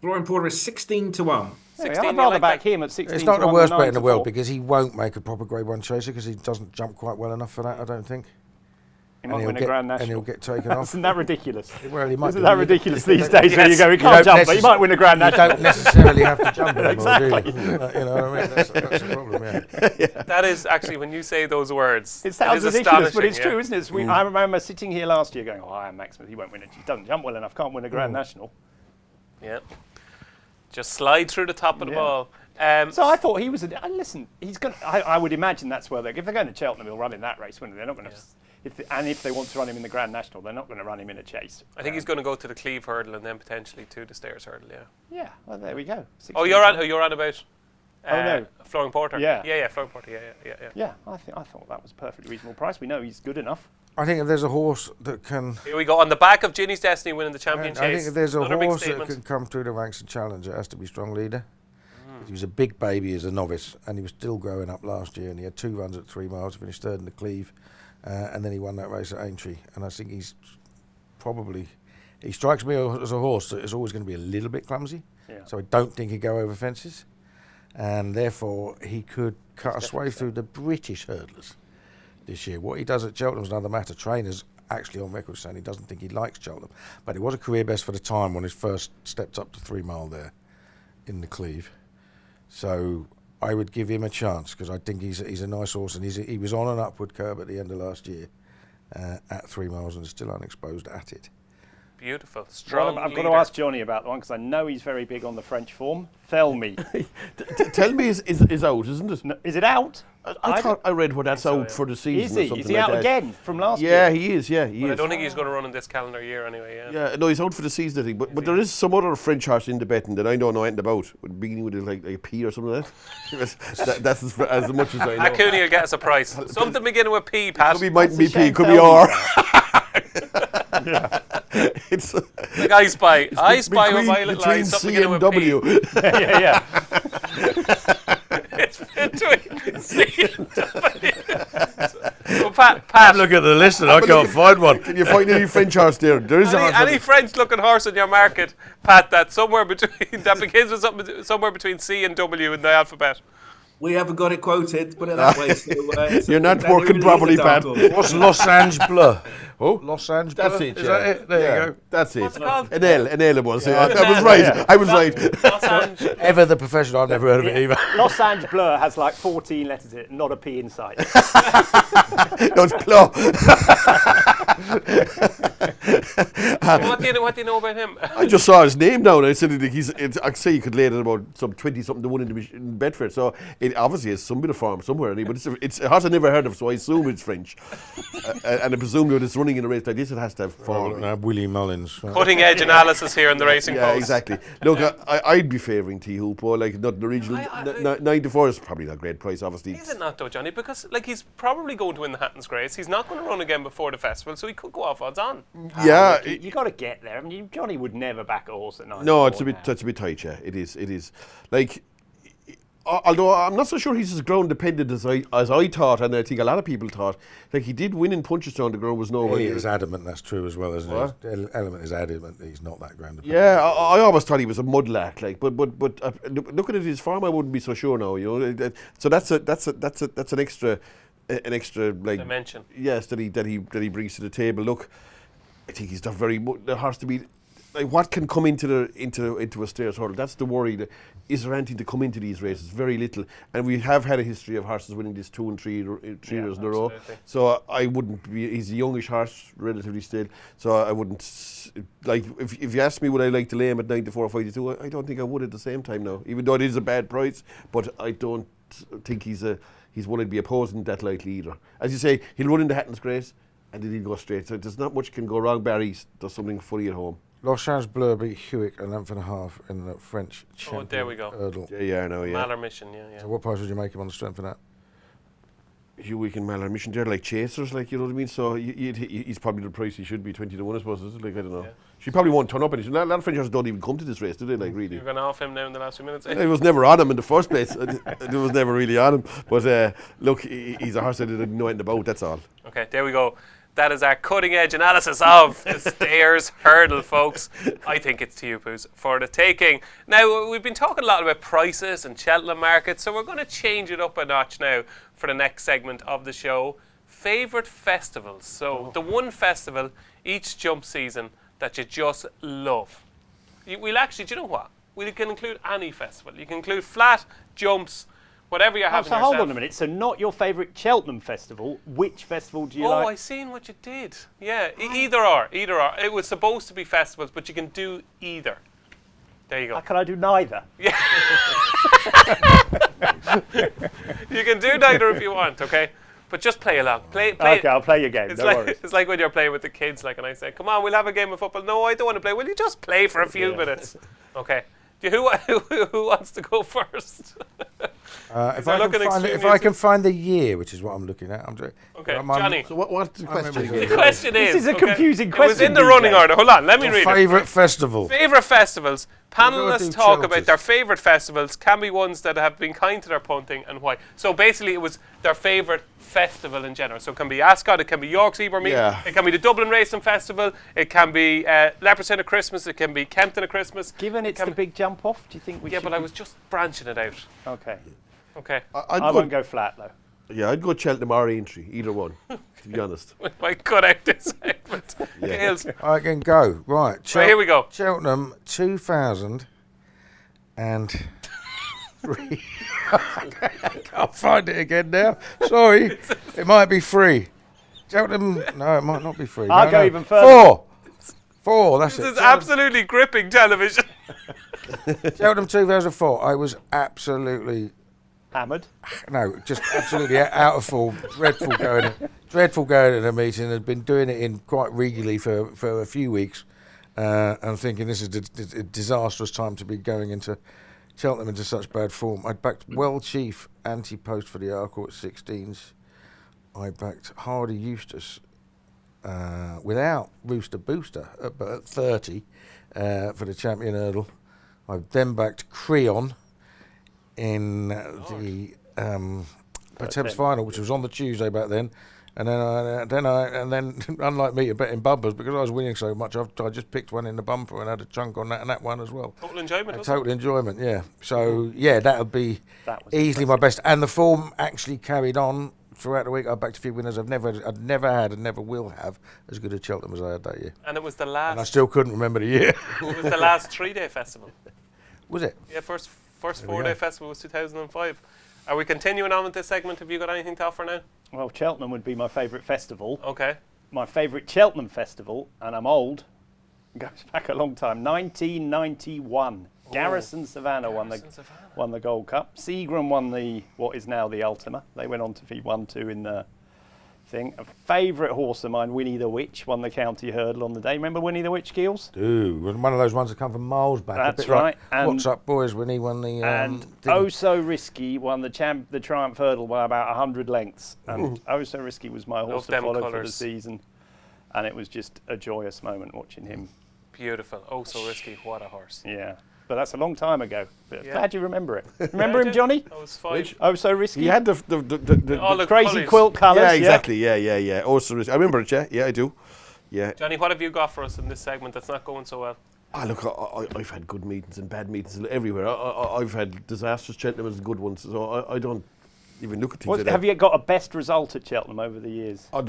Flooring Porter is 16-1. I'd rather back him at 16. It's not the worst bet in the world because he won't make a proper Grade 1 chaser because he doesn't jump quite well enough for that, I don't think. He might win a Grand National. And he'll get taken off. Isn't that ridiculous? Well, he might. Isn't that ridiculous these days where you go, he can't jump, but he might win a Grand National. You don't necessarily have to jump anymore, Exactly. do you? You know what I mean? That's the problem, yeah. That is actually, when you say those words, It sounds is ridiculous, but it's astonishing, true, isn't it? I remember sitting here last year going, I am Maximus, he won't win it. He doesn't jump well enough, can't win a Grand National. Yeah. Just slide through the top of the ball. So I thought he was. Listen, he's going. I would imagine that's where if they're going to Cheltenham, he'll run in that race, wouldn't they? They're not going to. If they want to run him in the Grand National, they're not going to run him in a chase. I think he's going to go to the Cleve Hurdle and then potentially to the Stayers Hurdle. Yeah. Yeah. Well, there we go. Oh, you're on about. No. Flooring Porter. Yeah. Flooring Porter. Yeah. Yeah. I thought that was a perfectly reasonable price. We know he's good enough. I think if there's a horse that can... Here we go, on the back of Ginny's Destiny winning the champion chase. I think if there's a Another horse that can come through the ranks and challenge, it has to be Strong Leader. He was a big baby as a novice, and he was still growing up last year, and he had 2 runs at 3 miles, finished third in the Cleve, and then he won that race at Aintree. And I think he's probably... He strikes me as a horse that is always going to be a little bit clumsy, So I don't think he'd go over fences. And therefore, he could cut a sway through the British hurdlers this year. What he does at Cheltenham's another matter. Trainers actually on record saying he doesn't think he likes Cheltenham. But it was a career best for the time when he first stepped up to 3 mile there in the Cleve. So I would give him a chance because I think he's a nice horse, and he was on an upward curve at the end of last year at 3 miles and is still unexposed at it. Beautiful, strong. I've got to ask Johnny about the one because I know he's very big on the French form. Tell me. Tell me is out, isn't it? No, is it out? I thought I read where that's out for the season. Is he? Or something Is he like out that. again from last year? Yeah, he is. Yeah, he But is. I don't think he's going to run in this calendar year anyway. Yeah. Yeah, no, he's out for the season, I think. But there is some other French horse in the betting that I don't know anything about, beginning with like a P or something like that. That's as much as I know. Cooney will get us a price. Something beginning with P, Pat. Could be mightn't be P, shame, could tell be R. Yeah. It's Like I Spy. I Spy with my little between eyes. Something C beginning and with P. W. yeah. It's between C and W. Well, Pat. Look at the list and I can't find one. Can you find any French horse there? There is a horse. Any French-looking horse in your market, Pat, that's somewhere between that begins with something somewhere between C and W in the alphabet. We haven't got it quoted, put it that way. So, You're not that working really properly, is a dark Pat. horse. What's Los Angeles Bleu? Oh, Los Angeles that's Bleu? it. Is Yeah. that it? There you go. That's it. What's it called? An L it was. Yeah. I was right. I was right. Los Angeles. Ever the professional, I've never heard of it either. Los Angeles Bleu has like 14 letters in it, not a P inside. No, it's Plo. What do you know about him? I just saw his name now, and I said I say you could lay it at about some 20-something to 1 in Bedford. So it obviously has some bit of form somewhere. But it's a horse I never heard of, so I assume it's French. And I presume that it's running in a race like this, it has to have form. Willie Mullins. Cutting edge analysis here in the Racing Yeah, Post. exactly. Look, I'd be favouring T Hoopo, like not the regional. 9-4 is probably not a great price, obviously. Is it not though, Johnny? Because like he's probably going to win the Hatton's Grace. He's not going to run again before the festival, so he could go off odds on. Yeah. You got to get there. I mean, Johnny would never back a horse at 9. No, it's a bit tight. Yeah, it is. Like, although I'm not so sure he's as ground dependent as I thought, and I think a lot of people thought. Like he did win in punches down the ground, was no way. He is adamant that's true as well, isn't it? Element is adamant that he's not that ground dependent. Yeah, I always thought he was a mudlark. Like, but looking at his form, I wouldn't be so sure now. You know, so that's an extra like Dimension. Yes, that he brings to the table. Look, I think he's done the horse to be. Like what can come into a stairs hurdle? That's the worry. Is there anything to come into these races? Very little, and we have had a history of horses winning this 2 and 3 years in a row. So I wouldn't be. He's a youngish horse, relatively still. So I wouldn't like. If you asked me, would I like to lay him at 94 or 52? I don't think I would at the same time now. Even though it is a bad price, but I don't think he's one I'd be opposing that lightly either. As you say, he'll run in the Hatton's Grace, and then he'll go straight. So there's not much can go wrong. Barry does something fully at home. Los Angeles Bleu beat Hewick a length and a half in the French champion there we go. hurdle. Yeah, I know. Yeah. Maller Mission, yeah. So what price would you make him on the strength of that? Hewick and Maller Mission, they're like chasers, like, you know what I mean? So he's probably the price he should be, 20 to 1, I suppose. Is it? Like, I don't know. Yeah. She probably won't turn up. And a lot of French horses don't even come to this race, do they? Like, really. You're going off him now in the last few minutes. It was never on him in the first place. It was never really on him. But look, he's a horse that I didn't know anything about. That's all. Okay, there we go. That is our cutting-edge analysis of the Stairs Hurdle, folks. I think it's to you, Poos, for the taking. Now, we've been talking a lot about prices and Cheltenham markets, so we're going to change it up a notch now for the next segment of the show. Favourite festivals. So, the one festival each jump season that you just love. We'll actually, do you know what? We can include any festival. You can include flat, jumps, whatever you're having so yourself. hold on a minute. So not your favourite Cheltenham festival. Which festival do you like? Oh, I seen what you did. Yeah, either or. It was supposed to be festivals, but you can do either. There you go. Can I do neither? Yeah. You can do neither if you want, okay? But just play along. Play. Okay, I'll play your game. It's No worries. it's like when you're playing with the kids, like, and I say, "Come on, we'll have a game of football." No, I don't want to play. Will you just play for a few minutes? Okay. Who wants to go first? If I can find the year, which is what I'm looking at, I'm doing. Okay, Johnny. So what's the question? The question is... This is a confusing question. It was in the running order. Hold on, let me read it. Favourite festival. Favourite festivals. Panelists talk about their favourite festivals, can be ones that have been kind to their punting and why. So basically it was their favourite festival in general. So it can be Ascot, it can be York's Eber Meet, it can be the Dublin Racing Festival, it can be Leopardstown at Christmas, it can be Kempton at Christmas. Given it's the big jump off, do you think we should... Yeah, but I was just branching it out. Okay. Okay. I won't go flat, though. Yeah, I'd go Cheltenham or Aintree, either one, to be honest. We might cut out this segment. Gales. I can go. Right. Right, here we go. Cheltenham 2003. I can't find it again now. Sorry. It might be 3. Cheltenham. No, it might not be 3. I'll go even further. 4. That's it. This is absolutely gripping television. Cheltenham 2004. I was absolutely... Hammered? No, just absolutely out of form. Dreadful going to a meeting. I'd been doing it in quite regularly for a few weeks, and thinking this is a disastrous time to be going into Cheltenham into such bad form. I'd backed Well Chief ante-post for the Harcourt 16s. I backed Hardy Eustace without Rooster Booster at 30 for the Champion Hurdle. I then backed Creon in the Pertemps final, which was on the Tuesday back then, and then unlike me, a bet in bumpers because I was winning so much, I just picked one in the bumper and had a chunk on that one as well. Total enjoyment. Total enjoyment, yeah. So yeah, that would be easily my best, and the form actually carried on throughout the week. I backed a few winners I'd never had and never will have as good a Cheltenham as I had that year. And it was the last. And I still couldn't remember the year. It was the last 3-day festival. Was it? Yeah, first 4-day festival was 2005. Are we continuing on with this segment? Have you got anything to offer now? Well, Cheltenham would be my favourite festival. Okay. My favourite Cheltenham festival, and I'm old, goes back a long time, 1991. Oh. Garrison Savannah won the Gold Cup. Seagram won what is now the Ultima. They went on to be 1-2 in the thing. A favourite horse of mine, Winnie the Witch, won the County Hurdle on the day. Remember Winnie the Witch, Gills? Dude, one of those ones that come from miles back. That's right. Like, what's up, boys? Winnie won the... and Oh So Risky won the Triumph Hurdle by about 100 lengths. And Oh So Risky was my horse to follow for the season. And it was just a joyous moment watching him. Beautiful. Oh So Risky, what a horse. Yeah. But that's a long time ago. But glad you remember it. Remember him, Johnny? I was 5. Oh So Risky? He had the crazy quilt colours. Yeah, exactly. Yeah. Oh, so risky. I remember it, yeah. Yeah, I do. Yeah. Johnny, what have you got for us in this segment that's not going so well? Look, I've had good meetings and bad meetings everywhere. I've had disastrous Cheltenham as good ones, so I don't even look at things like that. Have you got a best result at Cheltenham over the years? I've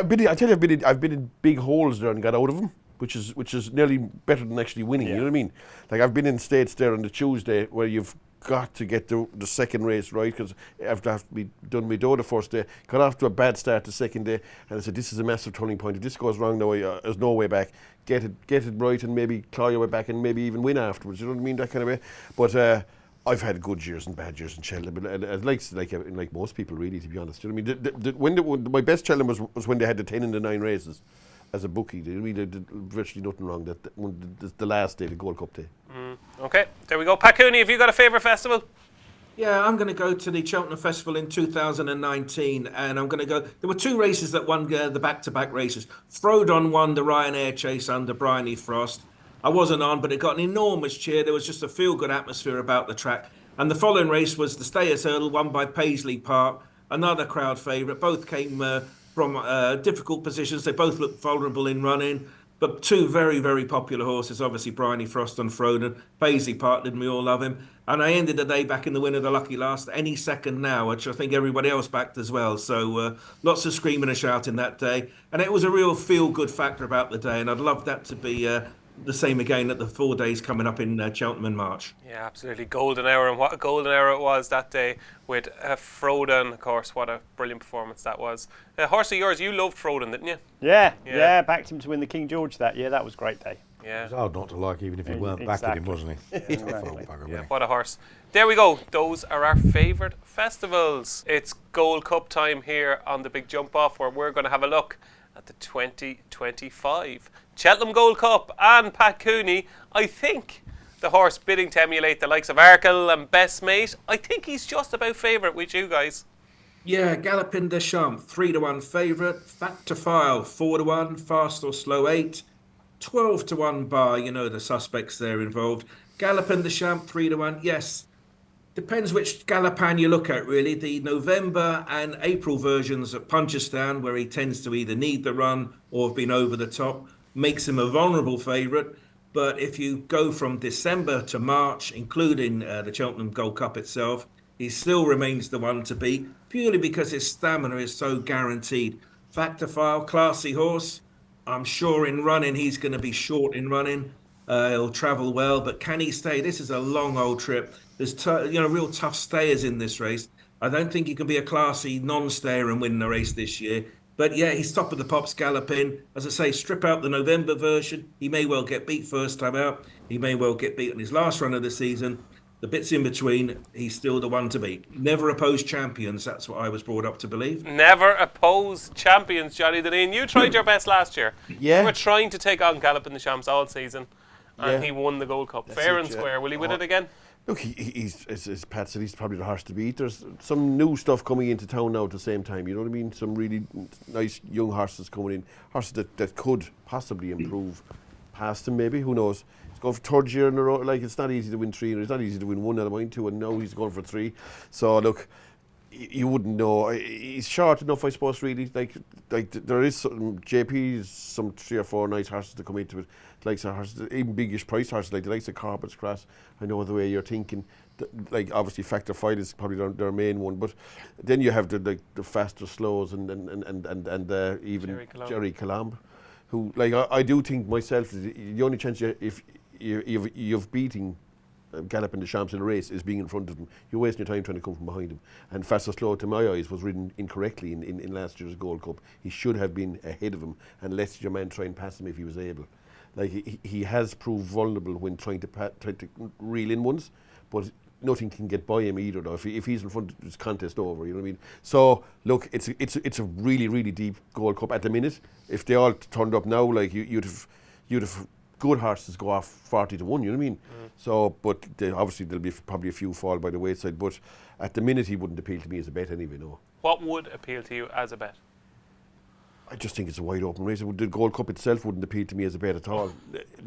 been in big holes there and got out of them, which is nearly better than actually winning. You know what I mean? Like I've been in states there on the Tuesday where you've got to get the second race right because after be done with the first day, got off to a bad start the second day, and I said this is a massive turning point. If this goes wrong now, there's no way back. Get it right and maybe claw your way back and maybe even win afterwards. You know what I mean? That kind of way. But I've had good years and bad years in Cheltenham, but like most people really, to be honest. You know what I mean? My best Cheltenham was when they had the 10 and the 9 races. As a bookie, they really did virtually nothing wrong. The last day, the Gold Cup day. Okay, there we go. Pat Cooney, have you got a favourite festival? Yeah, I'm going to go to the Cheltenham Festival in 2019, and I'm going to go. There were 2 races that won the back-to-back races. Frodon won the Ryanair Chase under Bryony Frost. I wasn't on, but it got an enormous cheer. There was just a feel-good atmosphere about the track. And the following race was the Stayers Hurdle, won by Paisley Park, another crowd favourite. Both came from difficult positions. They both looked vulnerable in running, but 2 very, very popular horses, obviously Bryony Frost and Frodon. Paisley Park, didn't we all love him? And I ended the day back in the win of the Lucky Last any second now, which I think everybody else backed as well. So lots of screaming and shouting that day. And it was a real feel-good factor about the day, and I'd love that to be the same again at the 4 days coming up in Cheltenham in March. Yeah, absolutely. Golden hour, and what a golden hour it was that day with Frodon, of course. What a brilliant performance that was. Horse of yours, you loved Frodon, didn't you? Yeah, backed him to win the King George that year. That was a great day. Yeah. It's hard not to like even if you weren't backing him, wasn't he? Yeah, what a horse. There we go. Those are our favourite festivals. It's Gold Cup time here on the Big Jump Off, where we're going to have a look at the 2025 Cheltenham Gold Cup. And Pat Cooney, I think the horse bidding to emulate the likes of Arkle and Best Mate, I think he's just about favourite with you guys. Yeah, Gallopin Deschamps, 3-1 favourite. Fat to File, 4-1. Fast or Slow, 8. 12 to 1 bar, you know the suspects there involved. Galopin the Champ, 3 to 1, yes. Depends which Galopin you look at, really. The November and April versions at Punchestown, where he tends to either need the run or have been over the top, makes him a vulnerable favourite. But if you go from December to March, including the Cheltenham Gold Cup itself, he still remains the one to beat, purely because his stamina is so guaranteed. Factor file, classy horse. I'm sure in running, he's going to be short in running. He'll travel well, but can he stay? This is a long old trip. There's real tough stayers in this race. I don't think he can be a classy non-stayer and win the race this year. But yeah, he's top of the pops galloping. As I say, strip out the November version. He may well get beat first time out. He may well get beat on his last run of the season. The bits in between, he's still the one to beat. Never oppose champions. That's what I was brought up to believe. Never oppose champions, Johnny Dineen. You tried your best last year. Yeah. You were trying to take on Galopin the Champs all season, and Yeah. he won the Gold Cup. That's Fair it, and yeah. square. Will he win it again? Look, he's as Pat said, he's probably the horse to beat. There's some new stuff coming into town now at the same time. You know what I mean? Some really nice young horses coming in. Horses that could possibly improve past him, maybe. Who knows? He's going for third year in a row. Like, it's not easy to win 3, and it's not easy to win 1 out of mine 2, and now he's going for 3. So, look, you wouldn't know. He's short enough, I suppose, really. Like there is some JP's, some 3 or 4 nice horses to come into it. Like some horses, even biggish price horses, like the likes of Corbett's Cross. I know the way you're thinking. Like, obviously, Factor Fight is probably their main one, but then you have the faster slows and even Jerry Colomb, who, like, I do think myself, the only chance if you've beating Galopin the Champs in a race is being in front of them. You're wasting your time trying to come from behind him. And Fast or Slow, to my eyes, was ridden incorrectly in last year's Gold Cup. He should have been ahead of him and let your man try and pass him if he was able. Like, he has proved vulnerable when trying to reel in ones, but nothing can get by him either, though. If he's in front, it's contest over, you know what I mean? So, look, it's a really, really deep Gold Cup at the minute. If they all turned up now, like, you'd have good horses go off 40 to 1, you know what I mean? So, but obviously there'll be probably a few fall by the wayside, but at the minute he wouldn't appeal to me as a bet anyway, no. What would appeal to you as a bet? I just think it's a wide open race. The Gold Cup itself wouldn't appeal to me as a bet at all.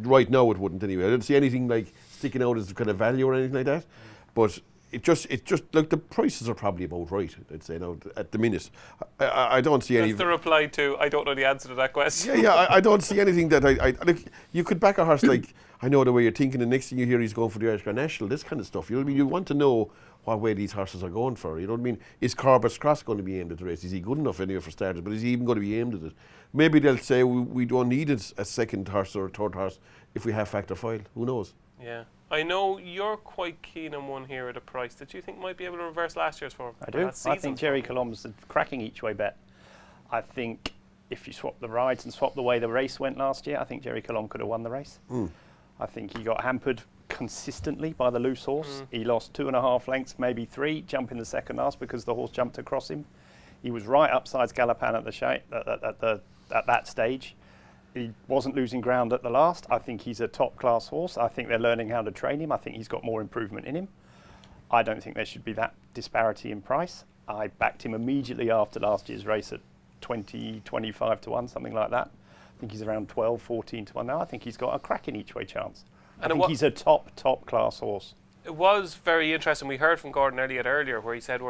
Right now it wouldn't anyway. I don't see anything like sticking out as kind of value or anything like that. But it just like the prices are probably about right, I'd say now at the minute. I don't see any. That's the reply to I don't know the answer to that question. Yeah, I don't see anything that I like. You could back a horse like, I know the way you're thinking, and next thing you hear he's going for the Irish Grand National, this kind of stuff. You know what I mean? You want to know what way these horses are going for. You know what I mean? Is Corbett's Cross going to be aimed at the race? Is he good enough anyway for starters? But is he even going to be aimed at it? Maybe they'll say we don't need a second horse or a third horse if we have Factor File. Who knows? Yeah. I know you're quite keen on one here at a price that you think might be able to reverse last year's form. I do. I think Jerry Colomb's a cracking each way bet. I think if you swap the rides and swap the way the race went last year, I think Jerry Colomb could have won the race. I think he got hampered consistently by the loose horse. He lost 2.5 lengths, maybe 3, jumping the second last because the horse jumped across him. He was right upsides Galopin at that stage. He wasn't losing ground at the last. I think he's a top-class horse. I think they're learning how to train him. I think he's got more improvement in him. I don't think there should be that disparity in price. I backed him immediately after last year's race at 20, 25 to 1, something like that. I think he's around 12, 14 to 1 now. I think he's got a cracking each-way chance. I think he's a top-class horse. It was very interesting. We heard from Gordon Elliott earlier where he said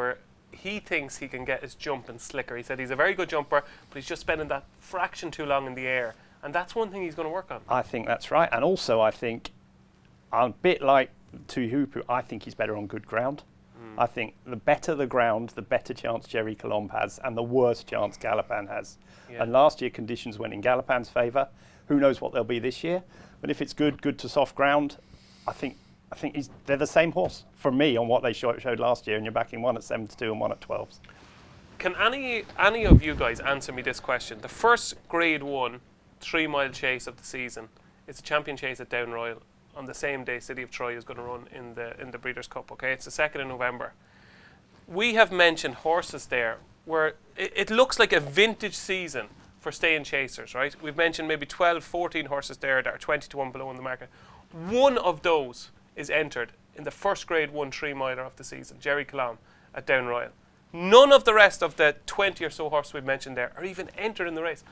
he thinks he can get his jumping slicker. He said he's a very good jumper, but he's just spending that fraction too long in the air. And that's one thing he's going to work on. I think that's right. And also I think, a bit like Tuihupu, I think he's better on good ground. I think the better the ground, the better chance Jerry Colomb has, and the worse chance Galopin has. Yeah. And last year conditions went in Galopin's favour. Who knows what they'll be this year? But if it's good to soft ground, I think they're the same horse for me on what they showed last year. And you're backing one at 7 to 2 and one at 12s. Can any of you guys answer me this question? The first Grade 1 3-mile chase of the season. It's a champion chase at Down Royal on the same day City of Troy is going to run in the Breeders' Cup. Okay, it's the 2nd of November. We have mentioned horses there where it looks like a vintage season for staying chasers, right? We've mentioned maybe 12, 14 horses there that are 20 to 1 below in the market. One of those is entered in the first Grade 1 3-miler of the season, Jerry Colomb at Down Royal. None of the rest of the 20 or so horses we've mentioned there are even entered in the race.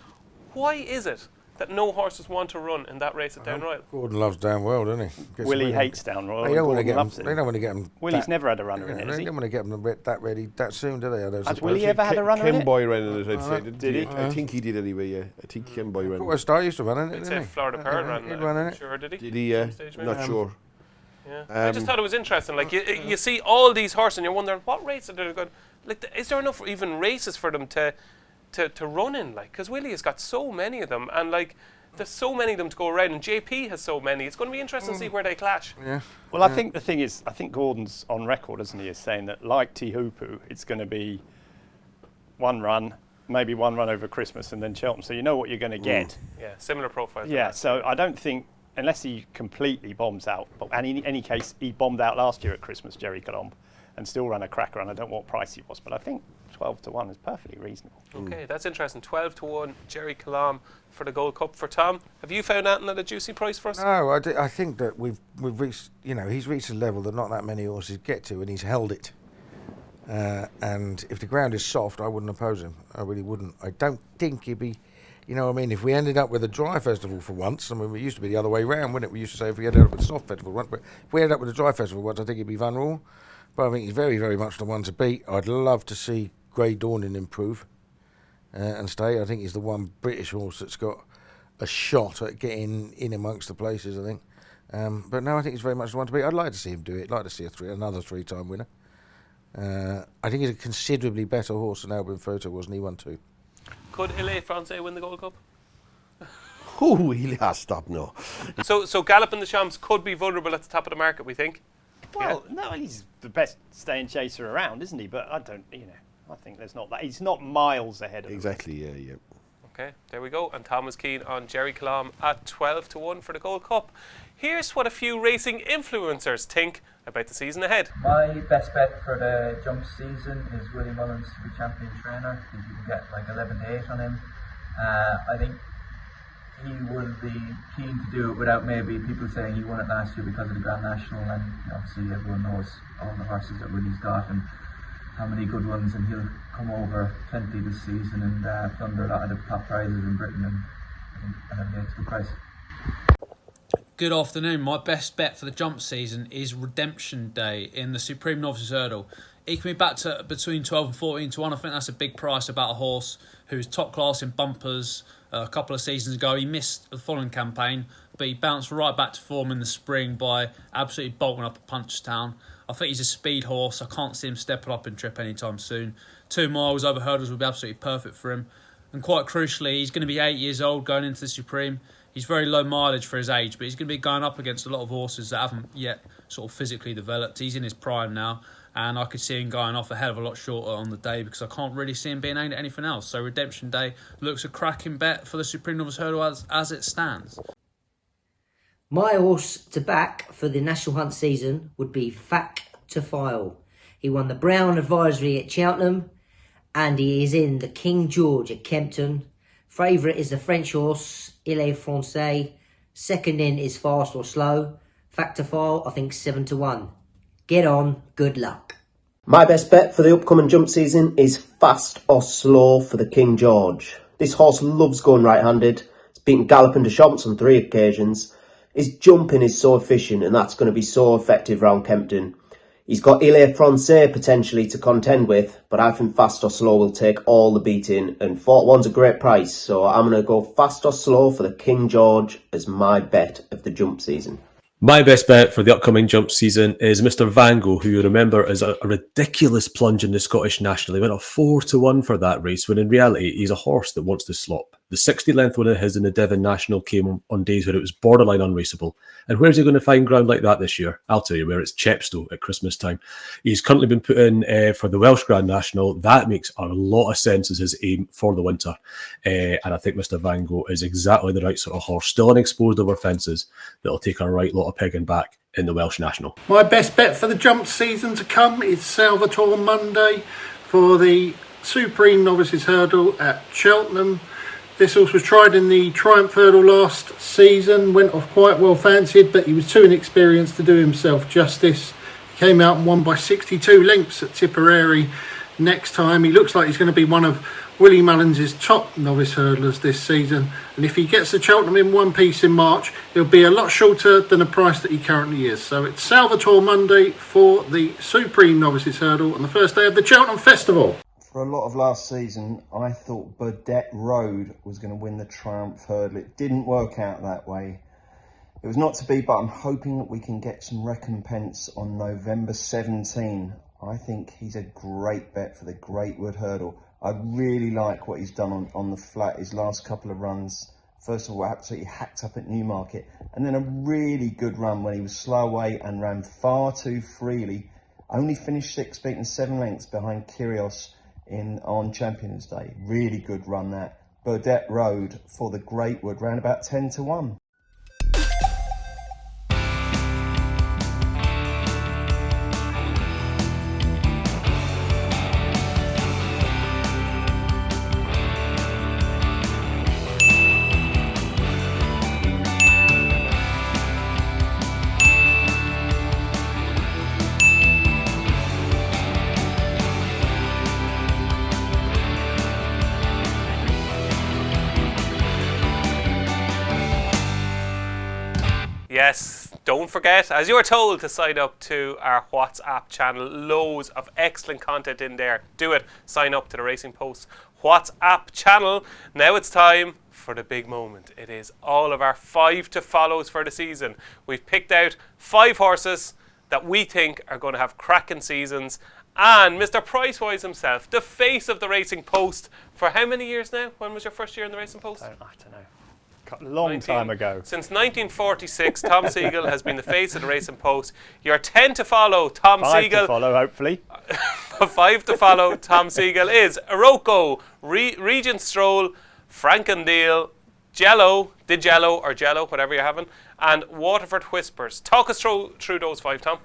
Why is it that no horses want to run in that race at Down Royal? Gordon loves Down Royal, doesn't he? Willie hates Down Royal. They don't want to Gordon get him. loves it. They don't want to get him. Willie's never had a runner in it, has They he? don't want to get him that ready that soon, do they? Has Willie ever had a runner in Ken it? Boy ran in it, I'd say. Did he? I think he did anyway, yeah. I think Ken Boy ran in it. Well, Star used to run in it, I'd say didn't he? Florida Pearl ran He'd it. run in it. Sure, did he? Did he? Some stage maybe? Not sure. Yeah. I just thought it was interesting. Like you see all these horses, and you're wondering what races are they going. Like, is there enough even races for them to run in? Like, because Willie has got so many of them, and like there's so many of them to go around, and JP has so many. It's going to be interesting to see where they clash. Yeah. Well, I think the thing is, I think Gordon's on record, isn't he, as saying that like Tihupu, it's going to be one run, maybe one run over Christmas, and then Cheltenham. So you know what you're going to get. Yeah, similar profile. Yeah. So I don't think, unless he completely bombs out, and in any case, he bombed out last year at Christmas, Jerry Colomb, and still ran a cracker, and I don't know what price he was, but I think 12-1 is perfectly reasonable. Okay, that's interesting. 12-1, Jerry Colomb for the Gold Cup. For Tom, have you found anything at a juicy price for us? No, I think that we've reached, he's reached a level that not that many horses get to, and he's held it. And if the ground is soft, I wouldn't oppose him. I really wouldn't. I don't think he'd be, if we ended up with a dry festival for once, I mean, it used to be the other way round, wouldn't it? We used to say if we ended up with a soft festival once, but if we ended up with a dry festival once, I think he'd be Van Roel. But I think he's very, very much the one to beat. I'd love to see Grey Dawning improve and stay. I think he's the one British horse that's got a shot at getting in amongst the places, I think. But no, I think he's very much the one to beat. I'd like to see him do it. I'd like to see another three-time winner. I think he's a considerably better horse than Albin Photo was, and he won too. Could Ile Francais win the Gold Cup? Oh, he has stopped now. So Gallop and the Champs could be vulnerable at the top of the market, we think. Well, no, he's the best staying chaser around, isn't he? But I don't, I think there's not that. He's not miles ahead of Exactly, yeah. Okay, there we go. And Tom was keen on Jerry Colomb at 12-1 for the Gold Cup. Here's what a few racing influencers think about the season ahead. My best bet for the jump season is Willie Mullins to be champion trainer. I think you can get like 11-8 on him. I think he would be keen to do it without maybe people saying he won it last year because of the Grand National, and obviously everyone knows all the horses that Willie's got and how many good ones, and he'll come over plenty this season and plunder a lot of the top prizes in Britain, and I think it's a good price. Good afternoon. My best bet for the jump season is Redemption Day in the Supreme Novice Hurdle. He can be back to between 12 and 14-1. I think that's a big price about a horse who's top class in bumpers a couple of seasons ago. He missed the following campaign, but he bounced right back to form in the spring by absolutely bolting up at Punchestown. I think he's a speed horse. I can't see him stepping up in trip anytime soon. 2 miles over hurdles would be absolutely perfect for him. And quite crucially, he's going to be 8 years old going into the Supreme. He's very low mileage for his age, but he's going to be going up against a lot of horses that haven't yet sort of physically developed. He's in his prime now, and I could see him going off a hell of a lot shorter on the day because I can't really see him being aimed at anything else. So Redemption Day looks a cracking bet for the Supreme Novice Hurdle as it stands. My horse to back for the National Hunt season would be Fac to File. He won the Brown Advisory at Cheltenham, and he is in the King George at Kempton. Favourite is the French horse, Ile Francais. Second in is Fast or Slow. Fac to File, I think 7-1. Get on, good luck. My best bet for the upcoming jump season is Fast or Slow for the King George. This horse loves going right-handed. It's beaten Gallop and Deschamps on 3 occasions. His jumping is so efficient, and that's going to be so effective round Kempton. He's got Ile Francais potentially to contend with, but I think Fast or Slow will take all the beating, and 41's a great price, so I'm going to go Fast or Slow for the King George as my bet of the jump season. My best bet for the upcoming jump season is Mr. Van Gogh, who you remember is a ridiculous plunge in the Scottish National. He went up 4-1 for that race, when in reality he's a horse that wants to slop. The 60-length winner his in the Devon National came on days where it was borderline unraceable. And where's he going to find ground like that this year? I'll tell you where. It's Chepstow at Christmas time. He's currently been put in for the Welsh Grand National. That makes a lot of sense as his aim for the winter. And I think Mr. Van Gogh is exactly the right sort of horse. Still unexposed over fences that'll take a right lot of pegging back in the Welsh National. My best bet for the jump season to come is Salvatore Monday for the Supreme Novices Hurdle at Cheltenham. This horse was tried in the Triumph Hurdle last season, went off quite well fancied, but he was too inexperienced to do himself justice. He came out and won by 62 lengths at Tipperary next time. He looks like he's going to be one of Willie Mullins' top novice hurdlers this season, and if he gets the Cheltenham in one piece in March, he'll be a lot shorter than the price that he currently is. So it's Salvatore Monday for the Supreme Novices Hurdle on the first day of the Cheltenham Festival. For a lot of last season, I thought Burdett Road was going to win the Triumph Hurdle. It didn't work out that way. It was not to be, but I'm hoping that we can get some recompense on November 17. I think he's a great bet for the Great Wood Hurdle. I really like what he's done on the flat, his last couple of runs. First of all, absolutely hacked up at Newmarket, and then a really good run when he was slow away and ran far too freely. Only finished 6th, beaten 7 lengths behind Kyrgios on Champions Day. Really good run that. Burdett Road for the Great Wood, round about 10-1. Yes, don't forget, as you were told, to sign up to our WhatsApp channel. Loads of excellent content in there. Do it. Sign up to the Racing Post WhatsApp channel. Now it's time for the big moment. It is all of our 5 to follows for the season. We've picked out 5 horses that we think are going to have cracking seasons. And Mr. Pricewise himself, the face of the Racing Post, for how many years now? When was your first year in the Racing Post? I don't know. A long time ago. Since 1946, Tom Segal has been the face of the Racing Post. You're 10 to follow, Tom Segal. 5 to follow, hopefully. 5 to follow, Tom Segal is Iroko, Regent Stroll, Frankendale, Jello, or Jello, whatever you're having, and Waterford Whispers. Talk us through those 5, Tom.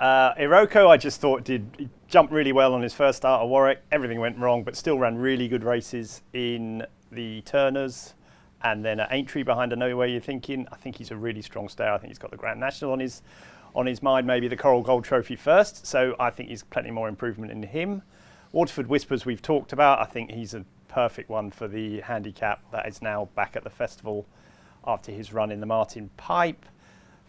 Iroko, I just thought he jumped really well on his first start at Warwick. Everything went wrong, but still ran really good races in the Turners. And then at Aintree behind, I know where you're thinking. I think he's a really strong stayer. I think he's got the Grand National on his mind, maybe the Coral Gold Trophy first. So I think he's plenty more improvement in him. Waterford Whispers we've talked about. I think he's a perfect one for the handicap that is now back at the festival after his run in the Martin Pipe.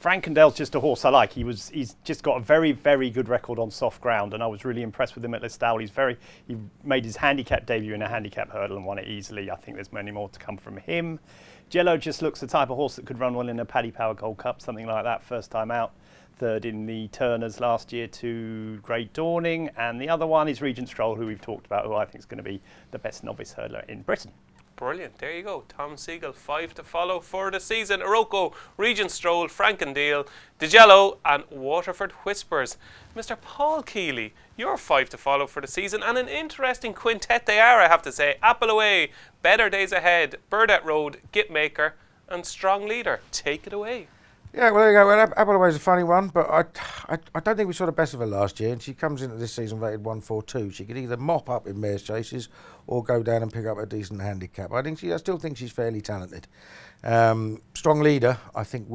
Frankendale's just a horse I like. He's just got a very, very good record on soft ground, and I was really impressed with him at Listowel. He made his handicap debut in a handicap hurdle and won it easily. I think there's many more to come from him. Jello just looks the type of horse that could run well in a Paddy Power Gold Cup, something like that, first time out. Third in the Turners last year to Great Dawning. And the other one is Regent Stroll, who we've talked about, who I think is going to be the best novice hurdler in Britain. Brilliant. There you go. Tom Segal, 5 to follow for the season. Iroko, Regent Stroll, Frankendale, DeJello and Waterford Whispers. Mr. Paul Kealy, your 5 to follow for the season, and an interesting quintet they are, I have to say. Apple Away, Better Days Ahead, Burdett Road, Gitmaker and Strong Leader. Take it away. Yeah, well, there you go. Well, Apple Away's a funny one, but I don't think we saw the best of her last year, and she comes into this season rated 142. She could either mop up in mares chases or go down and pick up a decent handicap. I still think she's fairly talented. Strong Leader, I think,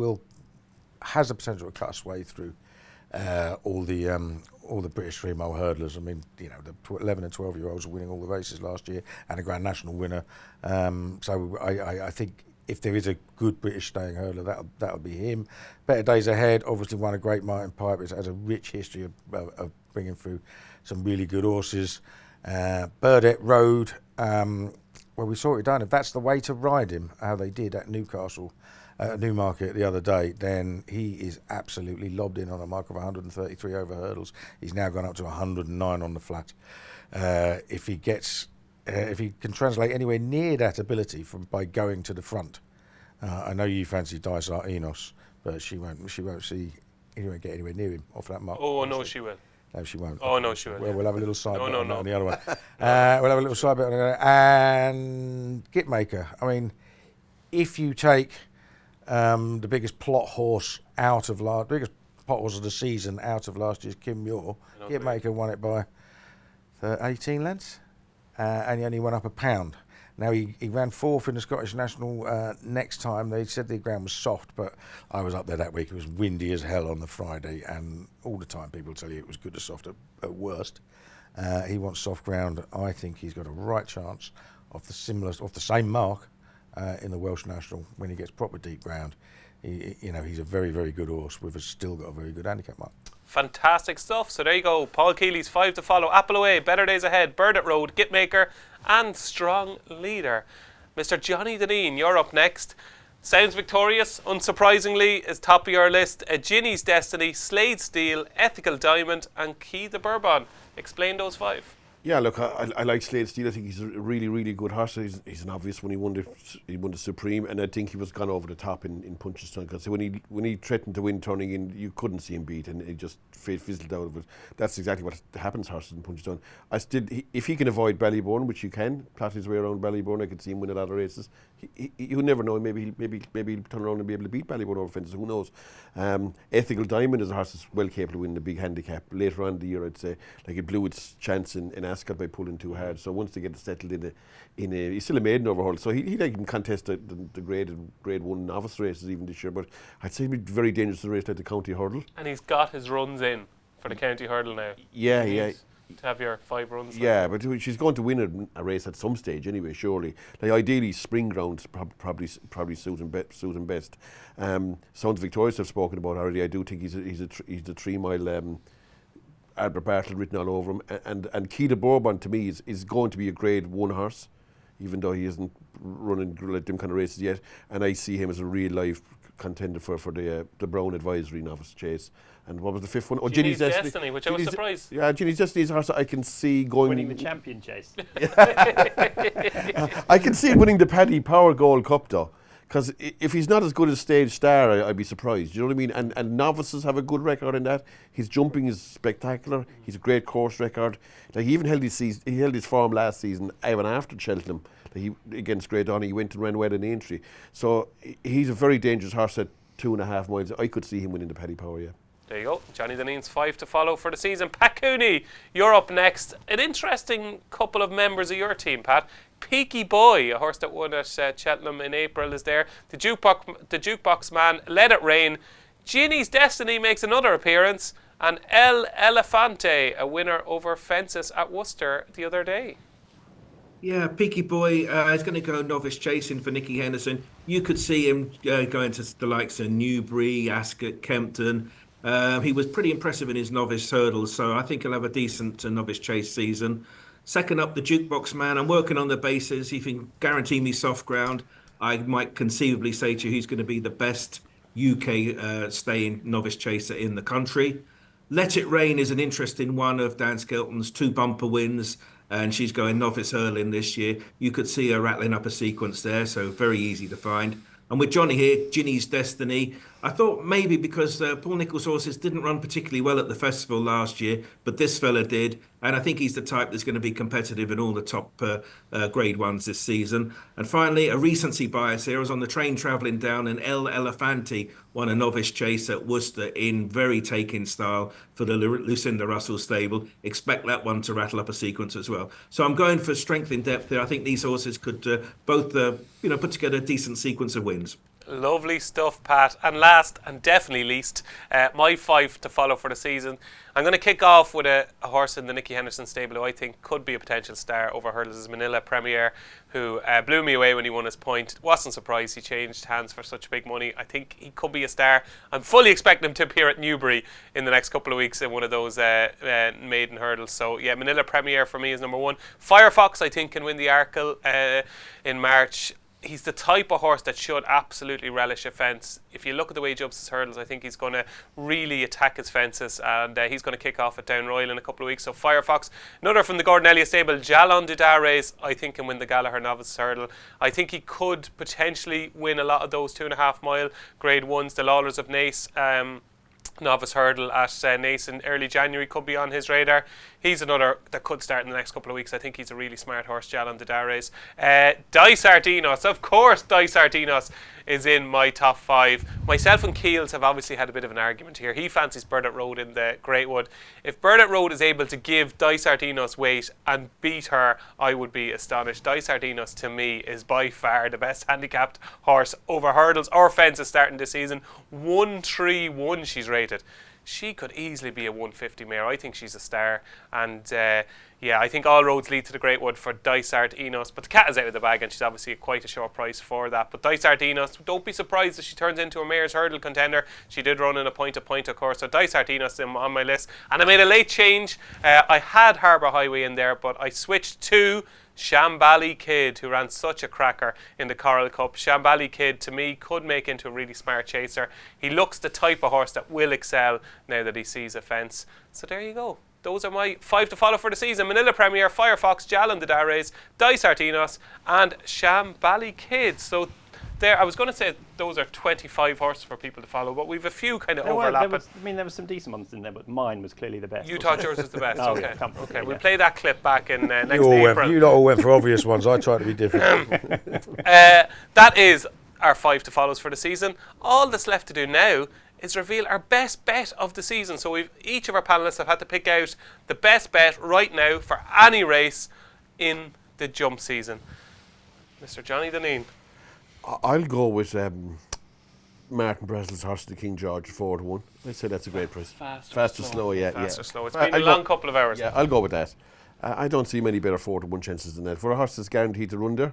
has the potential to cut us way through all the British 3-mile hurdlers. I mean, you know, the 11 and 12-year-olds were winning all the races last year, and a Grand National winner. So I think if there is a good British staying hurdler, that'll be him. Better Days Ahead, obviously won a Great Martin Pipe. It has a rich history of bringing through some really good horses. Burdett Road, well, we saw it done. If that's the way to ride him, how they did at Newmarket the other day, then he is absolutely lobbed in on a mark of 133 over hurdles. He's now gone up to 109 on the flat. If he can translate anywhere near that ability by going to the front, I know you fancy Dysart Enos, but he won't get anywhere near him off that mark. Oh no, she will. No, she won't. Oh no, she will. Well, we'll have a little side bet on the other one. No. We'll have a little side bet on the other one. And Gitmaker. I mean, if you take the biggest plot horse biggest plot horse of the season out of last year's Kim Muir, Gitmaker won it by 18 lengths. And he only went up a pound. Now, he ran 4th in the Scottish National next time. They said the ground was soft, but I was up there that week. It was windy as hell on the Friday, and all the time people tell you it was good to soft at worst. He wants soft ground. I think he's got a right chance of the same mark in the Welsh National when he gets proper deep ground. He's a very, very good horse with still got a very good handicap mark. Fantastic stuff. So there you go. Paul Kealy's 5 to follow. Apple Away, Better Days Ahead, Burdett Road, Gitmaker and Strong Leader. Mr. Johnny Dineen, you're up next. Sounds victorious, unsurprisingly, is top of your list. Ginny's Destiny, Slade Steel, Ethical Diamond and Key the Bourbon. Explain those 5. Yeah, look, I like Slade Steel. I think he's a really, really good horse. He's an obvious one. He won the Supreme, and I think he was gone over the top in Punchestown. Because when he threatened to win turning in, you couldn't see him beat, and he just fizzled out of it. That's exactly what happens to horses in Punchestown. If he can avoid Ballybourne, which you can, plot his way around Ballybourne, I could see him win a lot of races. You never know. Maybe he'll turn around and be able to beat Ballybourne over fences. Who knows? Ethical Diamond is a horse that's well capable of winning the big handicap later on in the year. I'd say, like, it blew its chance in Ascot by pulling too hard. So once they get it settled he's still a maiden overhaul. So he can contest the grade 1 novice races even this year. But I'd say he'd be very dangerous to race like the County Hurdle. And he's got his runs in for the County Hurdle now. Yeah. To have your 5 runs. Yeah, but she's going to win a race at some stage anyway, surely. Like, ideally, spring grounds probably suit him best. Sounds Victorious I've spoken about already. I do think he's a 3 mile Albert Bartlett written all over him. And Key de Bourbon, to me, is going to be a grade 1 horse, even though he isn't running like them kind of races yet. And I see him as a real life contender for the Brown Advisory Novice Chase. And what was the 5th one? Oh, Ginny's Destiny, which I was surprised. Yeah, Ginny's Destiny is a horse I can see going... Winning the champion chase. I can see him winning the Paddy Power Gold Cup, though. Because if he's not as good as Stage Star, I'd be surprised. You know what I mean? And novices have a good record in that. His jumping is spectacular. He's a great course record. Like, he even held his form last season, even after Cheltenham. Against Grey Donny, he went and ran well in Aintree. So he's a very dangerous horse at 2.5 miles. I could see him winning the Paddy Power, yeah. There you go. Johnny Dineen's 5 to follow for the season. Pat Cooney, you're up next. An interesting couple of members of your team, Pat. Peaky Boy, a horse that won at Cheltenham in April, is there. The Jukebox Man, Let It Rain. Ginny's Destiny makes another appearance. And El Elefante, a winner over Fences at Worcester the other day. Yeah, Peaky Boy is going to go novice chasing for Nicky Henderson. You could see him going to the likes of Newbury, Ascot, Kempton. He was pretty impressive in his novice hurdles, so I think he'll have a decent novice chase season. Second up, the Jukebox Man. I'm working on the bases. If he can guarantee me soft ground, I might conceivably say to you he's going to be the best UK staying novice chaser in the country. Let It Rain is an interesting one of Dan Skelton's 2 bumper wins, and she's going novice hurling this year. You could see her rattling up a sequence there, so very easy to find. And with Johnny here, Ginny's Destiny, I thought maybe because Paul Nicholls' horses didn't run particularly well at the festival last year, but this fella did. And I think he's the type that's going to be competitive in all the top grade 1s this season. And finally, a recency bias here. I was on the train travelling down, and El Elefante won a novice chase at Worcester in very taking style for the Lucinda Russell stable. Expect that one to rattle up a sequence as well. So I'm going for strength in depth there. I think these horses could both put together a decent sequence of wins. Lovely stuff, Pat. And last and definitely least, my 5 to follow for the season. I'm going to kick off with a horse in the Nicky Henderson stable who I think could be a potential star over hurdles. Manila Premier, who blew me away when he won his point. Wasn't surprised he changed hands for such big money. I think he could be a star. I'm fully expecting him to appear at Newbury in the next couple of weeks in one of those maiden hurdles. So yeah, Manila Premier for me is number 1. Firefox I think can win the Arkle in March. He's the type of horse that should absolutely relish a fence. If you look at the way he jumps his hurdles, I think he's going to really attack his fences, and he's going to kick off at Down Royal in a couple of weeks. So Firefox. Another from the Gordon Elliott stable, Jalon Dudar race, I think can win the Gallagher Novice Hurdle. I think he could potentially win a lot of those 2.5 mile grade 1s. The Lawlers of Naas Novice Hurdle at Naas in early January could be on his radar. He's another that could start in the next couple of weeks. I think he's a really smart horse, Jalon Dudar race. Dice Sardinos, of course, Dice Sardinos is in my top 5. Myself and Keels have obviously had a bit of an argument here. He fancies Burdett Road in the Greatwood. If Burdett Road is able to give Dice Ardinos weight and beat her, I would be astonished. Dice Ardinos, to me, is by far the best handicapped horse over hurdles or fences starting this season. 131 she's rated. She could easily be a 150 mare. I think she's a star. And I think all roads lead to the Greatwood for Dysart Enos. But the cat is out of the bag, and she's obviously quite a short price for that. But Dysart Enos, don't be surprised if she turns into a mare's hurdle contender. She did run in a point-to-point, of course. So Dysart Enos is on my list. And I made a late change. I had Harbour Highway in there, but I switched to Shambally Kid, who ran such a cracker in the Coral Cup. Shambally Kid, to me, could make into a really smart chaser. He looks the type of horse that will excel now that he sees a fence. So there you go. Those are my 5 to follow for the season. Manila Premier, Firefox, Jalan the Dares, Dysart Enos, and Shambally Kid. So there, I was going to say those are 25 horses for people to follow, but we've a few kind of overlapping. There were some decent ones in there, but mine was clearly the best. You thought yours was the best? Oh, okay. yeah, Okay, we'll play that clip back in next April. April. You lot all went for obvious ones. I tried to be different. That is our 5 to follows for the season. All that's left to do now is reveal our best bet of the season. So each of our panellists have had to pick out the best bet right now for any race in the jump season. Mr. Johnny Dineen. I'll go with Martin Breslau's horse, the King George, 4-1. I'd say that's a great price. Fast or slow, yeah. Fast or slow. It's been a long couple of hours. Yeah, I'll go with that. I don't see many better 4-1 chances than that. For a horse that's guaranteed to run there,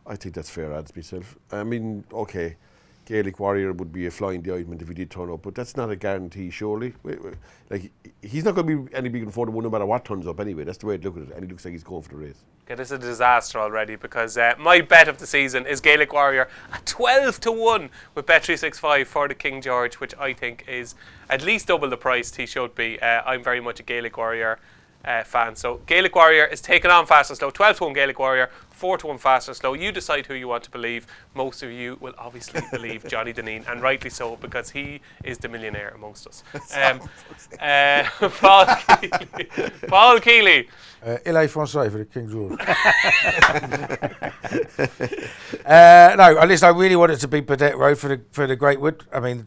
I think that's fair odds myself. I mean, okay, Gaelic Warrior would be a flying ointment if he did turn up, but that's not a guarantee, surely. Like, he's not going to be any bigger than 4-1 no matter what turns up anyway. That's the way to look at it, and he looks like he's going for the race. Okay, this is a disaster already, because my bet of the season is Gaelic Warrior at 12-1 with Bet365 for the King George, which I think is at least double the price he should be. I'm very much a Gaelic Warrior fan. So Gaelic Warrior is taking on Fast and Slow. 12-1 Gaelic Warrior, 4-1 Fast and Slow. You decide who you want to believe. Most of you will obviously believe Johnny Dineen, and rightly so, because he is the millionaire amongst us. Paul Kealy. Il Francais for the King George. No, at least I really want it to be Burdett Road for the Greatwood. I mean,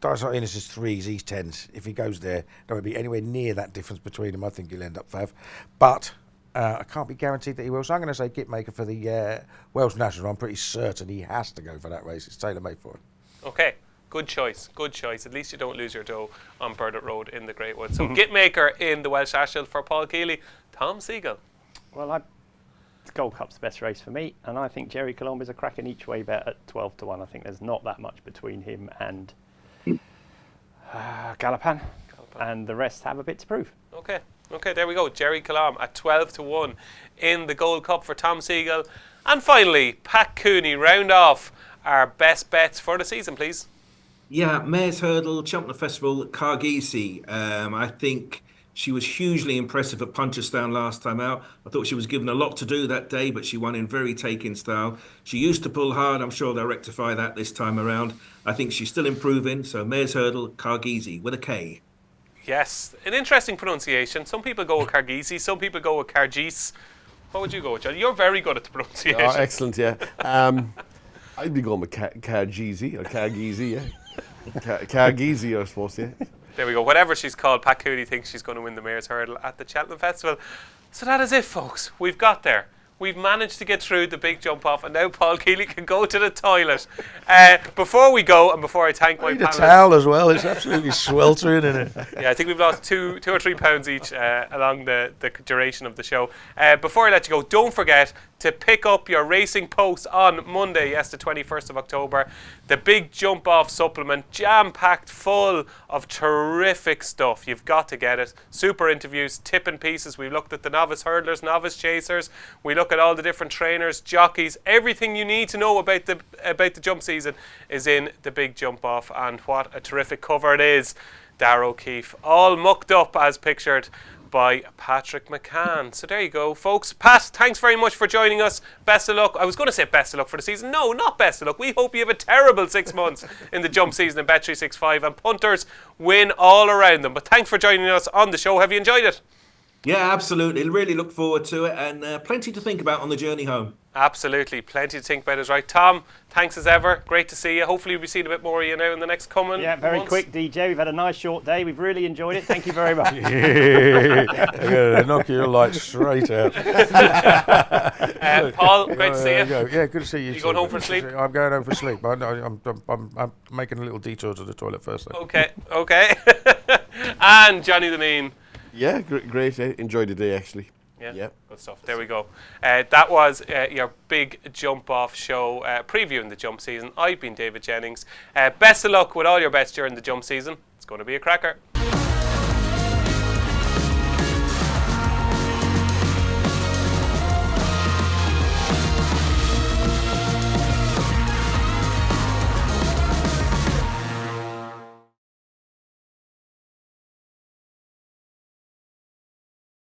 Dysart Enos is 3s, he's 10s. If he goes there, there won't be anywhere near that difference between them. I think he'll end up fav. But I can't be guaranteed that he will. So I'm going to say Gitmaker for the Welsh National. I'm pretty certain he has to go for that race. It's tailor-made for him. Okay, good choice. Good choice. At least you don't lose your dough on Burdett Road in the Greatwood. So Gitmaker in the Welsh National for Paul Kealy. Tom Segal. Well, the Gold Cup's the best race for me, and I think Jerry Colombe is a cracking each way bet at 12-1. I think there's not that much between him and Galopan, and the rest have a bit to prove. Okay, there we go. Jerry Colombe at 12-1 in the Gold Cup for Tom Segal. And finally, Pat Cooney, round off our best bets for the season, please. Yeah, Mares Hurdle, Cheltenham Festival, Cargisi. I think she was hugely impressive at Punchestown last time out. I thought she was given a lot to do that day, but she won in very taking style. She used to pull hard. I'm sure they'll rectify that this time around. I think she's still improving. So Mares Hurdle, Cargisi with a K. Yes, an interesting pronunciation. Some people go with Cargisi, some people go with Cargis. What would you go with, John? You're very good at the pronunciation. Oh, excellent, yeah. I'd be going with Cargisi or Cargisi, yeah. Cargisi, I suppose, yeah. There we go. Whatever she's called, Pat Cooney thinks she's going to win the Mares Hurdle at the Cheltenham Festival. So that is it, folks. We've got there. We've managed to get through the big jump off, and now Paul Kealy can go to the toilet. Before we go, and before I thank my panelists, a towel as well. It's absolutely sweltering in it. Yeah, I think we've lost two or 3 pounds each along the duration of the show. Before I let you go, don't forget to pick up your Racing Post on Monday, yes, the 21st of October. The big jump off supplement, jam-packed full of terrific stuff. You've got to get it. Super interviews, tip and pieces. We looked at the Novice Hurdlers, Novice Chasers. We look at all the different trainers, jockeys. Everything you need to know about the jump season is in the big jump off, and what a terrific cover it is. Darragh O'Keefe, all mucked up as pictured by Patrick McCann. So there you go, folks. Pat, thanks very much for joining us. Best of luck. I was going to say best of luck for the season. No, not best of luck. We hope you have a terrible 6 months in the jump season in Bet365, and punters win all around them. But thanks for joining us on the show. Have you enjoyed it? Yeah, absolutely. Really look forward to it, and plenty to think about on the journey home. Absolutely, plenty to think about is right. Tom, thanks as ever. Great to see you. Hopefully we'll be seeing a bit more of you now in the next coming very months. quick, DJ. We've had a nice short day. We've really enjoyed it. Thank you very much. Yeah, knock your lights straight out. Paul, great to see you. Yeah, good to see you. You going home for sleep? I'm going home for sleep. I'm making a little detour to the toilet first. Though. Okay. And Johnny Dineen. Yeah, great. Enjoyed the day actually. Yeah, good stuff. There we go. That was your big jump off show previewing the jump season. I've been David Jennings. Best of luck with all your bets during the jump season. It's going to be a cracker.